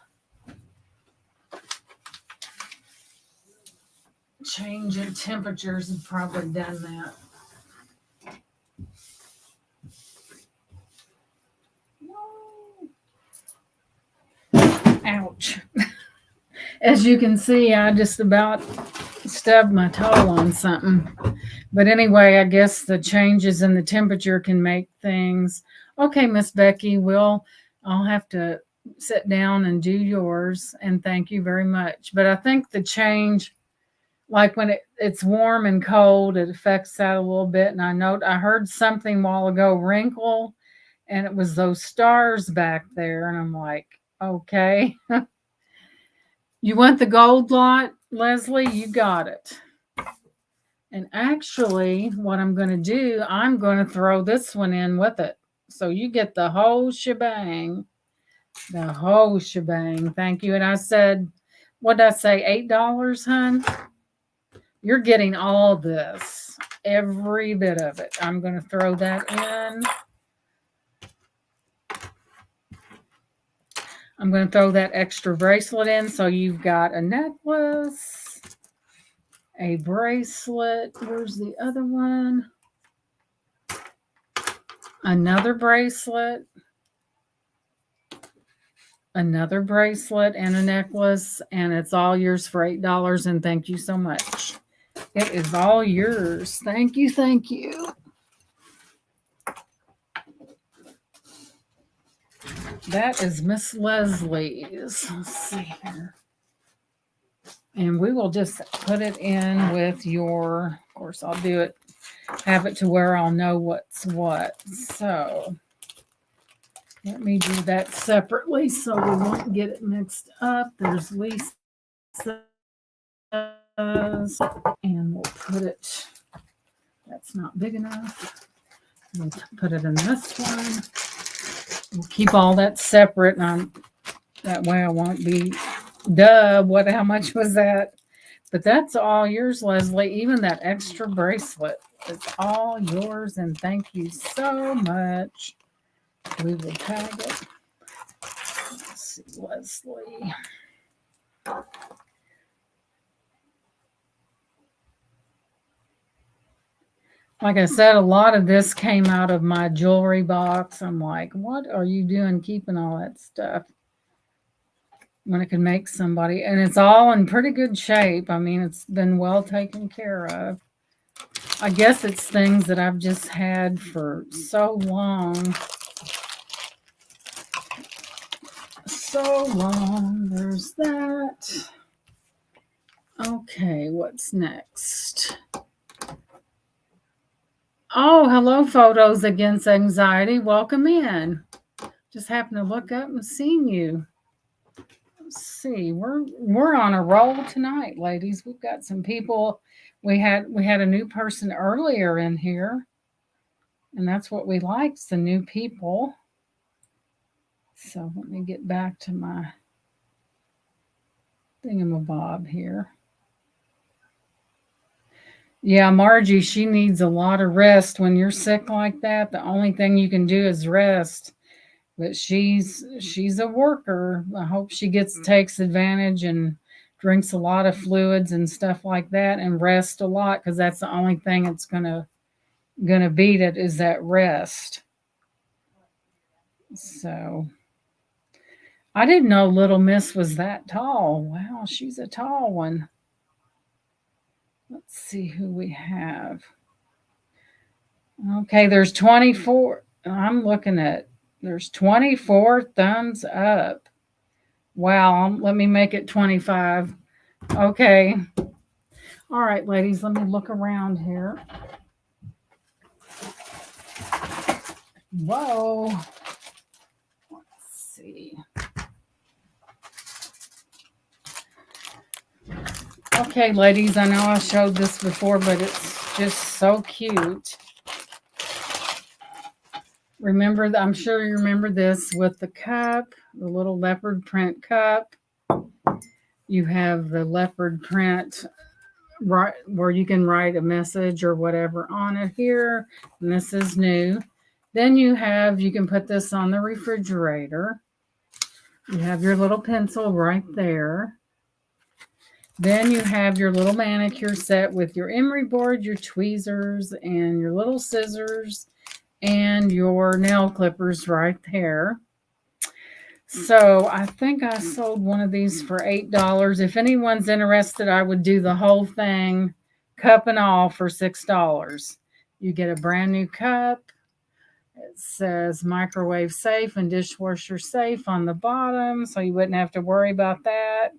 Change in temperatures have probably done that. Ouch. As you can see, I just about stubbed my toe on something. But anyway, I guess the changes in the temperature can make things. Okay, Miss Becky, I'll have to sit down and do yours. And thank you very much. But I think the change, like when it's warm and cold, it affects that a little bit. And I heard something a while ago, wrinkle, and it was those stars back there. And I'm like, okay. You want the gold lot, Leslie? You got it. And actually, what I'm going to do, I'm going to throw this one in with it. So you get the whole shebang. The whole shebang. Thank you. And I said, what did I say? $8, hun? You're getting all this. Every bit of it. I'm going to throw that in. I'm going to throw that extra bracelet in. So you've got a necklace, a bracelet. Where's the other one? Another bracelet, another bracelet, and a necklace. And it's all yours for $8. And thank you so much. It is all yours. Thank you. Thank you. That is Miss Leslie's. Let's see here. And we will just put it in with your, of course, I'll do it, have it to where I'll know what's what. So let me do that separately so we won't get it mixed up. There's Lisa's, and we'll put it, that's not big enough. We'll put it in this one. We'll keep all that separate, and that way I won't be, how much was that? But that's all yours, Leslie. Even that extra bracelet is all yours, and thank you so much. We will tag it. Let's see, Leslie. Like I said, a lot of this came out of my jewelry box. I'm like, what are you doing keeping all that stuff when it can make somebody? And it's all in pretty good shape. I mean, it's been well taken care of. I guess it's things that I've just had for so long. So long. There's that. Okay, what's next? Oh, hello, Photos Against Anxiety. Welcome in. Just happened to look up and seen you. Let's see. We're on a roll tonight, ladies. We've got some people. We had a new person earlier in here, and that's what we like, the new people. So let me get back to my thingamabob here. Yeah, Margie, she needs a lot of rest. When you're sick like that, the only thing you can do is rest. But she's a worker. I hope she takes advantage and drinks a lot of fluids and stuff like that, and rest a lot, because that's the only thing that's gonna beat it, is that rest. So I didn't know Little Miss was that tall. Wow, she's a tall one. Let's see who we have. Okay, there's 24. I'm looking at, there's 24 thumbs up. Wow, let me make it 25. Okay. All right, ladies, let me look around here. Whoa. Let's see. Okay, ladies, I know I showed this before, but it's just so cute. Remember, I'm sure you remember this with the cup, the little leopard print cup. You have the leopard print right where you can write a message or whatever on it here. And this is new. Then you can put this on the refrigerator. You have your little pencil right there. Then you have your little manicure set with your emery board, your tweezers, and your little scissors, and your nail clippers right there. So I think I sold one of these for $8. If anyone's interested, I would do the whole thing, cup and all, for $6. You get a brand new cup. It says microwave safe and dishwasher safe on the bottom, so you wouldn't have to worry about that.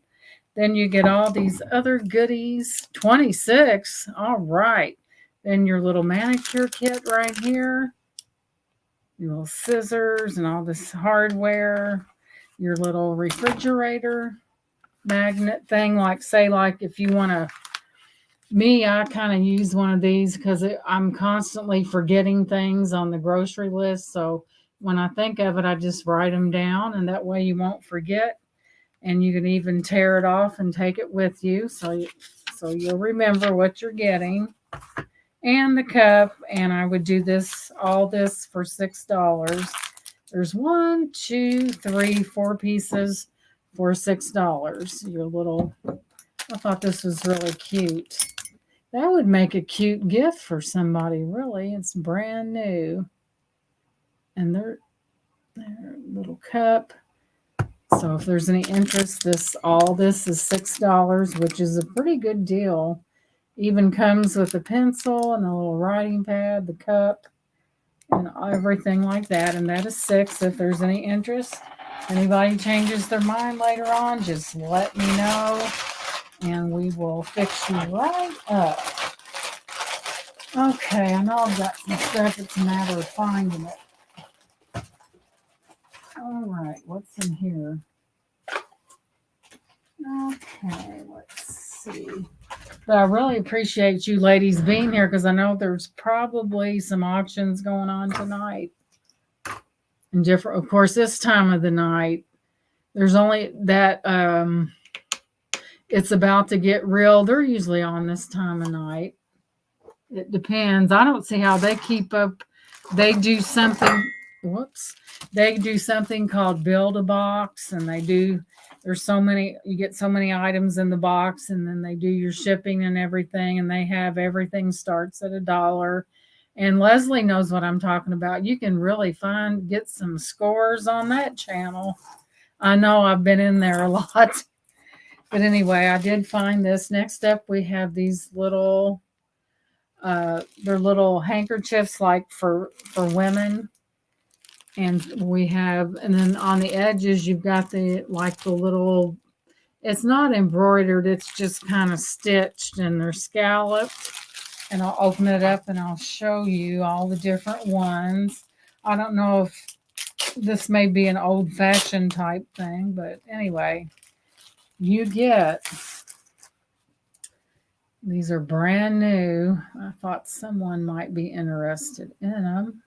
Then you get all these other goodies. 26. All right. Then your little manicure kit right here. Your little scissors and all this hardware. Your little refrigerator magnet thing. Like if you want to, I kind of use one of these because I'm constantly forgetting things on the grocery list. So when I think of it, I just write them down, and that way you won't forget. And you can even tear it off and take it with you, so you'll remember what you're getting. And the cup, and I would do all this for $6. There's 1, 2, 3, 4 pieces for $6. I thought this was really cute. That would make a cute gift for somebody, really. It's brand new. And their little cup. So if there's any interest, all this is $6, which is a pretty good deal. Even comes with a pencil and a little writing pad, the cup, and everything like that. And that is $6. If there's any interest, anybody changes their mind later on, just let me know, and we will fix you right up. Okay, I know I've got some stuff. It's a matter of finding it. All right, what's in here? Okay, let's see. But I really appreciate you ladies being here because I know there's probably some auctions going on tonight. And of course, this time of the night, there's only that it's about to get real. They're usually on this time of night. It depends. I don't see how they keep up. They do something. They do something called build a box, and there's so many, you get so many items in the box, and then they do your shipping and everything, and they have everything starts at $1. And Leslie knows what I'm talking about. You can really get some scores on that channel. I know I've been in there a lot. But anyway, I did find this. Next up, we have these little, they're little handkerchiefs like for women. And then on the edges, you've got the little, it's not embroidered, it's just kind of stitched, and they're scalloped. And I'll open it up and I'll show you all the different ones. I don't know if this may be an old-fashioned type thing, but anyway, these are brand new. I thought someone might be interested in them.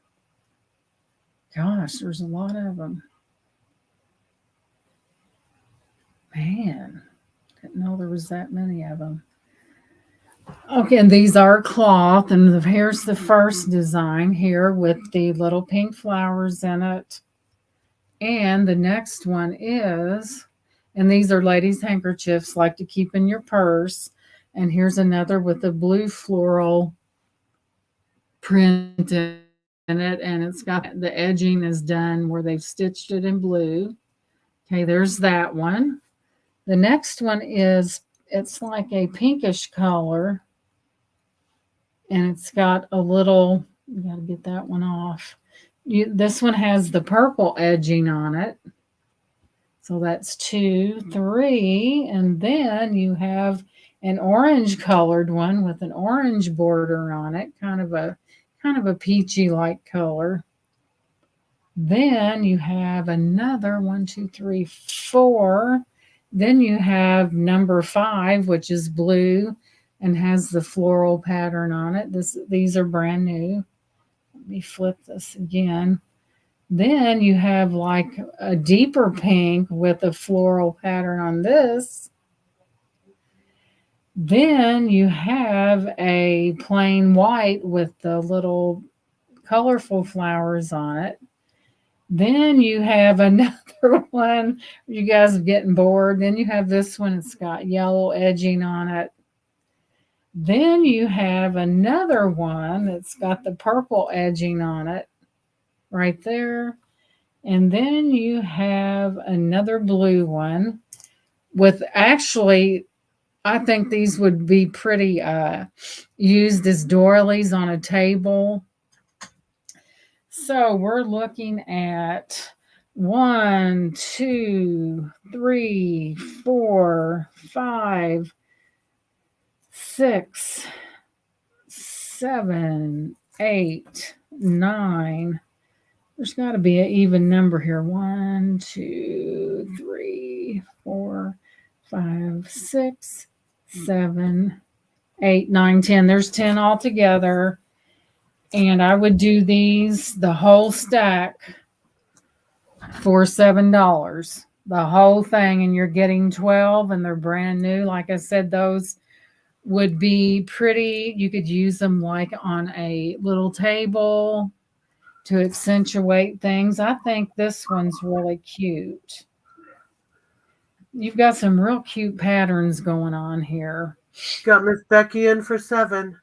Gosh, there's a lot of them. Man, didn't know there was that many of them. Okay, and these are cloth, and here's the first design here with the little pink flowers in it. And the next one and these are ladies' handkerchiefs, like to keep in your purse. And here's another with the blue floral print in it, and it's got the edging is done where they've stitched it in blue. Okay, there's that one. The next one it's like a pinkish color, and it's got a little, you got to get that one off. This one has the purple edging on it. So that's 2, 3, and then you have an orange colored one with an orange border on it, kind of a peachy like color. Then you have another 1, 2, 3, 4, Then you have number 5, which is blue and has the floral pattern on it. These are brand new. Let me flip this again. Then you have like a deeper pink with a floral pattern on this. Then you have a plain white with the little colorful flowers on it. Then you have another one. You guys are getting bored. Then you have this one. It's got yellow edging on it. Then you have another one that's got the purple edging on it right there. And then you have another blue one with actually, I think these would be pretty used as doilies on a table. So we're looking at 1, 2, 3, 4, 5, 6, 7, 8, 9. There's got to be an even number here. 1, 2, 3, 4, 5, 6, 7, 8, 9, 10. There's 10 altogether. And I would do these, the whole stack, for $7. The whole thing, and you're getting 12, and they're brand new. Like I said, those would be pretty. You could use them like on a little table to accentuate things. I think this one's really cute. You've got some real cute patterns going on here. Got Miss Becky in for 7.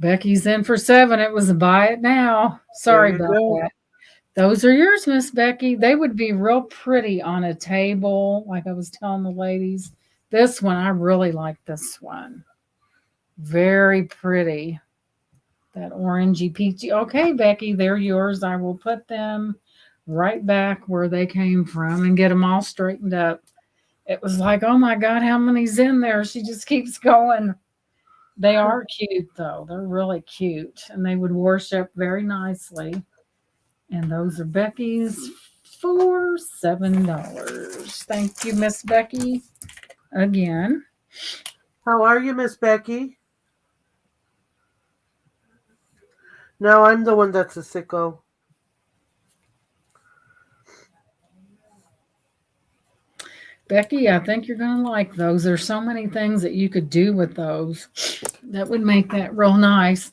Becky's in for 7. It was a buy it now. Sorry about that. Those are yours, Miss Becky. They would be real pretty on a table, like I was telling the ladies. This one, I really like this one. Very pretty. That orangey peachy. Okay, Becky, they're yours. I will put them right back where they came from and get them all straightened up. It was like, oh my God, how many's in there? She just keeps going. They are cute, though. They're really cute, and they would worship very nicely. And those are Becky's for $7. Thank you, Miss Becky, again. How are you, Miss Becky? No, I'm the one that's a sicko. Becky, I think you're going to like those. There's so many things that you could do with those that would make that real nice.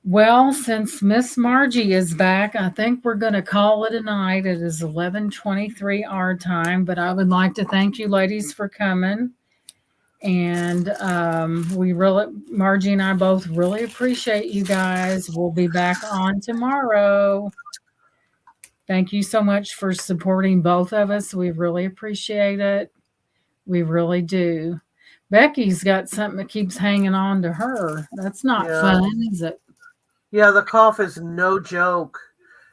Well, since Miss Margie is back, I think we're going to call it a night. It is 11:23 our time, but I would like to thank you ladies for coming. And Margie and I both really appreciate you guys. We'll be back on tomorrow. Thank you so much for supporting both of us. We really appreciate it. We really do. Becky's got something that keeps hanging on to her. That's not fun, is it? Yeah, the cough is no joke.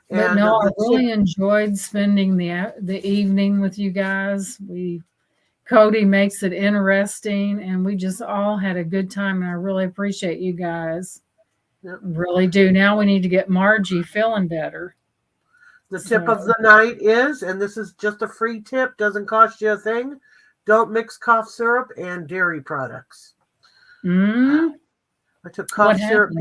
But no, I really enjoyed spending the evening with you guys. Cody makes it interesting, and we just all had a good time, and I really appreciate you guys. Yep. Really do. Now we need to get Margie feeling better. The tip of the night is, and this is just a free tip, doesn't cost you a thing, don't mix cough syrup and dairy products. I took cough syrup.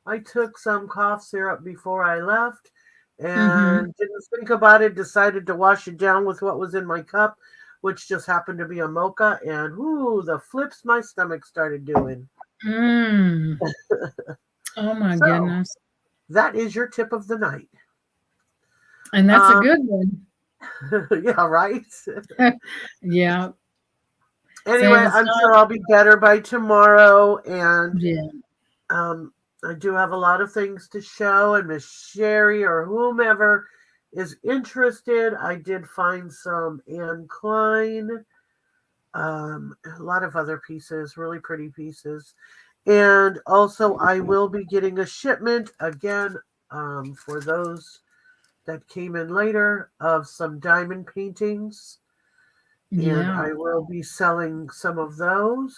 I took some cough syrup before I left and didn't think about it, decided to wash it down with what was in my cup, which just happened to be a mocha, and the flips my stomach started doing. Oh my goodness. That is your tip of the night. And that's a good one. Yeah, right? Yeah. Anyway, I'm sure I'll be better by tomorrow, and I do have a lot of things to show, and Miss Sherry or whomever is interested. I did find some Anne Klein, a lot of other pieces, really pretty pieces. And also I will be getting a shipment again for those that came in later of some diamond paintings. Yeah. And I will be selling some of those.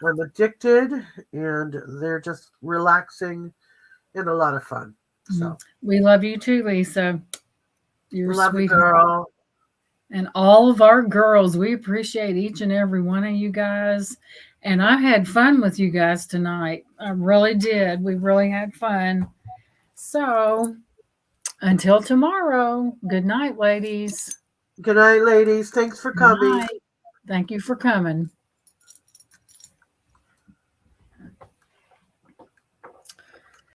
I'm addicted, and they're just relaxing and a lot of fun. So we love you too, Lisa. You're love sweet girl. And all of our girls, we appreciate each and every one of you guys. And I had fun with you guys tonight. I really did. We really had fun. So until tomorrow, good night, ladies. Good night, ladies. Thanks for Good coming. night. Thank you for coming.